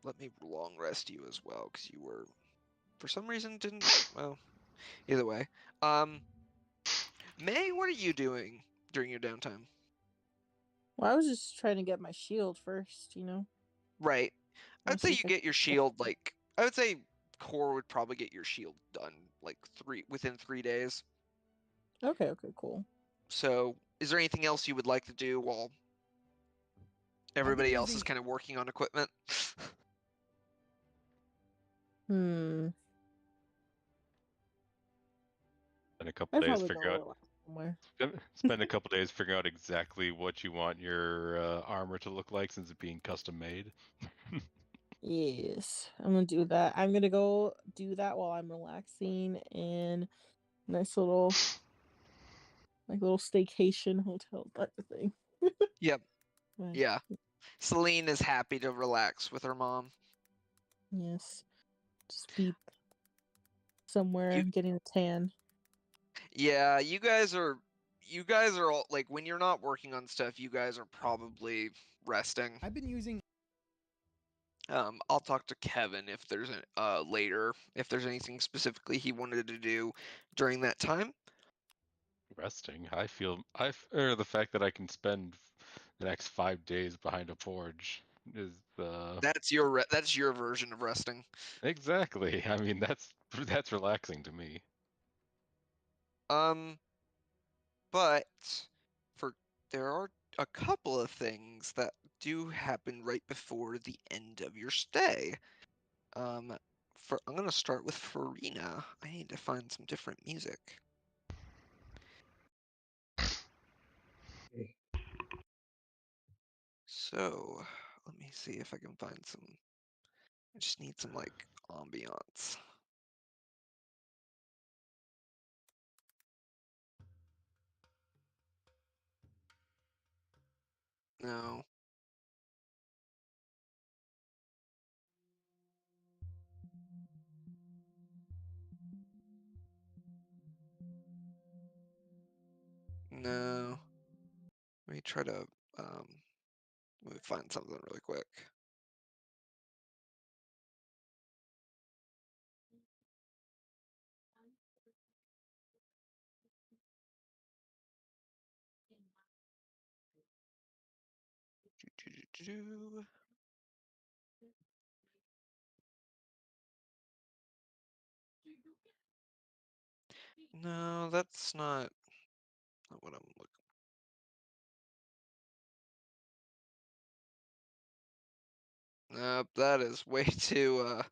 Let me long rest you as well, because you were, for some reason, didn't. Well, either way. May, what are you doing during your downtime? Well, I was just trying to get my shield first, you know. Right. Wanna I'd say see you if I get your shield like. I would say Core would probably get your shield done like within 3 days. Okay, cool. So, is there anything else you would like to do while everybody else is kind of working on equipment? Hmm. And a couple I'd days probably figure out. go relax somewhere. Spend a couple days figuring out exactly what you want your armor to look like, since it's being custom made. Yes, I'm gonna do that. I'm gonna go do that while I'm relaxing in nice little, like little staycation hotel type of thing. Yep. Right. Yeah. Celine is happy to relax with her mom. Yes. Just be somewhere getting a tan. Yeah, you guys are all like, when you're not working on stuff, you guys are probably resting. I've been using. I'll talk to Kevin if there's later if there's anything specifically he wanted to do during that time. Resting. Or the fact that I can spend the next 5 days behind a forge is That's your version of resting. exactly. I mean, that's relaxing to me. But there are a couple of things that do happen right before the end of your stay. I'm gonna start with Farina. I need to find some different music. Okay. So, let me see if I can find some. I just need some like ambiance. No. No. Let me try to let me find something really quick. Do-do-do-do. No, that's not what I'm looking. Nope, that is way too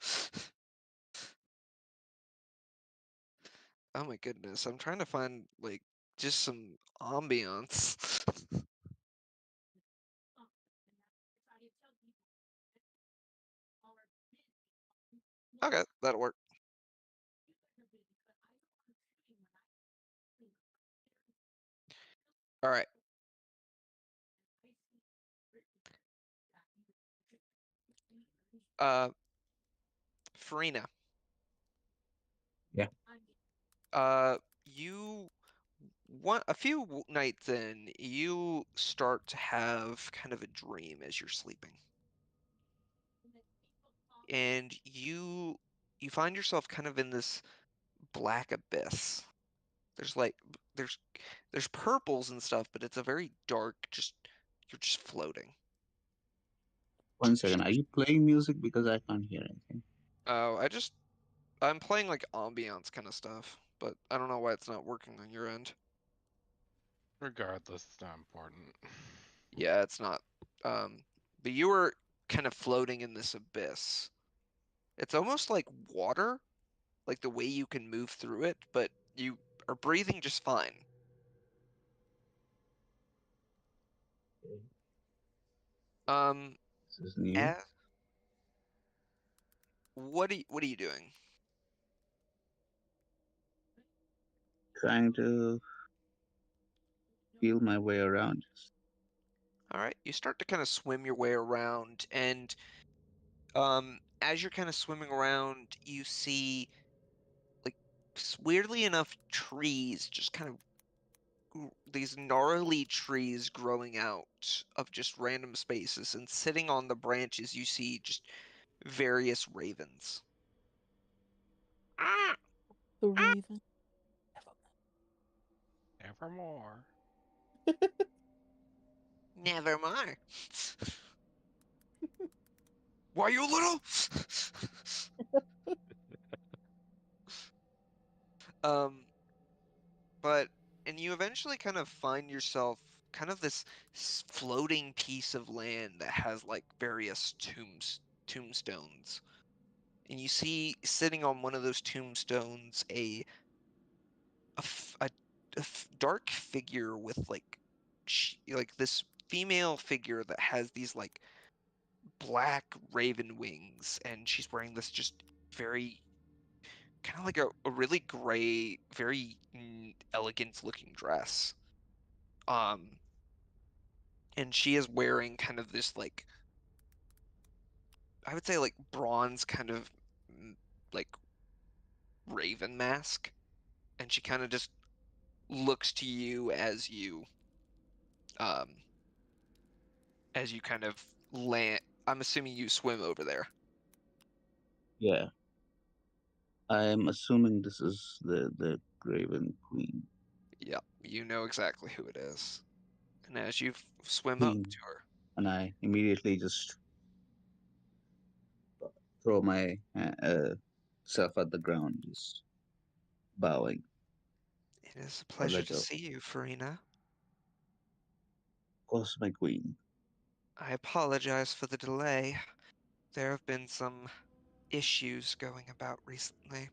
oh my goodness, I'm trying to find like just some ambiance. Okay, that'll work. All right. Farina. Yeah. You a few nights in, you start to have kind of a dream as you're sleeping. And you find yourself kind of in this black abyss. There's like there's purples and stuff, but it's a very dark, you're just floating. 1 second. Are you playing music? Because I can't hear anything. Oh, I'm playing like ambiance kind of stuff, but I don't know why it's not working on your end. Regardless, it's not important. Yeah, it's not. But you were kind of floating in this abyss. It's almost like water, like the way you can move through it, but you are breathing just fine. Um, This is new. as, what are you doing? Trying to feel my way around. All right, you start to kind of swim your way around, and as you're kind of swimming around, you see like weirdly enough trees just kind of these gnarly trees growing out of just random spaces, and sitting on the branches you see just various ravens. Ah, The raven. Nevermore. nevermore. Why, you little? um, but and you eventually kind of find yourself kind of this floating piece of land that has like various tombstones. And you see sitting on one of those tombstones a dark figure with like this female figure that has these like black raven wings, and she's wearing this just very kind of like a really gray, very elegant looking dress. Um, and she is wearing kind of this like I would say like bronze kind of like raven mask, and she kind of just looks to you um as you kind of land. I'm assuming you swim over there. Yeah. I'm assuming this is the Graven Queen. Yeah, you know exactly who it is. And as you swim up Queen. to her, And I immediately just throw my self at the ground, just bowing. it is a Or pleasure let to go. see you, Farina. Of course, my queen. I apologize for the delay. There have been some issues going about recently.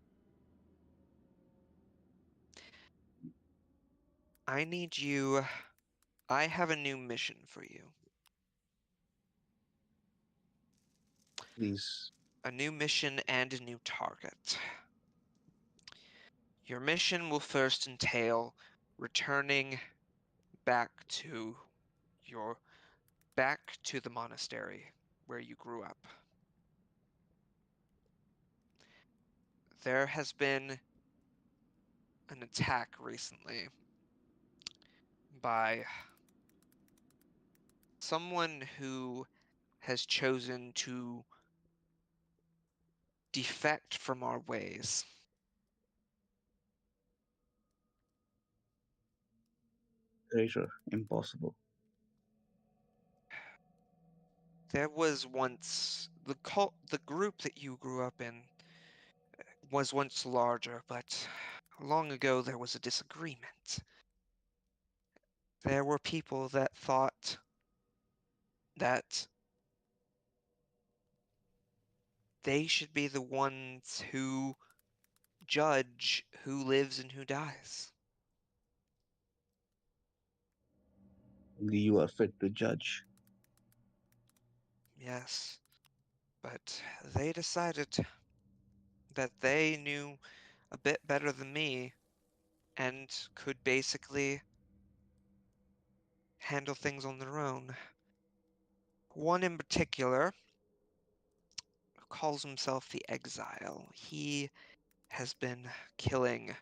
I need you. I have a new mission for you. Please. A new mission and a new target. Your mission will first entail returning back to your back to the monastery where you grew up. There has been an attack recently by someone who has chosen to defect from our ways. Treasure. Impossible. There was once the group that you grew up in was once larger, but long ago there was a disagreement. There were people that thought that they should be the ones who judge who lives and who dies. Only you are fit to judge. Yes, but they decided that they knew a bit better than me and could basically handle things on their own. One in particular calls himself the Exile. He has been killing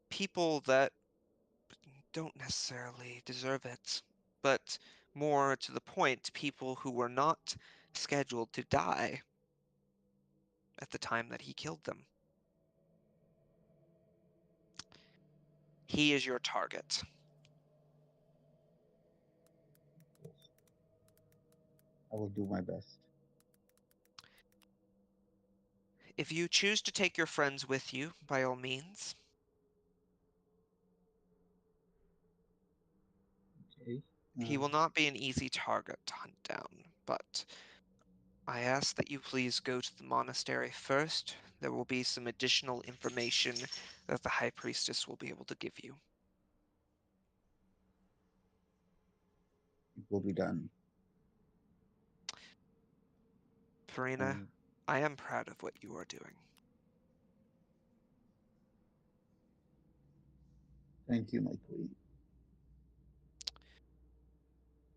people that don't necessarily deserve it, but more to the point, people who were not scheduled to die at the time that he killed them. He is your target. I will do my best. If you choose to take your friends with you, by all means. Okay. He will not be an easy target to hunt down, but I ask that you please go to the monastery first. There will be some additional information that the High Priestess will be able to give you. It will be done. Farina, I am proud of what you are doing. Thank you, my queen.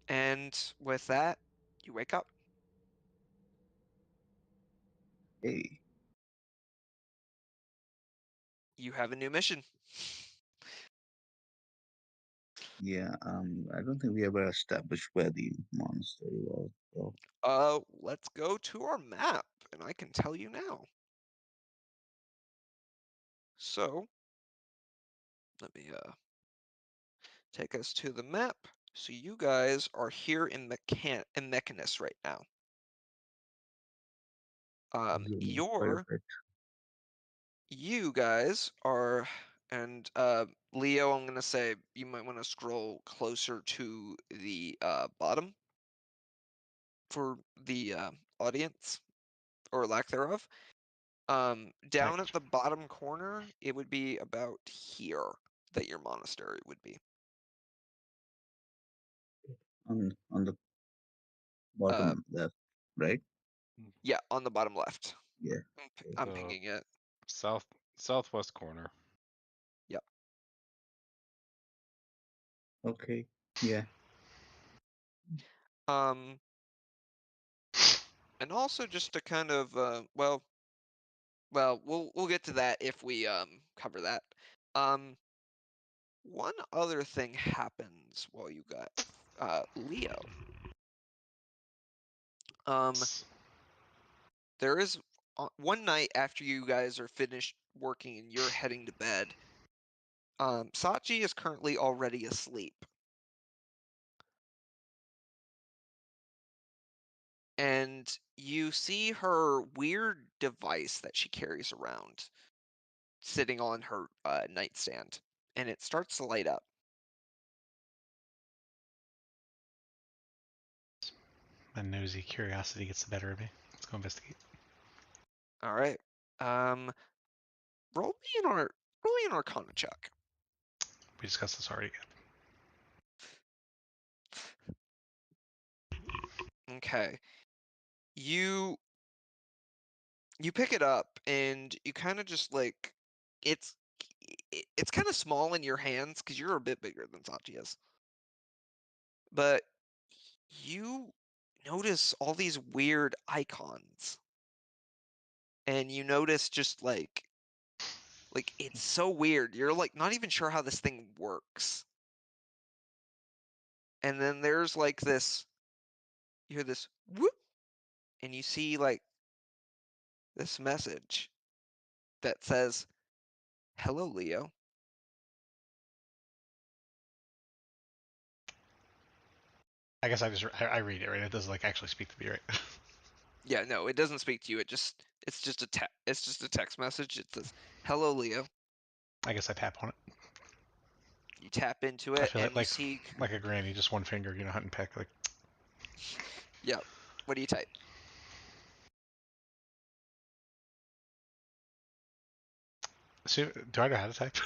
And with that, you wake up. Hey, You have a new mission. yeah. I don't think we ever established where the monastery was. So Let's go to our map, and I can tell you now. So, let me take us to the map. So you guys are here in Mechanus right now. perfect. You guys are, and Leo, I'm gonna say you might want to scroll closer to the bottom for the audience, or lack thereof. Down at the bottom corner, it would be about here that your monastery would be. On the bottom left, right? Yeah, on the bottom left. Yeah. I'm So- pinging it. Southwest corner. Yep. Okay. Yeah. And also just to kind of well, we'll get to that if we cover that. One other thing happens while you got Leo. There is one night after you guys are finished working and you're heading to bed. Sachi is currently already asleep. And you see her weird device that she carries around sitting on her nightstand, and it starts to light up. My nosy curiosity gets the better of me. Let's go investigate. All right. Roll me an Arcana check. We discussed this already. Okay. You pick it up and you kind of just like it's kind of small in your hands because you're a bit bigger than Sachi is. But you notice all these weird icons. And you notice just like it's so weird. You're like not even sure how this thing works. And then there's like this, you hear this whoop, and you see like this message that says, "Hello, Leo." I guess I read it, right? It doesn't like actually speak to me, right? Yeah, no, it doesn't speak to you. It's just a text message. It says, "Hello, Leo." I guess I tap on it. You tap into I it feel and you like see, like a granny, just one finger, hunt and peck. Like, yeah. What do you type? so, do I know how to type?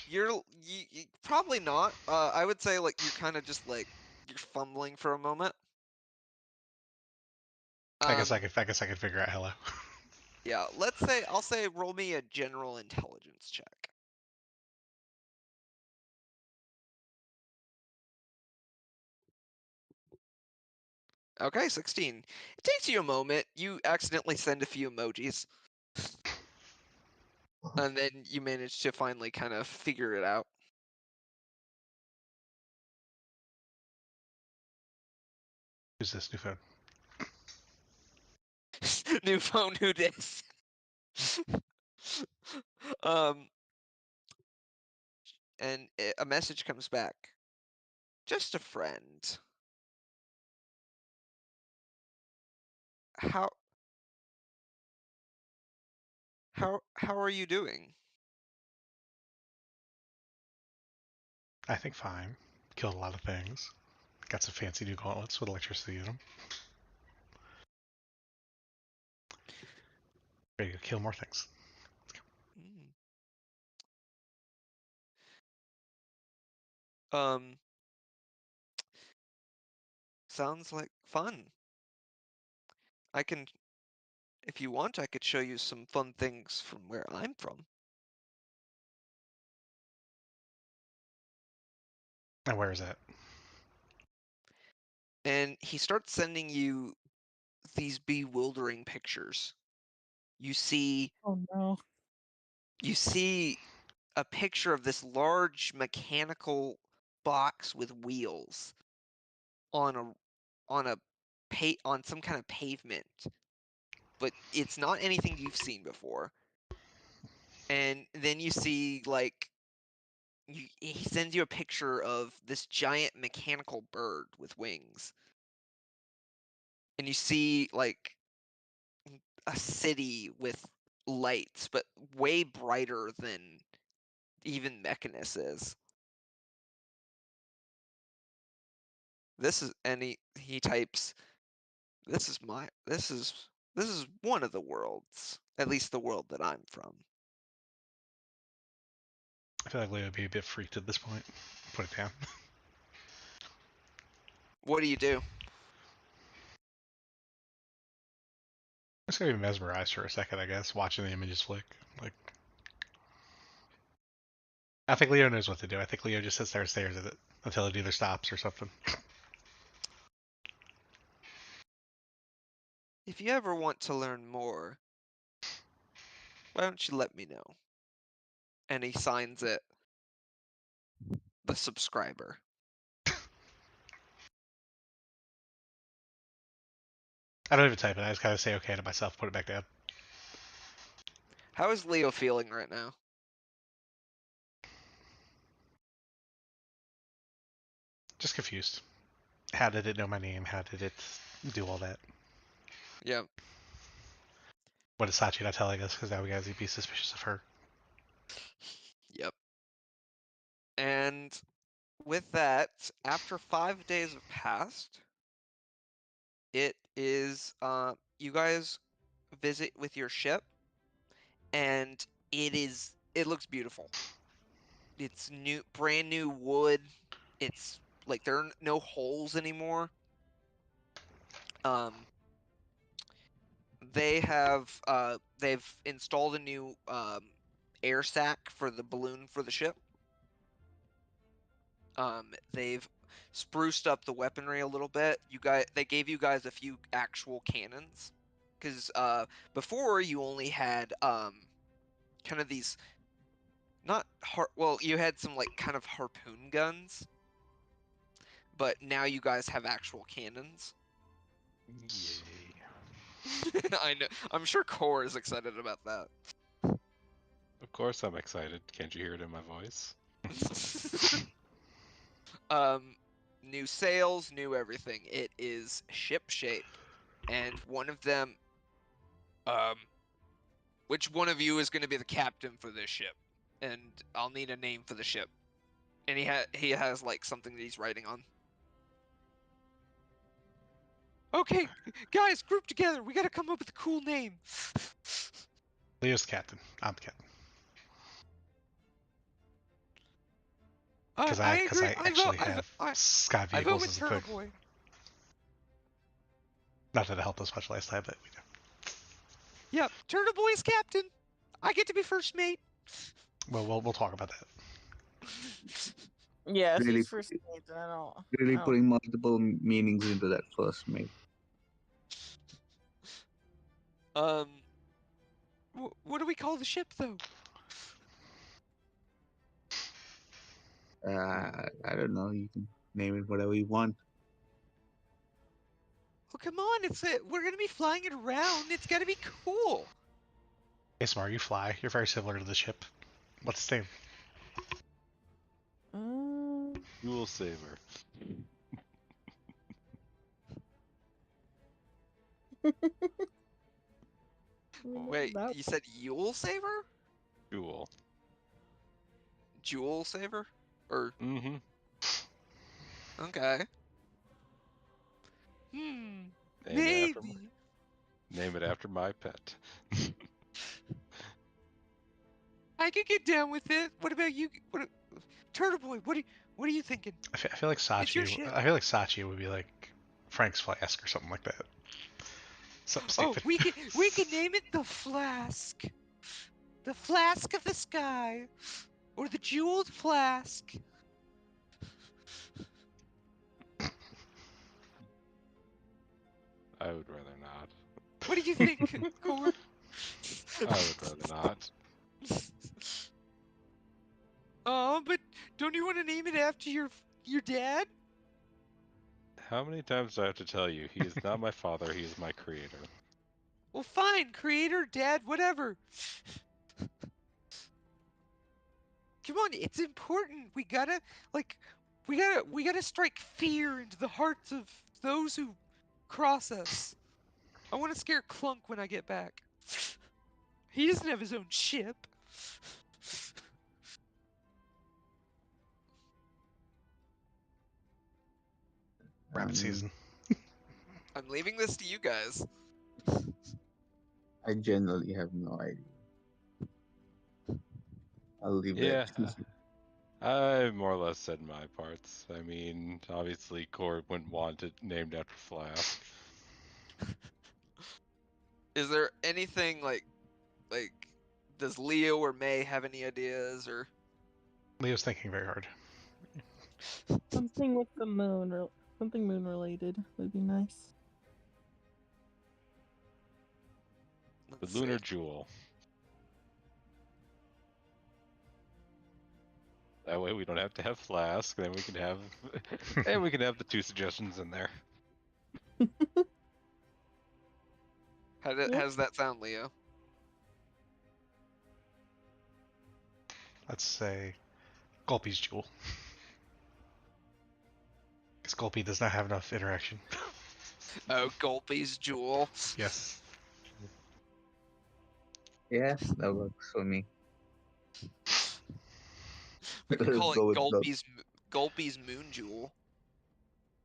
You probably not. I would say like you're kind of just like you're fumbling for a moment. I guess I could figure out hello. Yeah, I'll say roll me a general intelligence check. Okay, 16. It takes you a moment. You accidentally send a few emojis. And then you manage to finally kind of figure it out. Who's this new phone? New phone, who dis? um, and a message comes back. Just a friend. How are you doing? I think fine. Killed a lot of things. Got some fancy new gauntlets with electricity in them. Ready to kill more things. Mm. Sounds like fun. I can, if you want, I could show you some fun things from where I'm from. And where is that? And he starts sending you these bewildering pictures. You see Oh no. a picture of this large mechanical box with wheels on some kind of pavement, but it's not anything you've seen before. And then you see like he sends you a picture of this giant mechanical bird with wings, and you see like a city with lights, but way brighter than even Mechanus is. He types, this is one of the worlds, at least the world that I'm from. I feel like Leo would be a bit freaked at this point. Put it down. What do you do? I'm just gonna be mesmerized for a second, I guess, watching the images flick. Like, I think Leo knows what to do. I think Leo just sits there and stares at it until it either stops or something. If you ever want to learn more, why don't you let me know? And he signs it, the subscriber. I don't even type it. I just kind of say okay to myself, put it back down. How is Leo feeling right now? Just confused. How did it know my name? How did it do all that? Yeah. What is Sachi not telling us? Because now we gotta be suspicious of her. Yep. And with that, after 5 days have passed, it is you guys visit with your ship, and it looks beautiful. It's brand new wood. It's like there are no holes anymore. They've installed a new air sac for the balloon for the ship. They've spruced up the weaponry a little bit. They gave you guys a few actual cannons, because before you only had kind of these you had some like kind of harpoon guns, but now you guys have actual cannons. Yay. I know. I'm sure Core is excited about that. Of course I'm excited. Can't you hear it in my voice? New sails, new everything. It is ship shape, and one of them, which one of you is going to be the captain for this ship? And I'll need a name for the ship. And he has like something that he's writing on. Okay, guys, group together. We gotta come up with a cool name. Leo's the captain. I'm the captain. Because I I agree. actually have sky I vote vehicles with as a Turtle thing. Boy. Not that it helped us much last time, but we do. Yep, Turtle Boy's captain. I get to be first mate. Well, we'll talk about that. Yeah, if Really, he's first mate, then I don't. really putting multiple meanings into that first mate. What do we call the ship though? I don't know. You can name it whatever you want. Well, come on, we're gonna be flying it around. It's gotta be cool. ASMR, you fly. You're very similar to the ship. What's its name? Jewel Saver. Wait, that you said Yule Saver? Jewel. Jewel Saver? Or Mm-hmm. okay. Hmm. Name Maybe. it after my pet. I could get down with it. What about you? Turtle Boy, what are you thinking? I feel like It's your Sachi. ship. I feel like Sachi would be like Frank's Flask or something like that. Something stupid. Oh, we can name it the Flask. The Flask of the Sky. Or the Jeweled Flask. I would rather not. What do you think, Core? I would rather not. Oh, but don't you want to name it after your dad? How many times do I have to tell you? He is not my father, he is my creator. Well, fine, creator, dad, whatever. Come on, it's important. We gotta strike fear into the hearts of those who cross us. I want to scare Clunk when I get back. He doesn't have his own ship. Rabbit season. I'm leaving this to you guys. I genuinely have no idea. I'll leave Yeah, that. I more or less said my parts. I mean, obviously, Cord wouldn't want it named after Flask. Is there anything like does Leo or May have any ideas or Leo's thinking very hard. something with the moon or something moon related would be nice. The let's Lunar see. Jewel. That way we don't have to have Flask, then we can have and we can have the two suggestions in there. How Yep. does that sound, Leo? Let's say Gulpy's Jewel. Because Gulpy does not have enough interaction. Oh, Gulpy's Jewel. Yes. Yeah, that works for me. We could Let's call it go with Gulpy's Moon Jewel.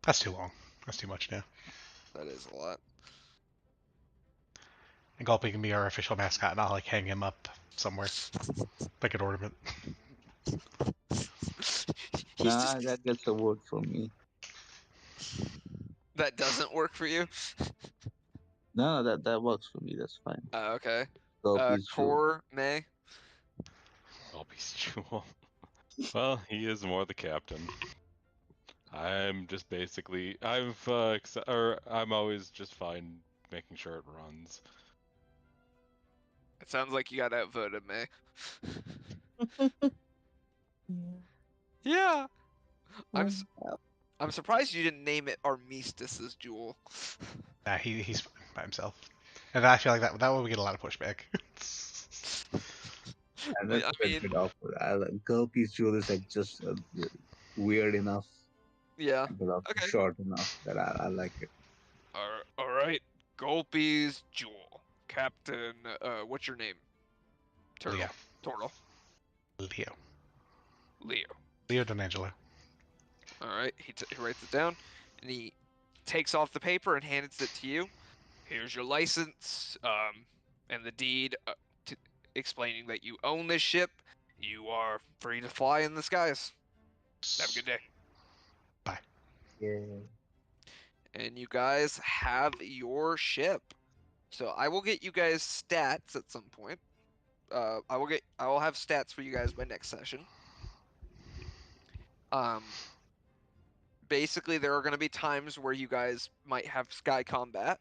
That's too long. That's too much now. That is a lot. And Gulpy can be our official mascot, and I'll like hang him up somewhere. Like an ornament. He's Nah, just that gets a vote from me. that doesn't work for you. No, that works for me. That's fine. Okay. Gulpy's Jewel. Core May. Gulpy's Jewel. Well, he is more the captain. I'm just basically I'm always just fine making sure it runs. It sounds like you got outvoted, May. Yeah. Yeah. Well, I'm surprised you didn't name it Armistice's Jewel. Nah, he's by himself. And I feel like that way we get a lot of pushback. And But, that's I a mean, bit awkward. Gulpy's Jewel is like just weird enough, yeah. but also Okay. short enough that I like it. All right. Gulpy's Jewel. Captain, what's your name? Turtle. Leo. Turtle. Leo. Leo. Leo Donangelo. All right. He writes it down, and he takes off the paper and hands it to you. Here's your license, and the deed explaining that you own this ship. You are free to fly in the skies. Have a good day. Bye. Yeah. And you guys have your ship. So I will get you guys stats at some point. I will have stats for you guys by next session. Basically there are going to be times where you guys might have sky combat.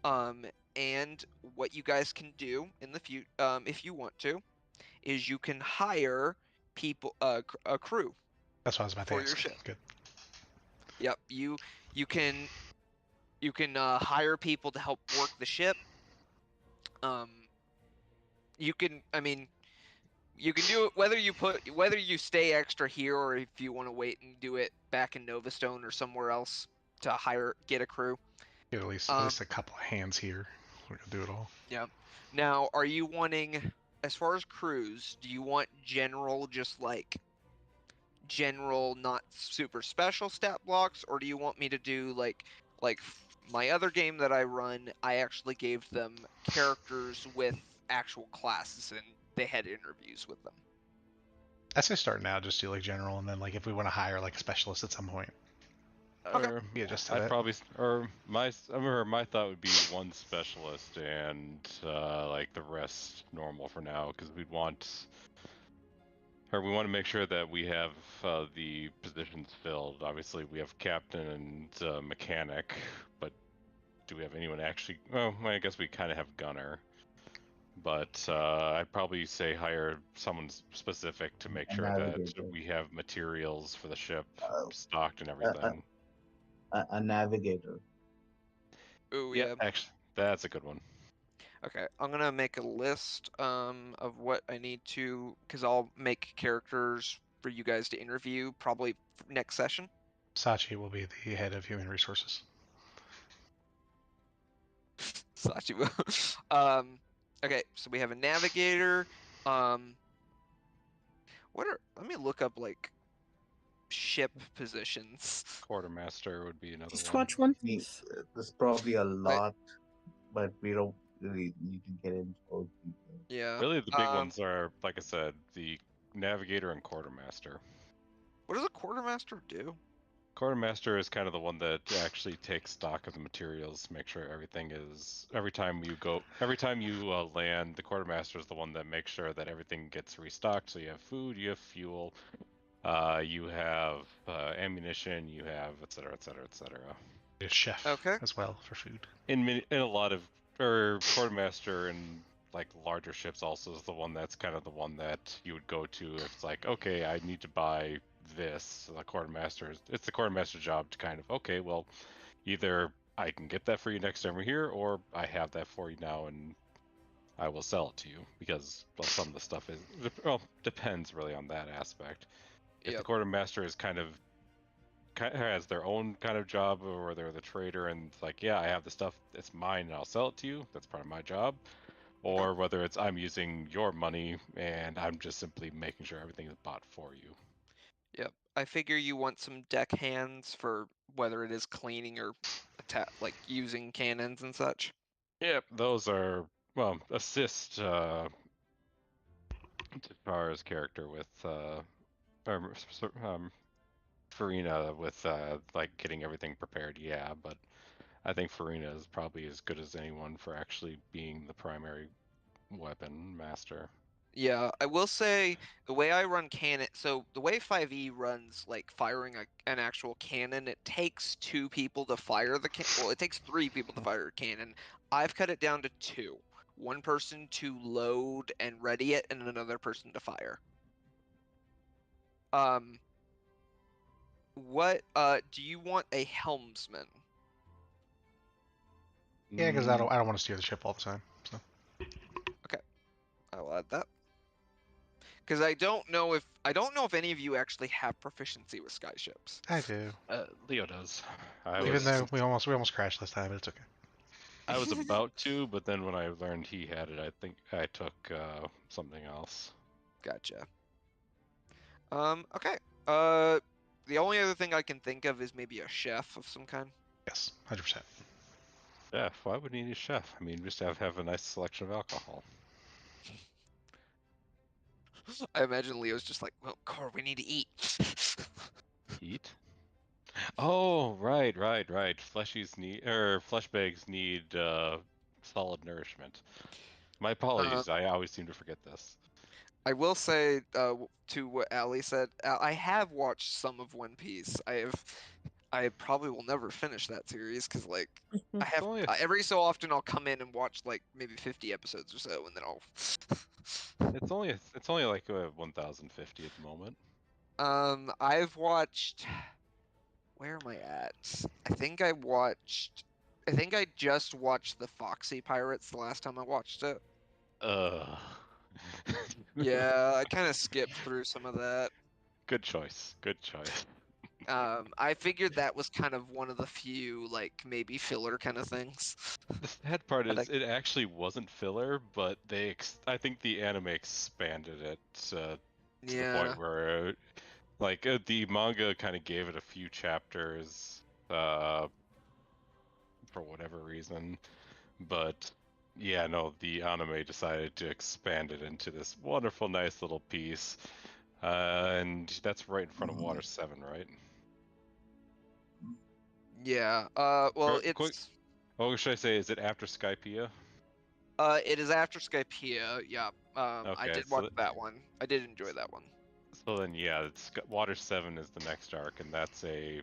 And what you guys can do in the future, if you want to, is you can hire people, a crew That's what I was about to for your ask. ship. Good. Yep, you can hire people to help work the ship. You can, I mean, you can do it whether you stay extra here or if you want to wait and do it back in Novastone or somewhere else to get a crew. Get at least a couple of hands here. We're gonna do it all. Yeah. Now, are you wanting, as far as crews, do you want general, just like general, not super special stat blocks, or do you want me to do like my other game that I run? I actually gave them characters with actual classes, and they had interviews with them. I say start now, just do like general, and then like if we want to hire like a specialist at some point, Okay. Or be adjusted to I'd that. probably, my thought would be one specialist and like the rest normal for now, because we want to make sure that we have the positions filled. Obviously, we have captain and mechanic, but do we have anyone actually? Well, I guess we kind of have gunner. But I'd probably say hire someone specific to make A sure that navigator. we have materials for the ship Uh, stocked and everything. a navigator. Ooh, Yeah, yeah. actually, that's a good one. Okay, I'm gonna make a list of what I need to, because I'll make characters for you guys to interview probably next session. Sachi will be the head of human resources. Sachi will. Okay, so we have a navigator. Let me look up like ship positions. Quartermaster would be another Just one. watch One I mean, Piece. there's probably a lot, but we don't really need to get into all detail. Yeah. Really, the big ones are, like I said, the navigator and quartermaster. What does a quartermaster do? Quartermaster is kind of the one that actually takes stock of the materials, make sure everything is. Every time you land, the quartermaster is the one that makes sure that everything gets restocked. So you have food, you have fuel, you have ammunition, you have et cetera, et cetera, et cetera. A chef Okay. as well for food. In a lot of quartermaster and like larger ships also is the one that's kind of the one that you would go to if it's like, okay, I need to buy this. It's the quartermaster's job to kind of, okay, well, either I can get that for you next time we're here, or I have that for you now and I will sell it to you, because well, some of the stuff depends really on that aspect. If the Yep. quartermaster is kind of has their own kind of job, or they're the trader and it's like, yeah, I have the stuff, it's mine and I'll sell it to you, that's part of my job. Or whether it's I'm using your money and I'm just simply making sure everything is bought for you. Yep. I figure you want some deck hands for whether it is cleaning or like using cannons and such. Yep, those are, well, assist Tara's character with Farina with like getting everything prepared, yeah, but I think Farina is probably as good as anyone for actually being the primary weapon master. Yeah, I will say the way I run cannon, so the way 5e runs, like firing an actual cannon, it takes 2 people to fire the well, it takes 3 people to fire a cannon. I've cut it down to 2. One person to load and ready it, and another person to fire. What do you want a helmsman? Yeah, because I don't want to steer the ship all the time. So I'll add that. Because I don't know if any of you actually have proficiency with skyships. I do. Leo does. Even though we almost crashed this time, but it's okay. I was about to, but then when I learned he had it, I think I took something else. Gotcha. Okay. The only other thing I can think of is maybe a chef of some kind. Yes, 100%. Chef? Why would you need a chef? I mean, just have a nice selection of alcohol. I imagine Leo's just like, well, Core, we need to eat. Eat? Oh, right. Flesh bags need solid nourishment. My apologies. I always seem to forget this. I will say to what Ali said, I have watched some of One Piece. I probably will never finish that series because like I It's have only every so often I'll come in and watch like maybe 50 episodes or so, and then I'll. it's only like 1050 at the moment. I've watched. Where am I at? I think I just watched the Foxy Pirates the last time I watched it. Uh. Yeah, I kind of skipped through some of that. Good choice. Good choice. I figured that was kind of one of the few like maybe filler kind of things. The sad part But is it actually wasn't filler, but I think the anime expanded it to the Yeah, point where, like, the manga kind of gave it a few chapters, for whatever reason, but yeah, no, the anime decided to expand it into this wonderful, nice little piece, and that's right in front of Water 7, right? yeah. Well, Or, quick, it's what should I say? Is it after Skypiea? it is after Skypiea. Yeah. I Okay, did watch that one. I did enjoy that one. so then yeah, Water 7 is the next arc, and that's a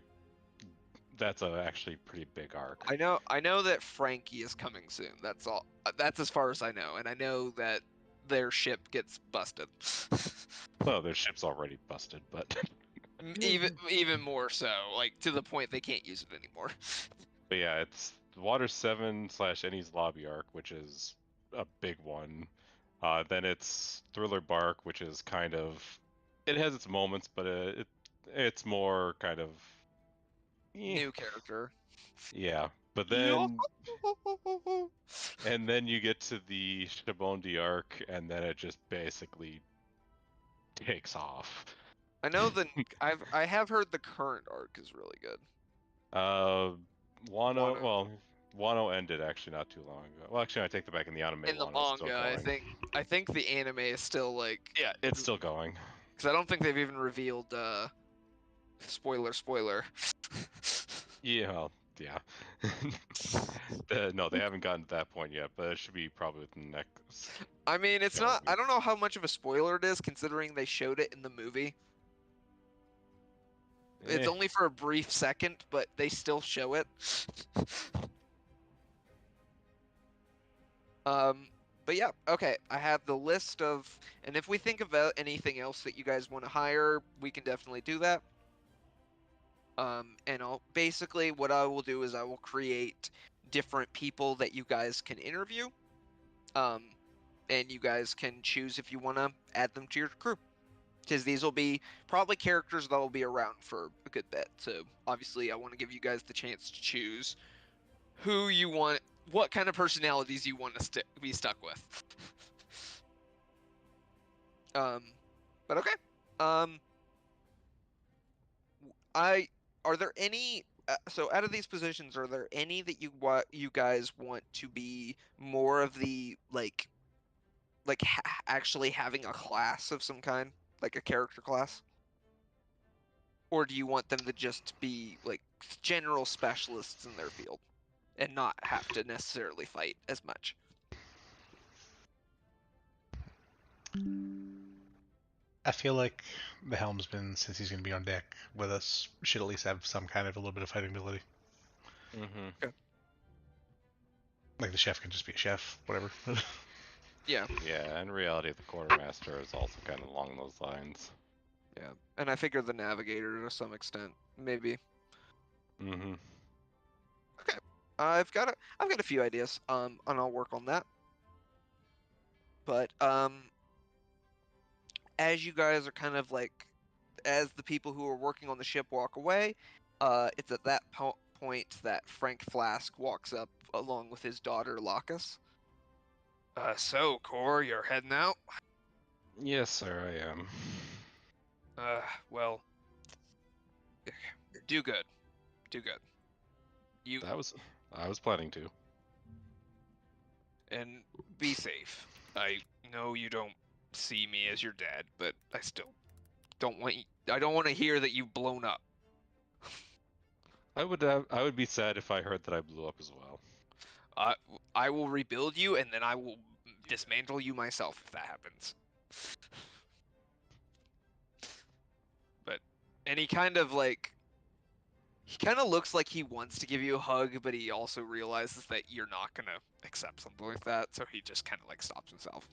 actually pretty big arc. I know that Frankie is coming soon. That's all. That's as far as I know, and I know that their ship gets busted. Well, their ship's already busted, but even more so, like to the point they can't use it anymore. but yeah, it's Water 7 / Ennie's Lobby arc, which is a big one. Then it's Thriller Bark, which is kind of, it has its moments, but it's more kind of New character. yeah. But then and then you get to the Shibondi arc, and then it just basically takes off. I know I have heard the current arc is really good. Wano, well, Wano ended actually not too long ago. Well, actually, I take that back. In the anime, In the Wano's still manga, going. I think the anime is still like Yeah, it's still going. because I don't think they've even revealed spoiler. Yeah, well, yeah. No, they haven't gotten to that point yet, but it should be probably within the next. I mean, it's couple not. I weeks. don't know how much of a spoiler it is, considering they showed it in the movie. It's Eh, only for a brief second, but they still show it. But yeah, okay. I have the list of, and if we think about anything else that you guys want to hire, we can definitely do that. And I'll basically what I will do is I will create different people that you guys can interview. And you guys can choose if you want to add them to your crew. Because these will be probably characters that will be around for a good bit. So obviously, I want to give you guys the chance to choose who you want, what kind of personalities you want to be stuck with. But okay. Are there any? So out of these positions, are there any that you guys want to be more of the like actually having a class of some kind, like a character class? Or do you want them to just be like general specialists in their field and not have to necessarily fight as much? I feel like the helmsman, since he's going to be on deck with us, should at least have some kind of a little bit of fighting ability. mm-hmm. Like the chef can just be a chef, whatever. Yeah. Yeah, in reality, the quartermaster is also kind of along those lines. Yeah. And I figure the navigator to some extent, maybe. Mm-hmm. Okay. I've got a few ideas. And I'll work on that. But as you guys are kind of like, as the people who are working on the ship walk away, it's at that point that Frank Flask walks up along with his daughter Lacus. So Cor, you're heading out? Yes, sir, I am. Well, do good. Do good. You I was planning to. and be safe. I know you don't see me as your dad, but I still don't want I don't want to hear that you've blown up. I would be sad if I heard that I blew up as well. I will rebuild you, and then I will dismantle you myself if that happens. But any kind of like He kind of looks like he wants to give you a hug, but he also realizes that you're not gonna accept something like that, so he just kind of like stops himself.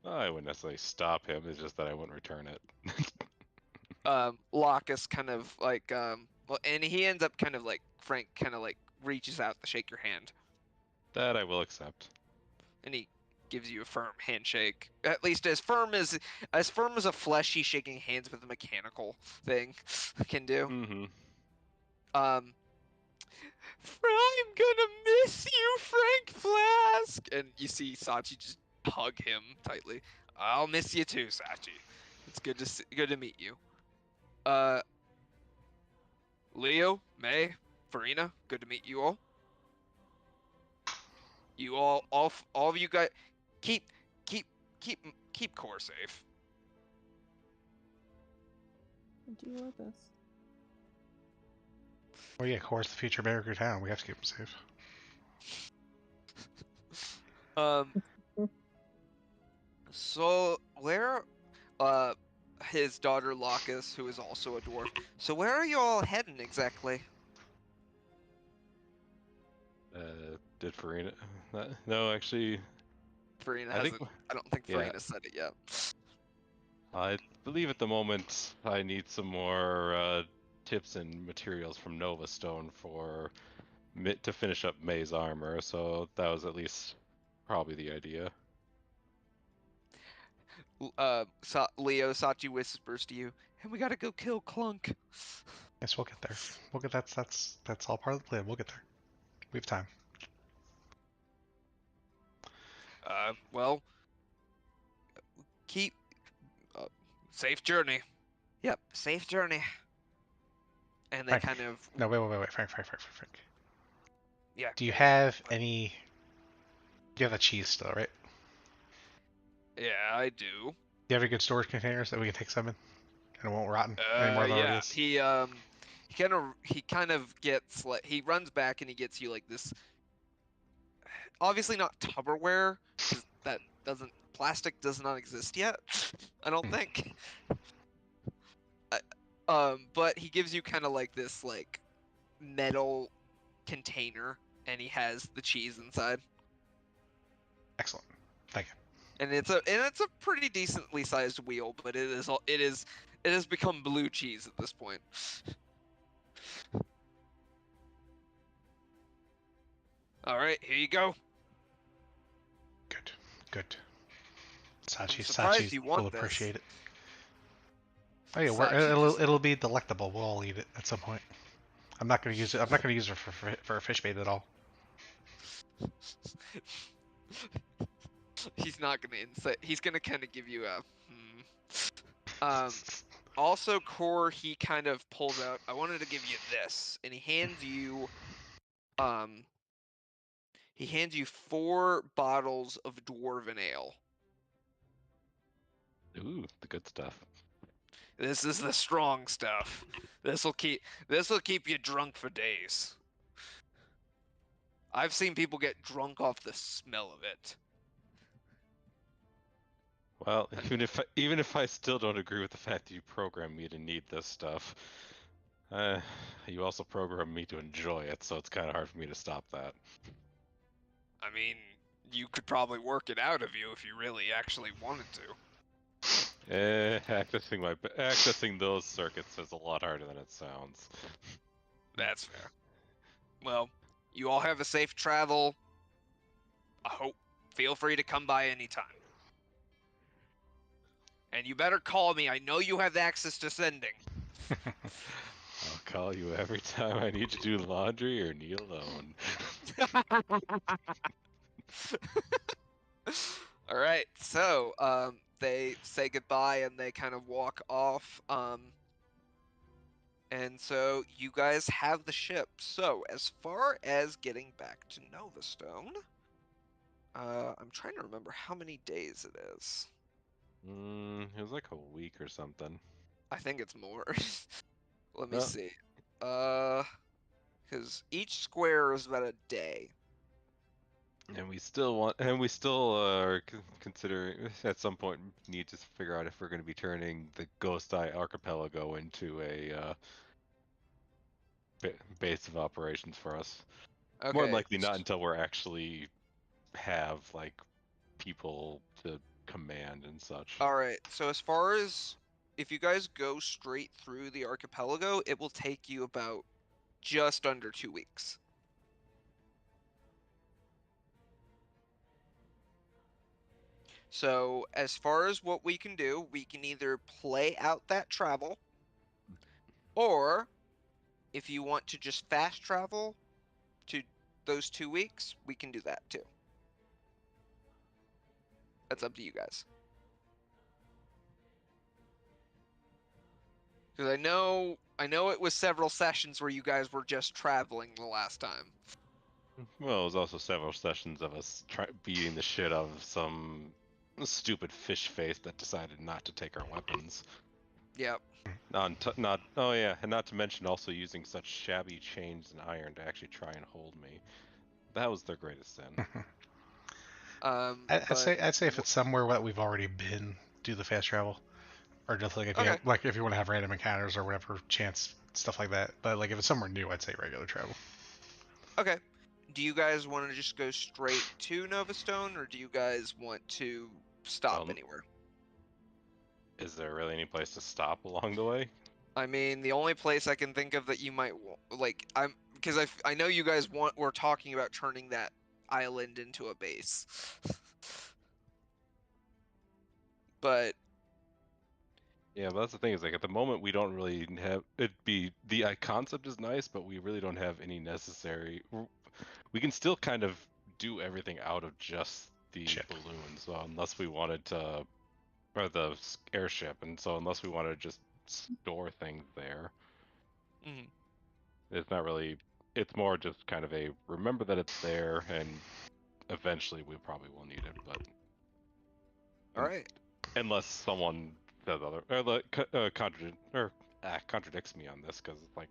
I wouldn't necessarily stop him. It's just that I wouldn't return it. Locus kind of like well, and he ends up kind of like Frank kind of like reaches out to shake your hand, That I will accept. and he gives you a firm handshake, at least as firm as a fleshy shaking hands with a mechanical thing can do. Mm-hmm. I'm gonna miss you, Frank Flask, and you see Sachi just hug him tightly. I'll miss you too, Sachi. It's good to meet you. Leo, May, Farina, good to meet you all. You all of you guys, keep keep Core safe. Do our best. Oh yeah, of course, the future mayor of your town. We have to keep him safe. So where, his daughter Locus, who is also a dwarf. So where are you all heading exactly? Did Farina? No, actually, Farina I think. hasn't. I don't think Yeah. Farina said it yet. I believe at the moment I need some more tips and materials from Nova Stone for to finish up May's armor. So that was at least probably the idea. Leo, Sachi whispers to you, and we gotta go kill Clunk. Yes, we'll get there. We'll get that's all part of the plan. We'll get there. We have time. Well, keep safe journey. Yep, safe journey. And they Frank. kind of No, wait, Frank. yeah. Do you have any? You have the cheese still, right? Yeah, I do. Do you have any good storage containers that we can take some in, and it won't rotten any more than it already Yeah. is? He kind of gets like he runs back and he gets you like this. Obviously not Tupperware because that doesn't plastic does not exist yet. I don't think. But he gives you kind of like this like metal container, and he has the cheese inside. Excellent. Thank you. And it's a pretty decently sized wheel, but it has become blue cheese at this point. All right, here you go. Good. I'm surprised Sachi you will want this. appreciate it. Oh yeah, Sachi it'll be delectable. We'll all eat it at some point. I'm not gonna use it. I'm not gonna use it for a fish bait at all. He's not gonna insight. He's gonna kind of give you a. Also, Core, he kind of pulls out. I wanted to give you this, and he hands you. He hands you 4 bottles of dwarven ale. Ooh, the good stuff. This is the strong stuff. This'll keep you drunk for days. I've seen people get drunk off the smell of it. Well, even if I still don't agree with the fact that you programmed me to need this stuff, you also programmed me to enjoy it, so it's kind of hard for me to stop that. I mean, you could probably work it out of you if you really actually wanted to. Accessing those circuits is a lot harder than it sounds. That's fair. Well, you all have a safe travel. I hope. Feel free to come by anytime. And you better call me. I know you have access to sending. I'll call you every time I need to do laundry or need a loan. All right, so they say goodbye and they kind of walk off. And so you guys have the ship. So as far as getting back to Novastone, I'm trying to remember how many days it is. It was like a week or something. I think it's more. Let me see. Because each square is about a day. And we still are considering at some point need to figure out if we're going to be turning the Ghost Eye Archipelago into a base of operations for us. Okay. More than likely not until we're actually have like people to command and such. All right. So as far as if you guys go straight through the archipelago, it will take you about just under 2 weeks. So as far as what we can do, we can either play out that travel, or if you want to just fast travel to those 2 weeks, we can do that too. That's up to you guys. Because I know it was several sessions where you guys were just traveling the last time. Well, it was also several sessions of us beating the shit out of some stupid fish face that decided not to take our weapons. Yep. Oh yeah, and not to mention also using such shabby chains and iron to actually try and hold me. That was their greatest sin. I'd say if it's somewhere that we've already been, do the fast travel, or just like if you Okay. have, like if you want to have random encounters or whatever, chance stuff like that. But like if it's somewhere new, I'd say regular travel. Okay. Do you guys want to just go straight to Novastone, or do you guys want to stop anywhere? Is there really any place to stop along the way? I mean, the only place I can think of that you might because I know you guys were talking about turning that island into a base. But Yeah, but that's the thing is like at the moment we don't really have the concept is nice, but we really don't have any necessary. We can still kind of do everything out of just the balloon. So unless we wanted to, or the airship, and so unless we wanted to just store things there, it's not really. It's more just kind of a remember that it's there, and eventually we probably will need it. But all right. Unless someone says other or contradicts me on this, because it's like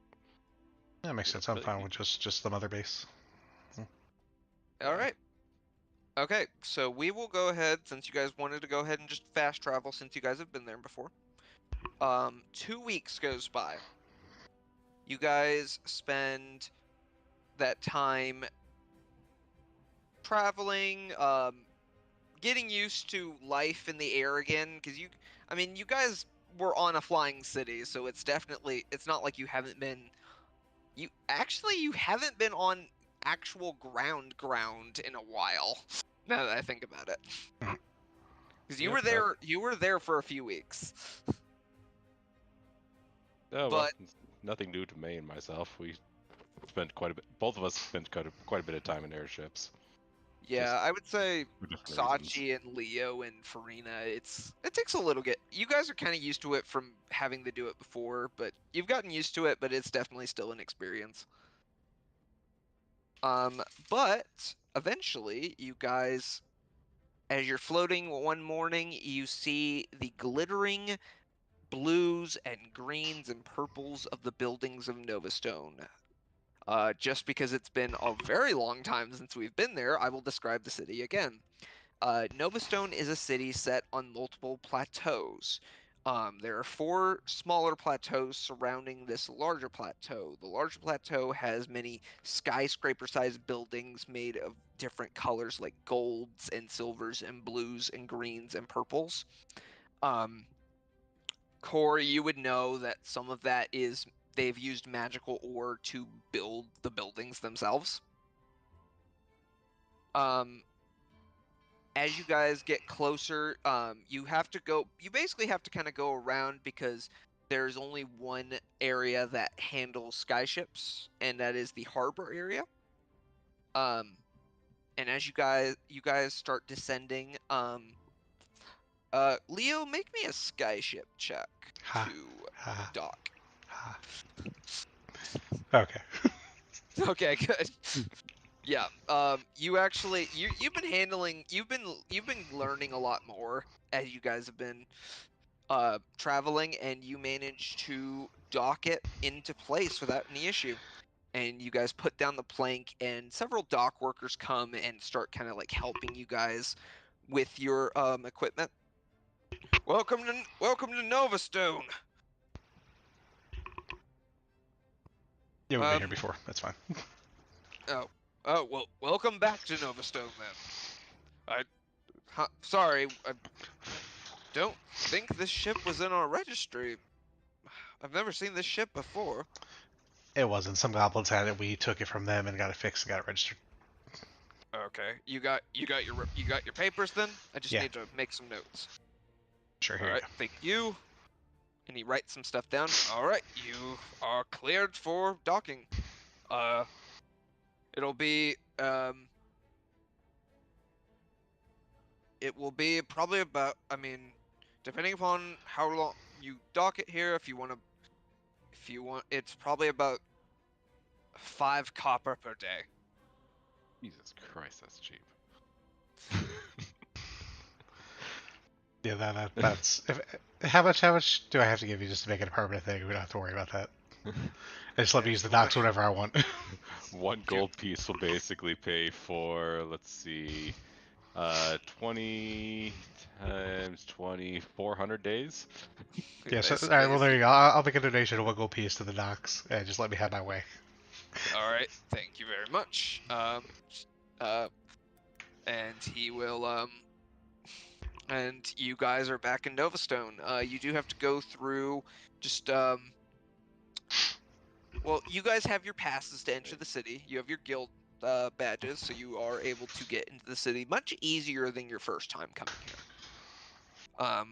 That makes sense. I'm fine with just the mother base. All right. Okay, so we will go ahead, since you guys wanted to go ahead and just fast travel, since you guys have been there before. 2 weeks goes by. You guys spend that time traveling, getting used to life in the air again, because I mean, you guys were on a flying city, so it's not like you haven't been, you haven't been on actual ground in a while, now that I think about it. Because you were there for a few weeks. Oh, well, nothing new to me and myself. We spent both of us spent quite a bit of time in airships. Yeah, I would say Sachi and Leo and Farina, it takes a little you guys are kind of used to it from having to do it before, but you've gotten used to it, but it's definitely still an experience. But eventually you guys, as you're floating one morning, you see the glittering blues and greens and purples of the buildings of Novastone. Just because it's been a very long time since we've been there, I will describe the city again. Novastone is a city set on multiple plateaus. There are 4 smaller plateaus surrounding this larger plateau. The larger plateau has many skyscraper-sized buildings made of different colors like golds and silvers and blues and greens and purples. Corey, you would know that some of that is they've used magical ore to build the buildings themselves. As you guys get closer, you basically have to kind of go around, because there's only one area that handles skyships, and that is the harbor area. And as you guys start descending, Leo, make me a skyship check to dock. Okay. Okay, good. Yeah. You've been learning a lot more as you guys have been traveling, and you manage to dock it into place without any issue. And you guys put down the plank, and several dock workers come and start kind of like helping you guys with your equipment. Welcome to Novastone. Yeah, we've been here before. That's fine. Oh, well, welcome back to Novastone then. Sorry, I don't think this ship was in our registry. I've never seen this ship before. It wasn't. Some goblins had it. We took it from them and got it fixed and got it registered. Okay, you got your papers then? I just Yeah. need to make some notes. Sure, here All you right, go. thank you. And he writes some stuff down. All right, you are cleared for docking. It'll be it will be probably about. I mean, depending upon how long you dock it here, if you want, it's probably about 5 copper per day. Jesus Christ, that's cheap. Yeah, that's. How much do I have to give you just to make it a permanent thing? We don't have to worry about that. I just let me use the docks whenever I want. 1 gold piece will basically pay for, let's see, 20 times 20, 400 days. Yeah, so Basically, alright, well there you go. I'll make a donation of 1 gold piece to the docks. And just let me have my way. All right, thank you very much. And he will and you guys are back in Novastone. You do have to go through just well, you guys have your passes to enter the city. You have your guild badges, so you are able to get into the city much easier than your first time coming here.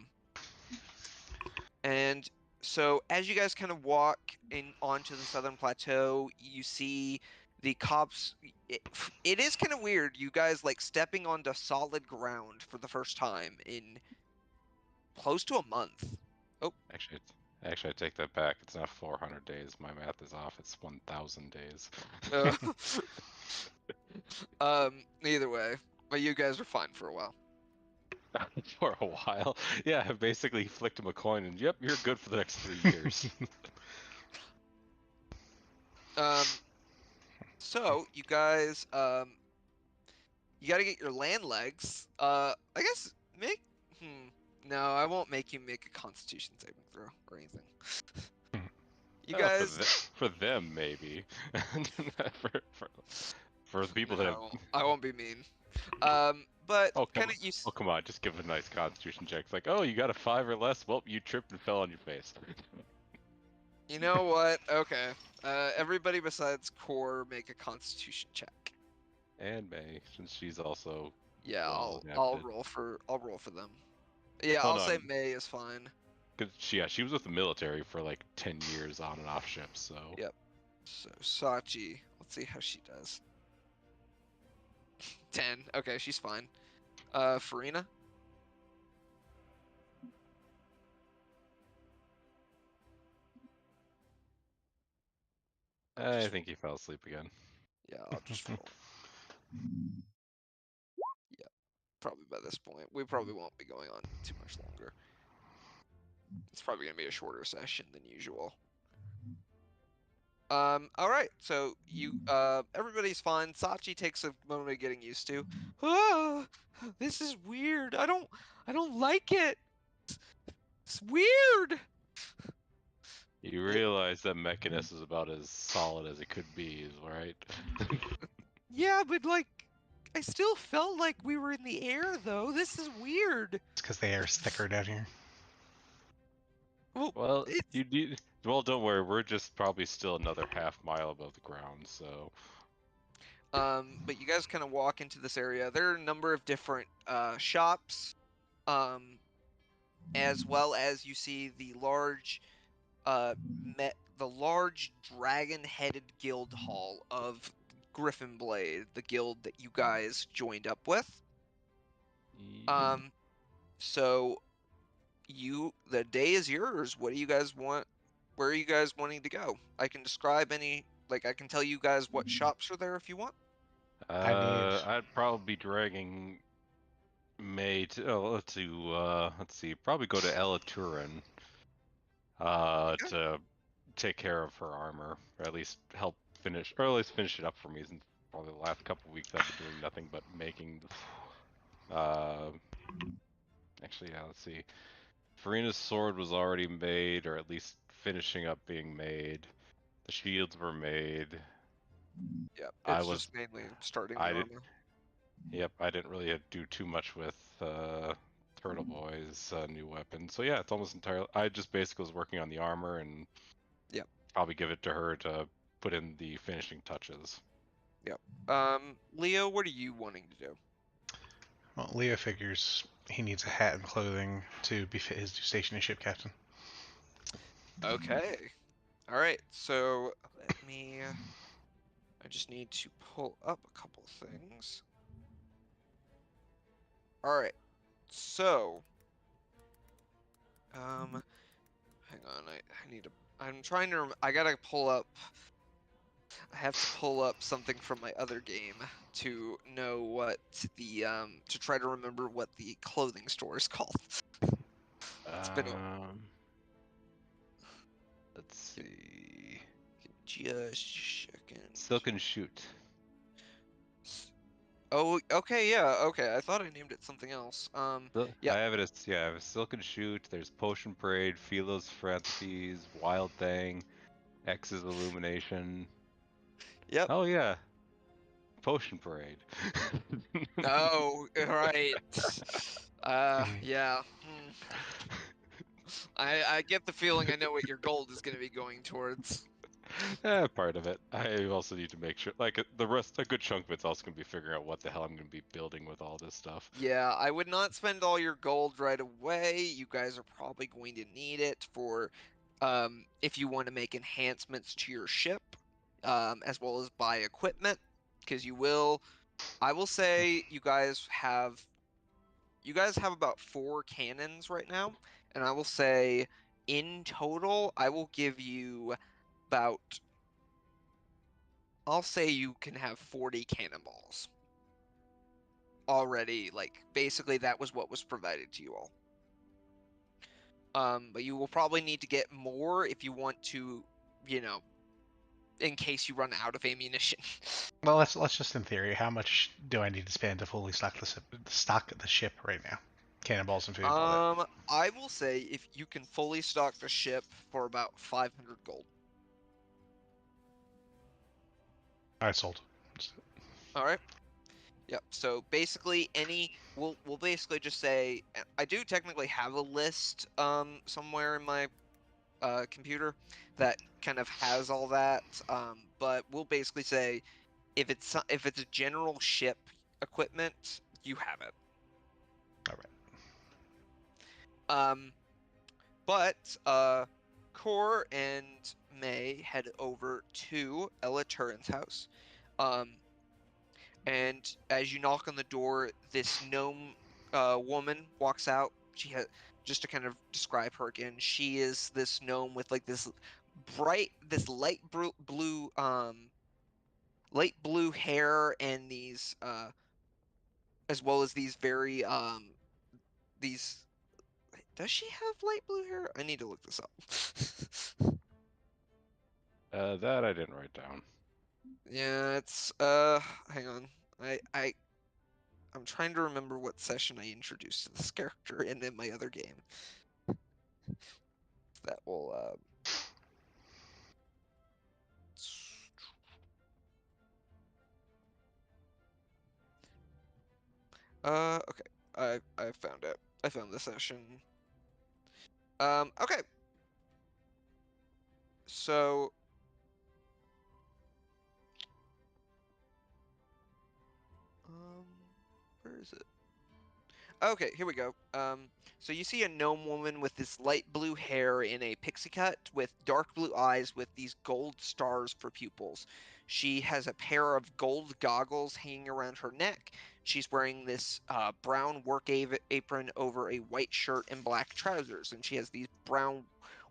And so as you guys kind of walk in onto the southern plateau, you see the cops. It is kind of weird. You guys like stepping onto solid ground for the first time in close to a month. Oh, Actually, I take that back. It's not 400 days. My math is off. It's 1,000 days. either way, but you guys are fine for a while. For a while. Yeah, I basically flicked him a coin and yep, you're good for the next 3 years. So you guys, you got to get your land legs. I guess make. No, I won't make you make a Constitution saving throw or anything. You guys. For them, maybe. for the people that have. No, I won't be mean. But Oh, kind of you. Oh, come on, just give a nice Constitution check. It's like, oh, you got a 5 or less. Well, you tripped and fell on your face. You know what? Okay. Everybody besides Core make a Constitution check. And May, since she's also. Yeah, well I'll adapted. roll for them. Yeah, Hold I'll on. say May is fine. Cause she was with the military for like 10 years on and off ships, so. Yep. So Sachi, let's see how she does. 10. Okay, she's fine. Farina. I think he fell asleep again. Yeah, I'll just roll. Yeah, probably by this point. We probably won't be going on too much longer. It's probably gonna be a shorter session than usual. All right. So everybody's fine. Sachi takes a moment of getting used to. Ah, this is weird. I don't like it. It's weird. You realize that Mechanus is about as solid as it could be, right? Yeah, but like, I still felt like we were in the air though. This is weird. It's because the air's thicker down here. Well, well, don't worry. We're just probably still another half mile above the ground, so. But you guys kind of walk into this area. There are a number of different shops, as well as you see the large, dragon-headed guild hall of Griffin Blade, the guild that you guys joined up with. So the day is yours. What do you guys want? Where are you guys wanting to go? I can describe I can tell you guys what shops are there if you want. I'd probably be dragging May to let's see, probably go to Elaturin to take care of her armor, or at least help finish, or at least finish it up for me. Since probably the last couple weeks I've been doing nothing but making. Actually, yeah. Let's see. Farina's sword was already made, or at least finishing up being made. The shields were made. Yep, I it's was. just mainly starting I the did. armor. Yep, I didn't really do too much with Turtle Boy's new weapon. So yeah, it's almost entirely. I just basically was working on the armor and Yep. probably give it to her to put in the finishing touches. Yep. Leo, what are you wanting to do? Well, Leo figures he needs a hat and clothing to befit his new station as ship captain. Okay. All right. So let me. I just need to pull up a couple things. All right. So. Hang on. I need to. I'm trying to. I gotta pull up. I have to pull up something from my other game to know what the to try to remember what the clothing store is called. It's been a Let's see. just a second. Silk and Shoot. Oh, okay, yeah, okay. I thought I named it something else. Yeah. I have it as I have Silk and Shoot. There's Potion Parade, Philo's Philanthropies, Wild Thing, X's Illumination. Yep. Oh yeah, Potion Parade. Oh, right. Yeah. I get the feeling I know what your gold is going to be going towards. Part of it. I also need to make sure, like the rest, a good chunk of it's also gonna be figuring out what the hell I'm gonna be building with all this stuff. Yeah, I would not spend all your gold right away. You guys are probably going to need it for, if you want to make enhancements to your ship, as well as buy equipment, because you will. I will say you guys have about 4 cannons right now, and I will say in total I will give you about. I'll say you can have 40 cannonballs already. Like basically that was what was provided to you all. But you will probably need to get more if you want to, in case you run out of ammunition. Well, let's just in theory, how much do I need to spend to fully stock the ship right now? Cannonballs and food and all that. I will say if you can fully stock the ship for about 500 gold. All right, sold. All right. Yep. So basically, we'll basically just say I do technically have a list somewhere in my computer that kind of has all that. But we'll basically say if it's a general ship equipment, you have it. All right. But Core and May head over to Ella Turin's house. And as you knock on the door, this gnome woman walks out. She has, just to kind of describe her again, she is this gnome with like this light blue hair and these as well as these very these. Does she have light blue hair? I need to look this up. That I didn't write down. Yeah, it's hang on. I'm trying to remember what session I introduced this character in my other game. That will okay. I found it. I found the session. Okay. So where is it? Okay, here we go. So you see a gnome woman with this light blue hair in a pixie cut with dark blue eyes with these gold stars for pupils. She has a pair of gold goggles hanging around her neck. She's wearing this brown work apron over a white shirt and black trousers, and she has these brown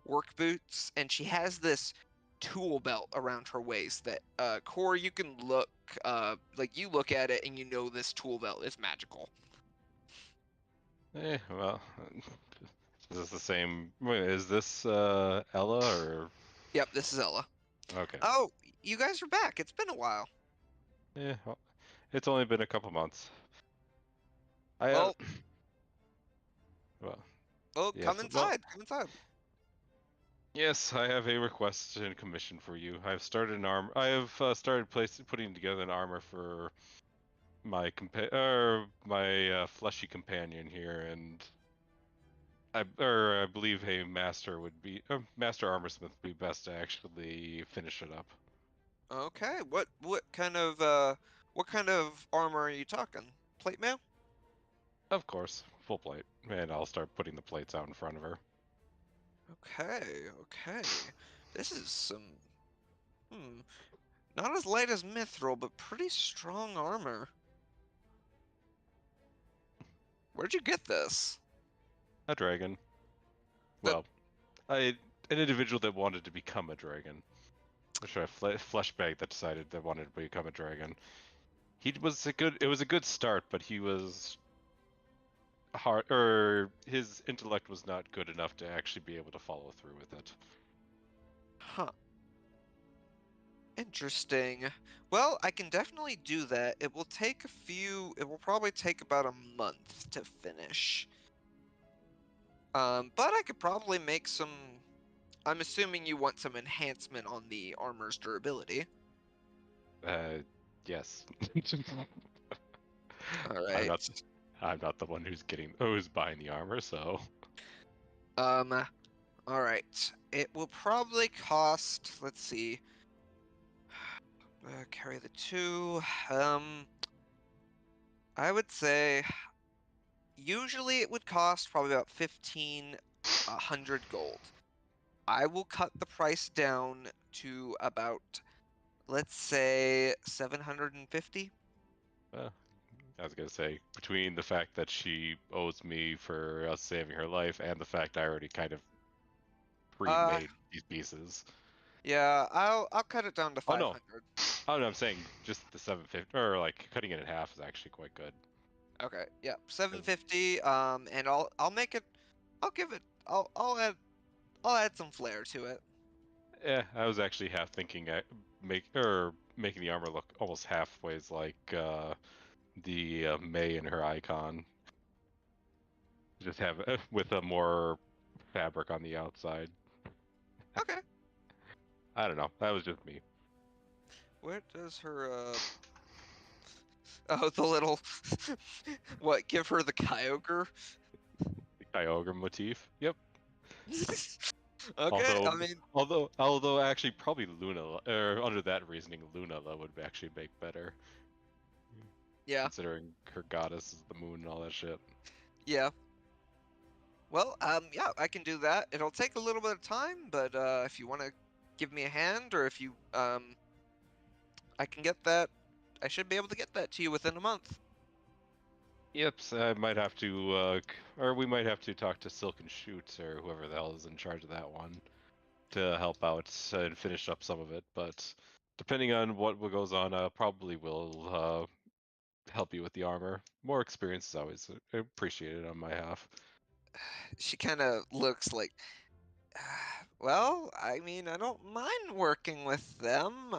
work boots, and she has this tool belt around her waist that Core, you can look like you look at it and you know this tool belt is magical. Well, is this the same? Wait, is this Ella or? Yep, this is Ella. Okay. Oh, you guys are back. It's been a while. Well, it's only been a couple months. Well, well, well, yes, come inside. Come inside. Yes, I have a request and commission for you. I've started an arm. I have started putting together an armor for my fleshy companion here, and I believe a master would be master armorsmith would be best to actually finish it up. Okay, what kind of armor are you talking? Plate mail? Of course, full plate, and I'll start putting the plates out in front of her. Okay, okay. This is some not as light as mithril, but pretty strong armor. Where'd you get this? A dragon. That- Well, an individual that wanted to become a dragon. Or should I flesh bag that decided they wanted to become a dragon. It was a good start, but he was hard, or his intellect was not good enough to actually be able to follow through with it. Huh. Interesting. Well, I can definitely do that. It will probably take about a month to finish. But I could probably make some. I'm assuming you want some enhancement on the armor's durability. Yes. All I'm right. not the one who's buying the armor, so. All right. It will probably cost. Let's see. Carry the 2. I would say usually it would cost probably about 1,500 gold. I will cut the price down to about, let's say, 750. I was gonna say, between the fact that she owes me for us saving her life and the fact I already kind of Uh, pre-made these pieces. yeah, I'll cut it down to Oh no. 500. Oh no, I'm saying just the 750, or like cutting it in half is actually quite good. Okay, yeah, 750. And I'll make it. I'll give it. I'll add some flair to it. Yeah, I was actually half thinking making the armor look almost halfway as like the May and her icon. Just have with a more fabric on the outside. Okay. I don't know. That was just me. Where does her Oh, the little what? Give her the Kyogre? The Kyogre motif. Yep. Okay, I mean, Although actually probably Luna, or under that reasoning, Luna would actually make better, yeah, considering her goddess is the moon and all that shit. yeah. Well, yeah, I can do that. It'll take a little bit of time, but if you want to give me a hand, or if you, I can get that. I should be able to get that to you within a month. Yep, so I might have to, or we might have to talk to Silken Shoots or whoever the hell is in charge of that one to help out and finish up some of it. But depending on what goes on, I probably will help you with the armor. More experience is always appreciated on my half. She kind of looks like, well, I mean, I don't mind working with them.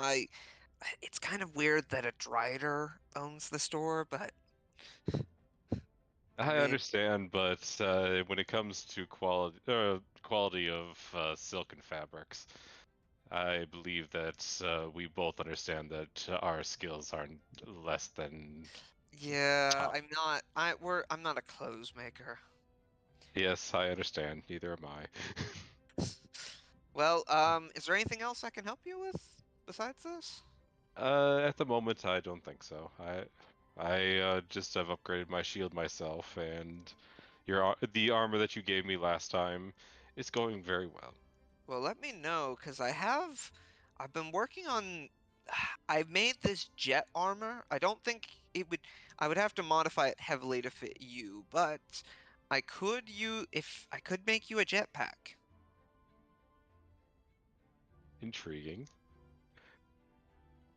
It's kind of weird that a Drider owns the store, but I I mean, understand, but when it comes to quality of silken fabrics, I believe that we both understand that our skills aren't less than yeah, top. I'm not a clothes maker. Yes, I understand. Neither am I. Well, is there anything else I can help you with besides this? At the moment, I don't think so. I just have upgraded my shield myself, and the armor that you gave me last time is going very well. Well, let me know, because I've been working on, I've made this jet armor. I don't think I would have to modify it heavily to fit you, but if I could make you a jetpack. Intriguing.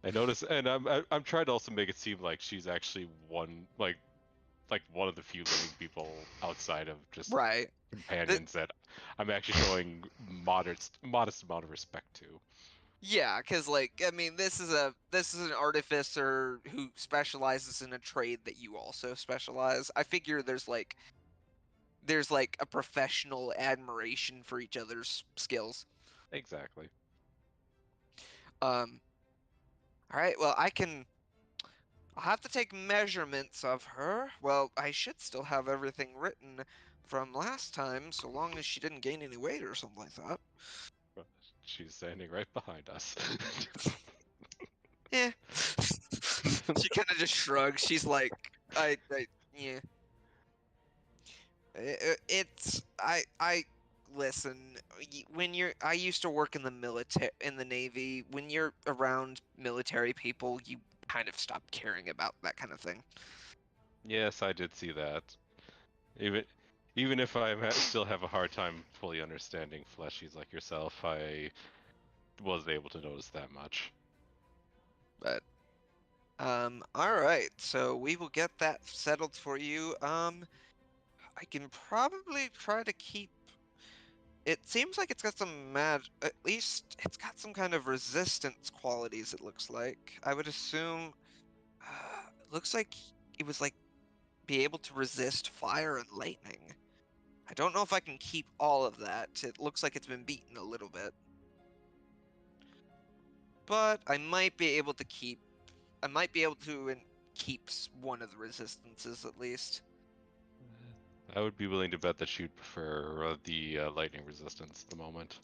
I notice, and I'm trying to also make it seem like she's actually one of the few living people outside of just Right. companions that I'm actually showing modest amount of respect to. Yeah, because I mean, this is an artificer who specializes in a trade that you also specialize. I figure there's like a professional admiration for each other's skills. Exactly. All right. Well, I'll have to take measurements of her. Well, I should still have everything written from last time, so long as she didn't gain any weight or something like that. She's standing right behind us. Yeah. She kind of just shrugs. She's like, yeah. I listen. I used to work in the in the Navy. When you're around military people, you kind of stop caring about that kind of thing. Yes, I did see that. Even even if still have a hard time fully understanding fleshies like yourself, I was able to notice that much. But all right. So we will get that settled for you. I can probably try to keep. It seems like it's got some at least it's got some kind of resistance qualities, it looks like. I would assume, it looks like it was like be able to resist fire and lightning. I don't know if I can keep all of that. It looks like it's been beaten a little bit. But I might be able to keep keep one of the resistances at least. I would be willing to bet that she'd prefer the lightning resistance at the moment,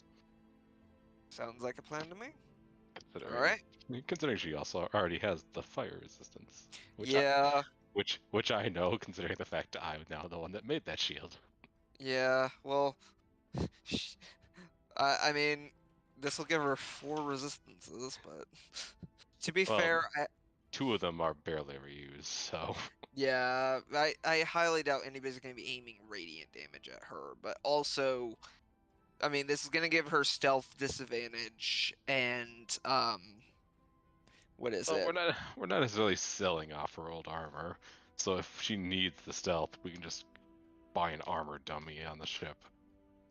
Sounds like a plan to me. All considering right. considering she also already has the fire resistance, Yeah. which I know, considering the fact I'm now the one that made that shield. Yeah. Well, I mean, this will give her 4 resistances, but to be Well, fair, 2 of them are barely ever used, so yeah, I highly doubt anybody's going to be aiming radiant damage at her, but also, I mean, this is going to give her stealth disadvantage and what is well, it? we're not necessarily selling off her old armor. So if she needs the stealth, we can just buy an armor dummy on the ship.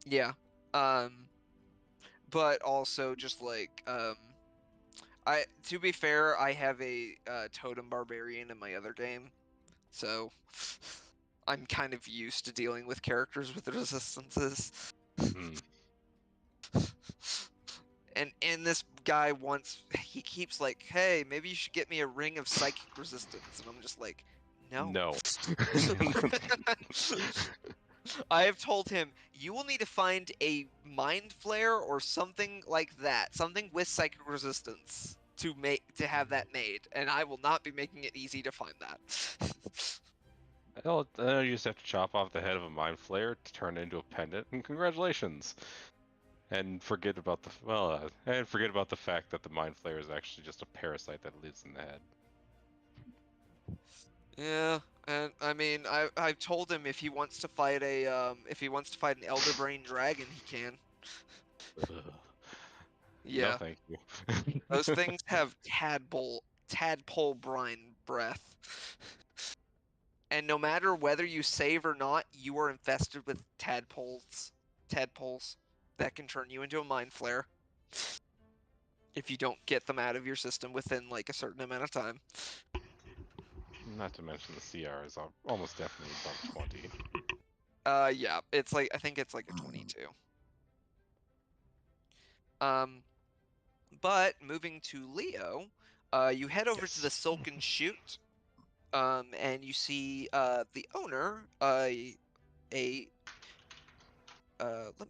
Yeah. But also just like to be fair, I have a totem barbarian in my other game, so I'm kind of used to dealing with characters with resistances. Hmm. And this guy he keeps like, hey, maybe you should get me a ring of psychic resistance, and I'm just like, no. No. I have told him you will need to find a mind flare or something like that, something with psychic resistance to have that made, and I will not be making it easy to find that. Well, then you just have to chop off the head of a mind flayer to turn it into a pendant, and congratulations. And forget about the fact that the mind flayer is actually just a parasite that lives in the head. Yeah, and I mean, I've told him if he wants to fight an elder brain dragon, he can. Ugh. No, Yeah, thank you. those things have tadpole brine breath. And no matter whether you save or not, you are infested with tadpoles that can turn you into a mind flare if you don't get them out of your system within like a certain amount of time. Not to mention the CR is almost definitely above 20. Yeah, I think it's like a 22. But moving to Leo, you head over to the Silken Chute, and you see the owner, let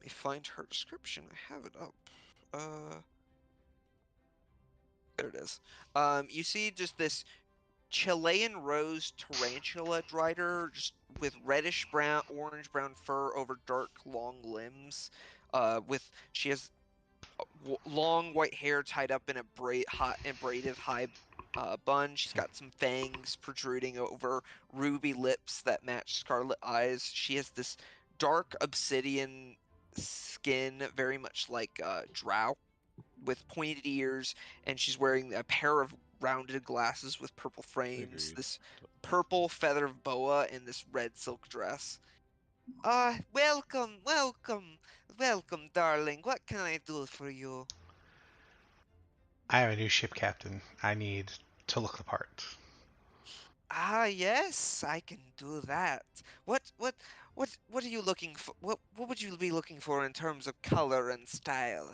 me find her description. I have it up. There it is. You see just this Chilean rose tarantula drider, just with reddish brown, orange brown fur over dark long limbs. She has long white hair tied up in a braided high bun. She's got some fangs protruding over ruby lips that match scarlet eyes. She has this dark obsidian skin, very much like drow, with pointed ears, and she's wearing a pair of rounded glasses with purple frames, Agreed. this purple feather boa, and this red silk dress. Welcome, welcome, welcome, darling. What can I do for you? I am a new ship captain. I need to look the part. Ah, yes, I can do that. What are you looking for? What would you be looking for in terms of color and style?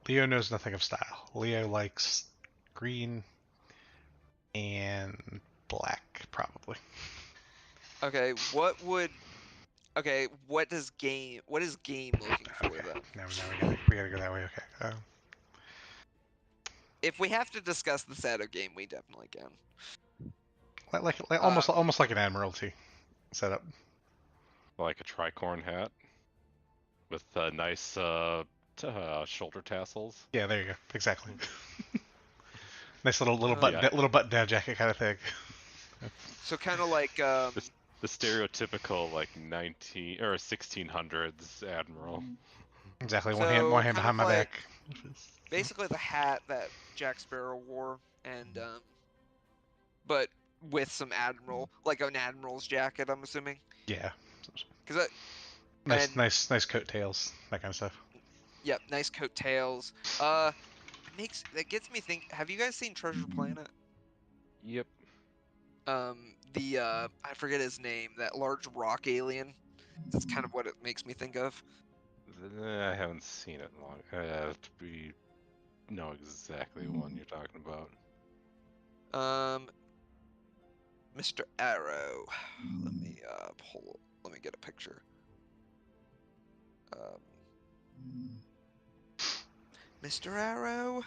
Leo knows nothing of style. Leo likes green and black, probably. Okay, what is game looking for Okay. then? Now we gotta go that way. Okay. If we have to discuss the Shadow game, we definitely can. Like almost like an Admiralty setup. Like a tricorn hat with nice shoulder tassels. Yeah, there you go. Exactly. Nice little Yeah. little button down jacket kind of thing. So kind of like The stereotypical like 19 or 1600s admiral. Exactly. So, One hand kind behind of my like- back. basically the hat that Jack Sparrow wore, and but with some admiral, like an admiral's jacket, I'm assuming. Yeah. Because Nice coattails, that kind of stuff. yep, nice coattails. That gets me think. Have you guys seen Treasure Planet? Yep. I forget his name. That large rock alien. That's kind of what it makes me think of. I haven't seen it long. Know exactly the one you're talking about. Mr. Arrow. Let me get a picture. Mr. Arrow.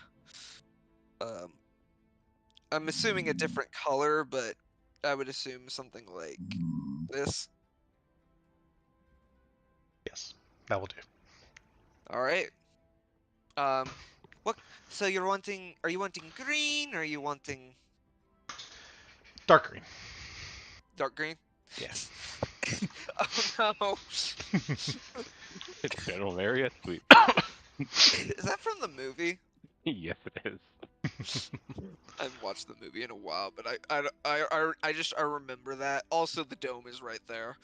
I'm assuming a different color, but I would assume something like this. Yes, that will do. All right. What? So you're wanting? Are you wanting green? Or are you wanting Dark green. dark green? Yeah. Oh no! General Marriott Suite. Is that from the movie? Yes, it is. I haven't watched the movie in a while, but I remember that. Also, the dome is right there.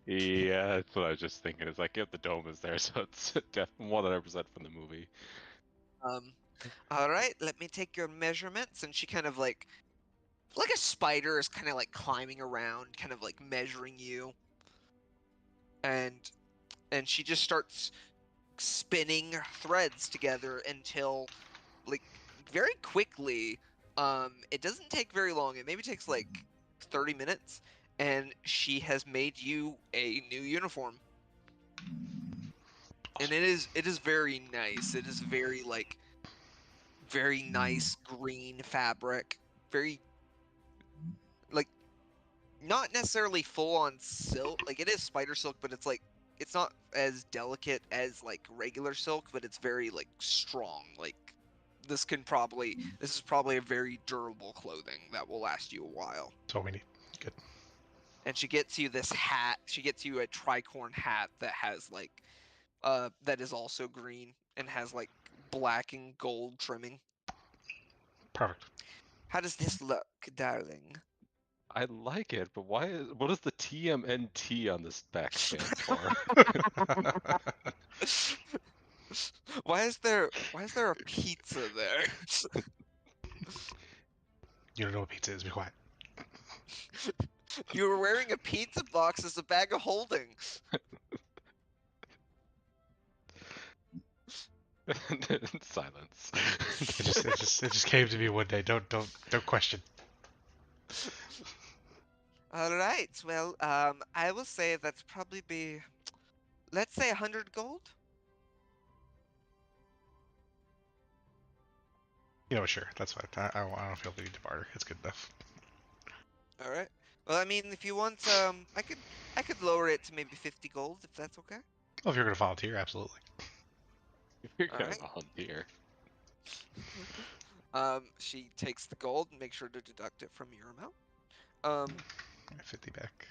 Yeah, that's what I was just thinking. It's like, if the dome is there, so it's definitely 100% from the movie. All right, let me take your measurements, and she kind of like a spider is kind of like climbing around, kind of like measuring you, and she just starts spinning threads together until like very quickly. It doesn't take very long. It maybe takes like 30 minutes, and she has made you a new uniform. And it is very nice. It is very very nice green fabric. Very like not necessarily full on silk. Like it is spider silk, but it's like it's not as delicate as like regular silk, but it's very like strong. Like this is probably a very durable clothing that will last you a while. That's all we need. Good. And she gets you this hat. She gets you a tricorn hat that has like that is also green and has like black and gold trimming. Perfect. How does this look, darling? I like it, but what does the TMNT on this back stand for? Why is there a pizza there? You don't know what pizza is. Be quiet. You were wearing a pizza box as a bag of holding. Silence. It just came to me one day. Don't question. All right. Well, I will say that's probably be, let's say 100 gold. You know, sure. That's fine. I don't feel the need to barter. It's good enough. All right. Well, I mean, if you want, I could lower it to maybe 50 gold if that's okay. Well, if you're gonna volunteer, absolutely. You're All kind right. of a hunter. She takes the gold and makes sure to deduct it from your amount. 50 back.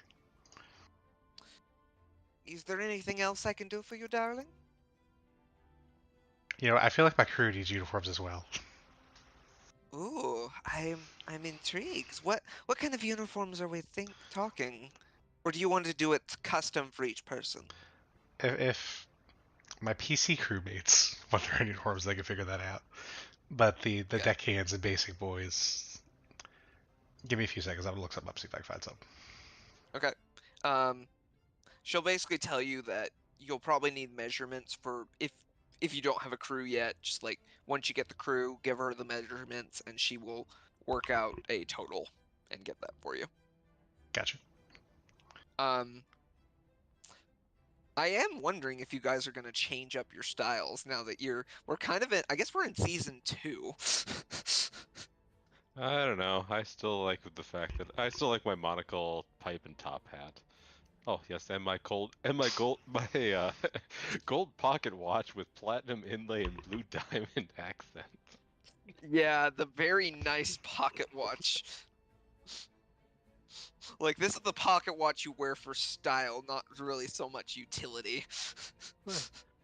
Is there anything else I can do for you, darling? You know, I feel like my crew needs uniforms as well. Ooh, I'm intrigued. What kind of uniforms are we talking? Or do you want to do it custom for each person? If my PC crewmates want their own uniforms, they can figure that out. But the Okay. deckhands and basic boys, give me a few seconds. I'm gonna look something up, see if I can find something. Okay. She'll basically tell you that you'll probably need measurements for if you don't have a crew yet, just like once you get the crew, give her the measurements, and she will work out a total and get that for you. Gotcha. I am wondering if you guys are going to change up your styles now that we're kind of in, I guess we're in season 2. I don't know. I still like the fact that I still like my monocle pipe and top hat. Oh yes, and my gold gold pocket watch with platinum inlay and blue diamond accent. Yeah, the very nice pocket watch. Like, this is the pocket watch you wear for style, not really so much utility.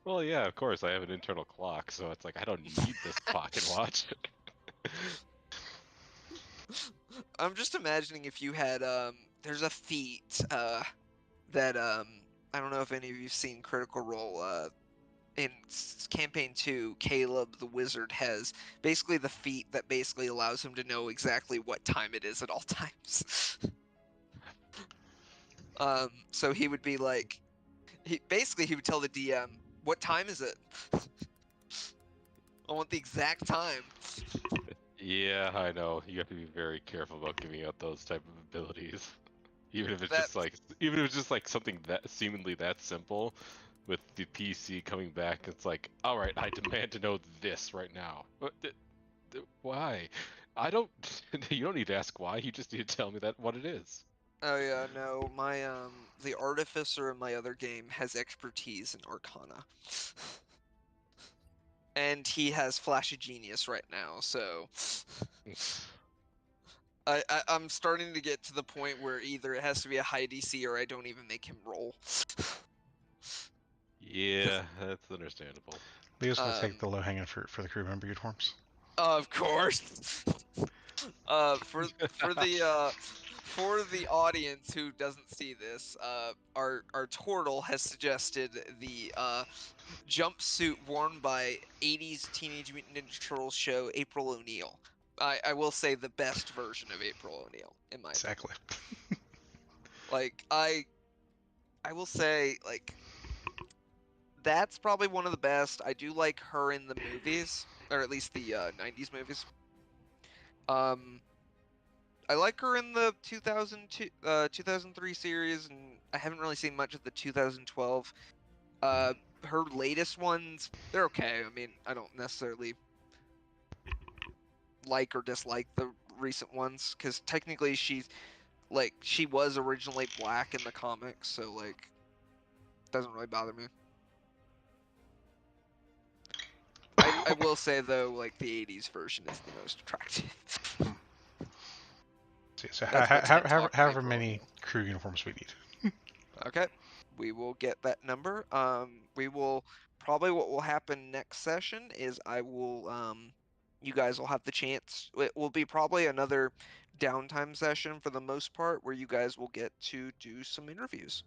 Well, yeah, of course, I have an internal clock, so it's like I don't need this pocket watch. I'm just imagining if you had, there's a feat, that, I don't know if any of you've seen Critical Role, in Campaign 2, Caleb the Wizard has basically the feat that basically allows him to know exactly what time it is at all times. So he would be like, he would tell the DM, what time is it? I want the exact time. Yeah, I know. You have to be very careful about giving out those type of abilities. Even if it's just like something that seemingly that simple, with the PC coming back, it's like, all right, I demand to know this right now. Why? I don't. You don't need to ask why. You just need to tell me what it is. Oh yeah, no, my the artificer in my other game has expertise in Arcana. And he has Flash of Genius right now, so I'm starting to get to the point where either it has to be a high DC or I don't even make him roll. Yeah, that's understandable. Leo's gonna take the low hanging fruit for the crew member uniforms. Of course. For the audience who doesn't see this, our Tortle has suggested the jumpsuit worn by 80s Teenage Mutant Ninja Turtles show April O'Neil. I will say the best version of April O'Neil, in my Exactly. opinion. Like, I will say, like, that's probably one of the best. I do like her in the movies, or at least the 90s movies. I like her in the 2002, 2003 series, and I haven't really seen much of the 2012. Her latest ones, they're okay. I mean, I don't necessarily like or dislike the recent ones, because technically she was originally black in the comics, so, like, doesn't really bother me. I will say, though, like, the 80s version is the most attractive. So That's my TED talk, however April many O'Neil. crew uniforms we need. Okay, we will get that number. We will probably, what will happen next session is I will you guys will have the chance. It will be probably another downtime session for the most part, where you guys will get to do some interviews,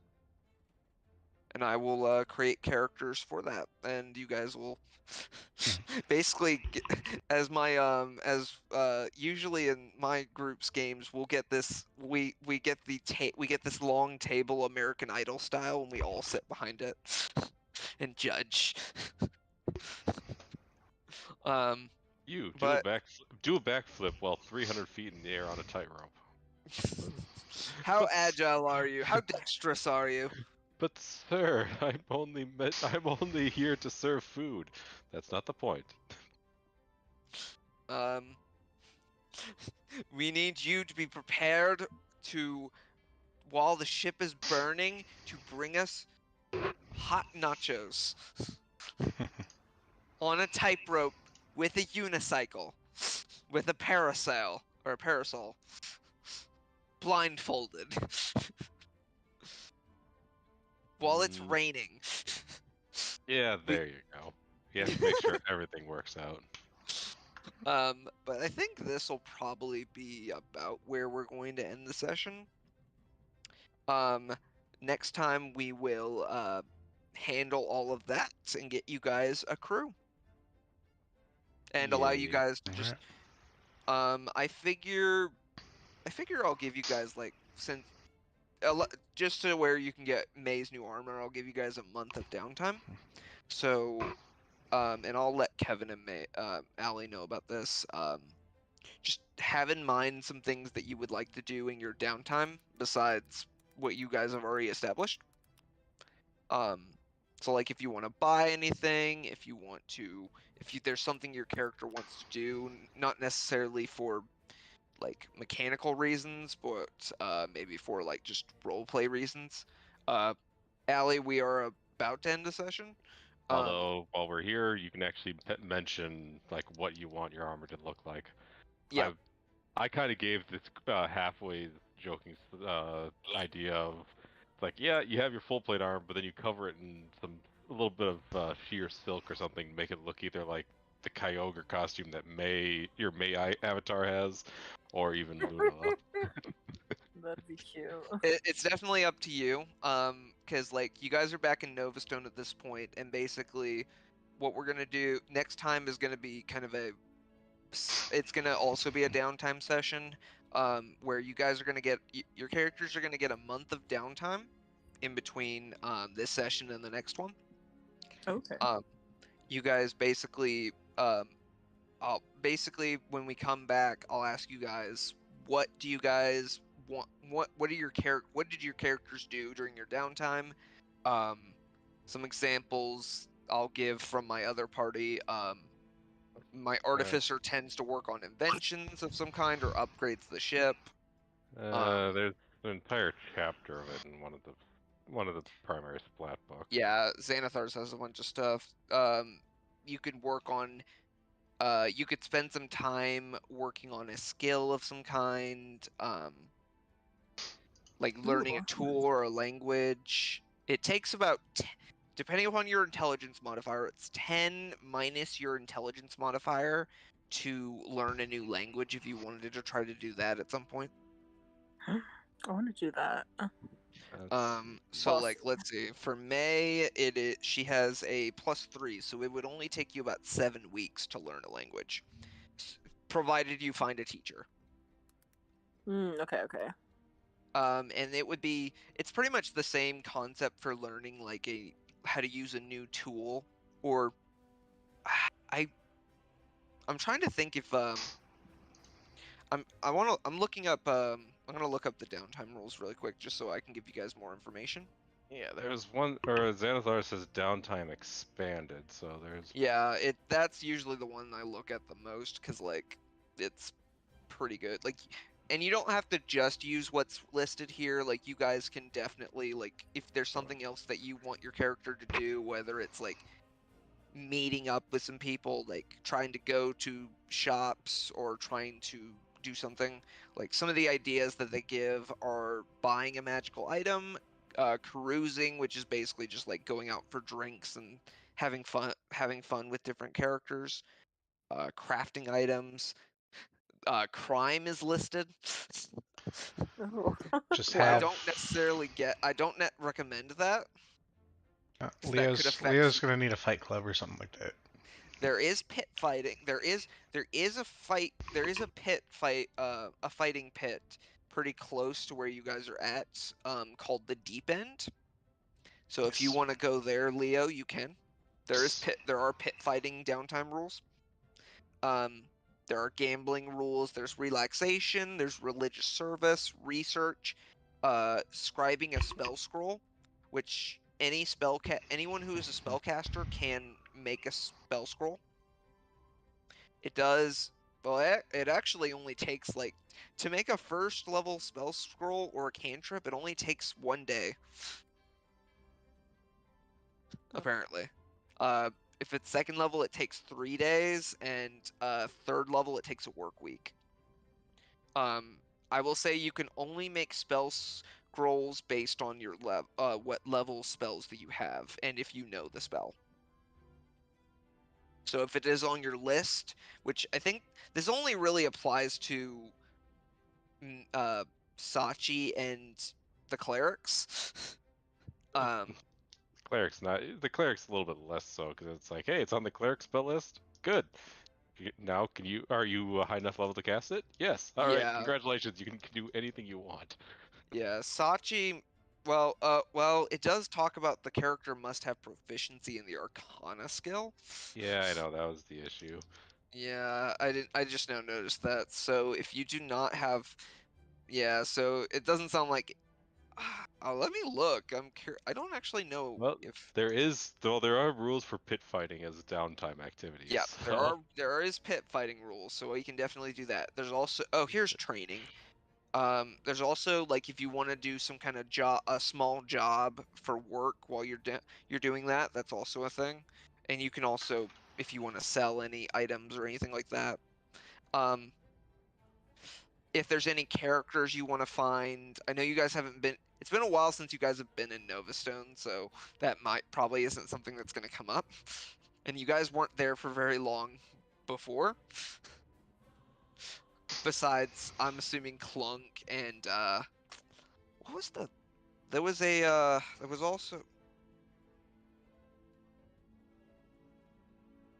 and I will create characters for that, and you guys will basically get, as my usually in my group's games, we'll get this we get this long table, American Idol style, and we all sit behind it and judge. Do a backflip while 300 feet in the air on a tightrope. How agile are you? How dexterous are you? But sir, I'm only here to serve food. That's not the point. We need you to be prepared to, while the ship is burning, to bring us hot nachos on a tightrope with a unicycle, with a parasol, blindfolded, while it's raining. Yeah, there you go. You have to make sure everything works out. But I think this will probably be about where we're going to end the session. Next time we will handle all of that and get you guys a crew. And allow you Yay. guys to just I figure I'll give you guys, like, since just to where you can get May's new armor, I'll give you guys a month of downtime. So and I'll let Kevin and Allie know about this. Just have in mind some things that you would like to do in your downtime besides what you guys have already established. So like if you want to buy anything, if there's something your character wants to do, not necessarily for like mechanical reasons, but maybe for like just roleplay reasons. Allie, we are about to end the session. Although while we're here, you can actually mention like what you want your armor to look like. Yeah. I kind of gave this halfway joking idea of like, yeah, you have your full plate armor, but then you cover it in a little bit of sheer silk or something to make it look either like the Kyogre costume that your May avatar has, or even Luna. That'd be cute. It's definitely up to you, because like you guys are back in Novastone at this point, and basically, what we're gonna do next time is gonna be kind of it's gonna also be a downtime session, where you guys are gonna get your characters are gonna get a month of downtime in between this session and the next one. Okay. You guys basically, when we come back, I'll ask you guys, what do you guys want? What did your characters do during your downtime? Some examples I'll give from my other party. My artificer tends to work on inventions of some kind or upgrades the ship. There's an entire chapter of it in one of the primary splat books. Yeah, Xanathar's has a bunch of stuff. You could work on. You could spend some time working on a skill of some kind. Like learning a tool or a language. It takes about, depending upon your intelligence modifier, it's 10 minus your intelligence modifier to learn a new language if you wanted to try to do that at some point. I want to do that. So like, let's see. For May, she has a +3, so it would only take you about 7 weeks to learn a language, provided you find a teacher. Okay. And it's pretty much the same concept for learning like how to use a new tool, or I'm trying to think if I'm looking up I'm gonna look up the downtime rules really quick just so I can give you guys more information. Yeah, there's one, or Xanathar says downtime expanded, so there's... Yeah, that's usually the one I look at the most, because like it's pretty good. Like, and you don't have to just use what's listed here. Like, you guys can definitely, like, if there's something else that you want your character to do, whether it's like meeting up with some people, like trying to go to shops or trying to do something, like some of the ideas that they give are buying a magical item, carousing, which is basically just like going out for drinks and having fun with different characters, crafting items. Crime is listed. Just I have. don't necessarily recommend that. Leo's gonna need a fight club or something like that. There is pit fighting. There is a pit fight, a fighting pit pretty close to where you guys are at, called the Deep End. So if you want to go there, Leo, you can. There are pit fighting downtime rules. There are gambling rules. There's relaxation. There's religious service, research, scribing a spell scroll, which anyone who is a spellcaster can make a spell scroll. It does. Well, it actually only takes like to make a first level spell scroll or a cantrip. It only takes 1 day. Apparently. If it's second level, it takes 3 days, and third level, it takes a work week. I will say you can only make spell scrolls based on your what level spells that you have, and if you know the spell. So if it is on your list, which I think this only really applies to Sachi and the clerics. Cleric's not... The cleric's a little bit less so, because it's like, hey, it's on the cleric spell list? Good. Now, are you a high enough level to cast it? Yes. All right, Yeah. congratulations, you can do anything you want. Yeah, Sachi Well, it does talk about the character must have proficiency in the Arcana skill. Yeah, I know that was the issue. Yeah, I didn't. I just now noticed that. So if you do not have, yeah, so it doesn't sound like. Let me look. I don't actually know Well, if. there are rules for pit fighting as downtime activities. Yeah, So there is pit fighting rules, so we can definitely do that. There's also here's training. There's also like if you want to do some kind of a small job for work while you're doing that, that's also a thing. And you can also if you want to sell any items or anything like that. Um, if there's any characters you want to find, I know you guys haven't been. It's been a while since you guys have been in Novastone, so that probably isn't something that's going to come up. And you guys weren't there for very long before. Besides, I'm assuming Clunk and what was there was also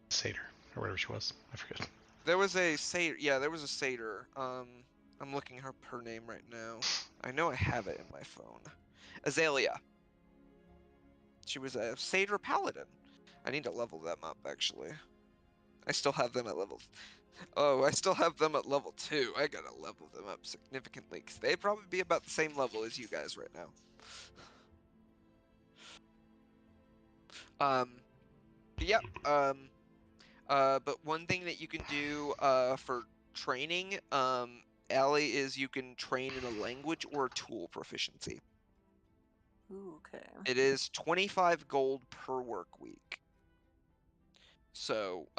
Satyr, or whatever she was. I forget. there was a satyr. Yeah, there was a satyr. I'm looking up her name right now. I know I have it in my phone. Azalea. She was a satyr paladin. I need to level them up actually. I still have them at level. Oh, I still have them at level 2. I gotta level them up significantly because they'd probably be about the same level as you guys right now. Yeah. But one thing that you can do for training, Allie, is you can train in a language or a tool proficiency. Ooh, okay. It is 25 gold per work week. So,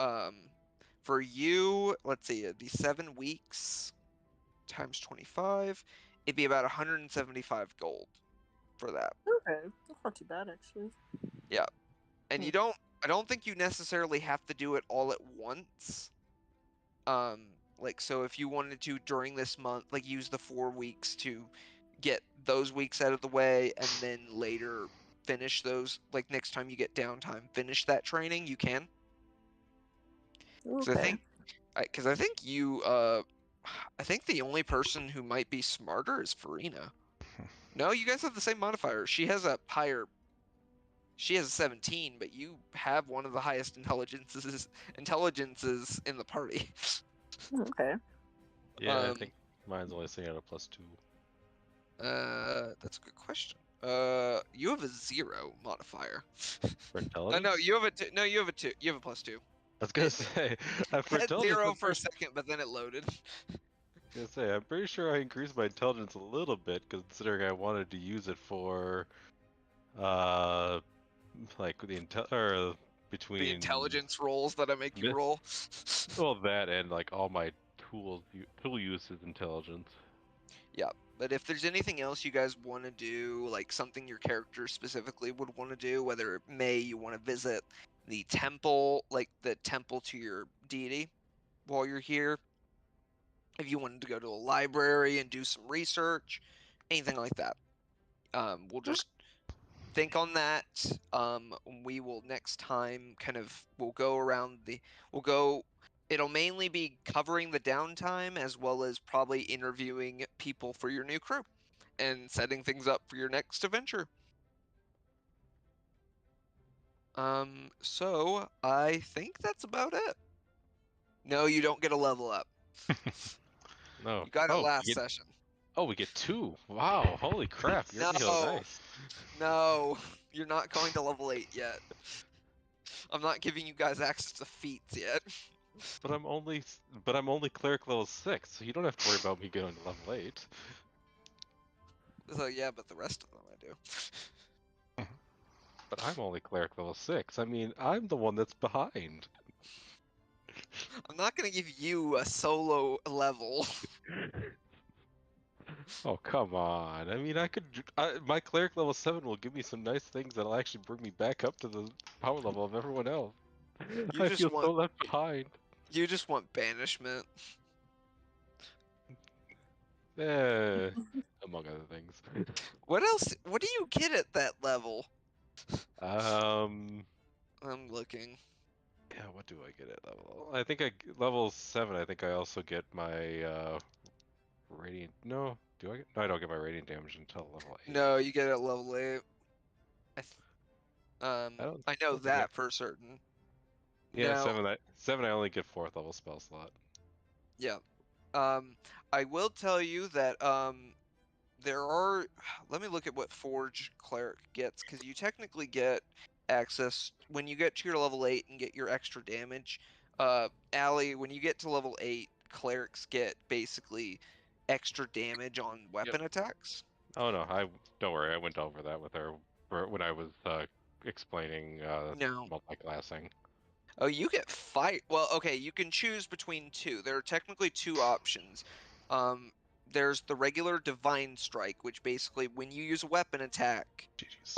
for you, let's see, it'd be 7 weeks times 25. It'd be about 175 gold for that. Okay, that's not too bad actually. Yeah. And I don't think you necessarily have to do it all at once. Like, so if you wanted to during this month, like use the 4 weeks to get those weeks out of the way and then later finish those, like next time you get downtime, finish that training, you can. Because Okay. I think I think the only person who might be smarter is Farina. No, you guys have the same modifier. She has a 17, but you have one of the highest intelligences in the party. Okay. yeah, I think mine's only sitting at a +2. That's a good question. You have a 0 modifier. For intelligence? No, you have a 2. No, you have a 2. You have a +2. I was gonna say, for I had intelligence, 0 for a second, but then it loaded. I'm pretty sure I increased my intelligence a little bit, considering I wanted to use it for, like between The intelligence rolls that I make you roll. Well, that and like all my tool use is intelligence. Yeah, but if there's anything else you guys want to do, like something your character specifically would want to do, whether you want to visit the temple, like the temple to your deity while you're here, if you wanted to go to a library and do some research, anything like that. We'll just think on that. We will next time we'll go around it'll mainly be covering the downtime as well as probably interviewing people for your new crew and setting things up for your next adventure. So I think that's about it. No, you don't get a level up. No. You got it Oh, last session. Oh, we get 2. Wow, holy crap, you're No. nice. No, you're not going to level 8 yet. I'm not giving you guys access to feats yet. But I'm only cleric level 6, so you don't have to worry about me going to level 8. So yeah, but the rest of them I do. But I'm only cleric level 6. I mean, I'm the one that's behind. I'm not gonna give you a solo level. Oh, come on. I mean, my cleric level 7 will give me some nice things that'll actually bring me back up to the power level of everyone else. I feel so left behind. You just want banishment. Among other things. What else? What do you get at that level? Um, I'm looking. yeah, what do I get at level? I think level 7, I think I also get my, radiant, no, Do I? No, I don't get my radiant damage until level 8. No, you get it at level 8. I know don't think that for certain. Yeah, Now, 7. 7. I only get 4th level spell slot. yeah. I will tell you that there are. Let me look at what Forge Cleric gets, because you technically get access when you get to your level 8 and get your extra damage. Allie, when you get to level 8, clerics get basically extra damage on weapon attacks. Oh no, don't worry. I went over that with her when I was explaining No. multi-classing. Oh, you get fight. Well, okay, you can choose between two. There are technically two options. There's the regular Divine Strike, which basically, when you use a weapon attack, GG's.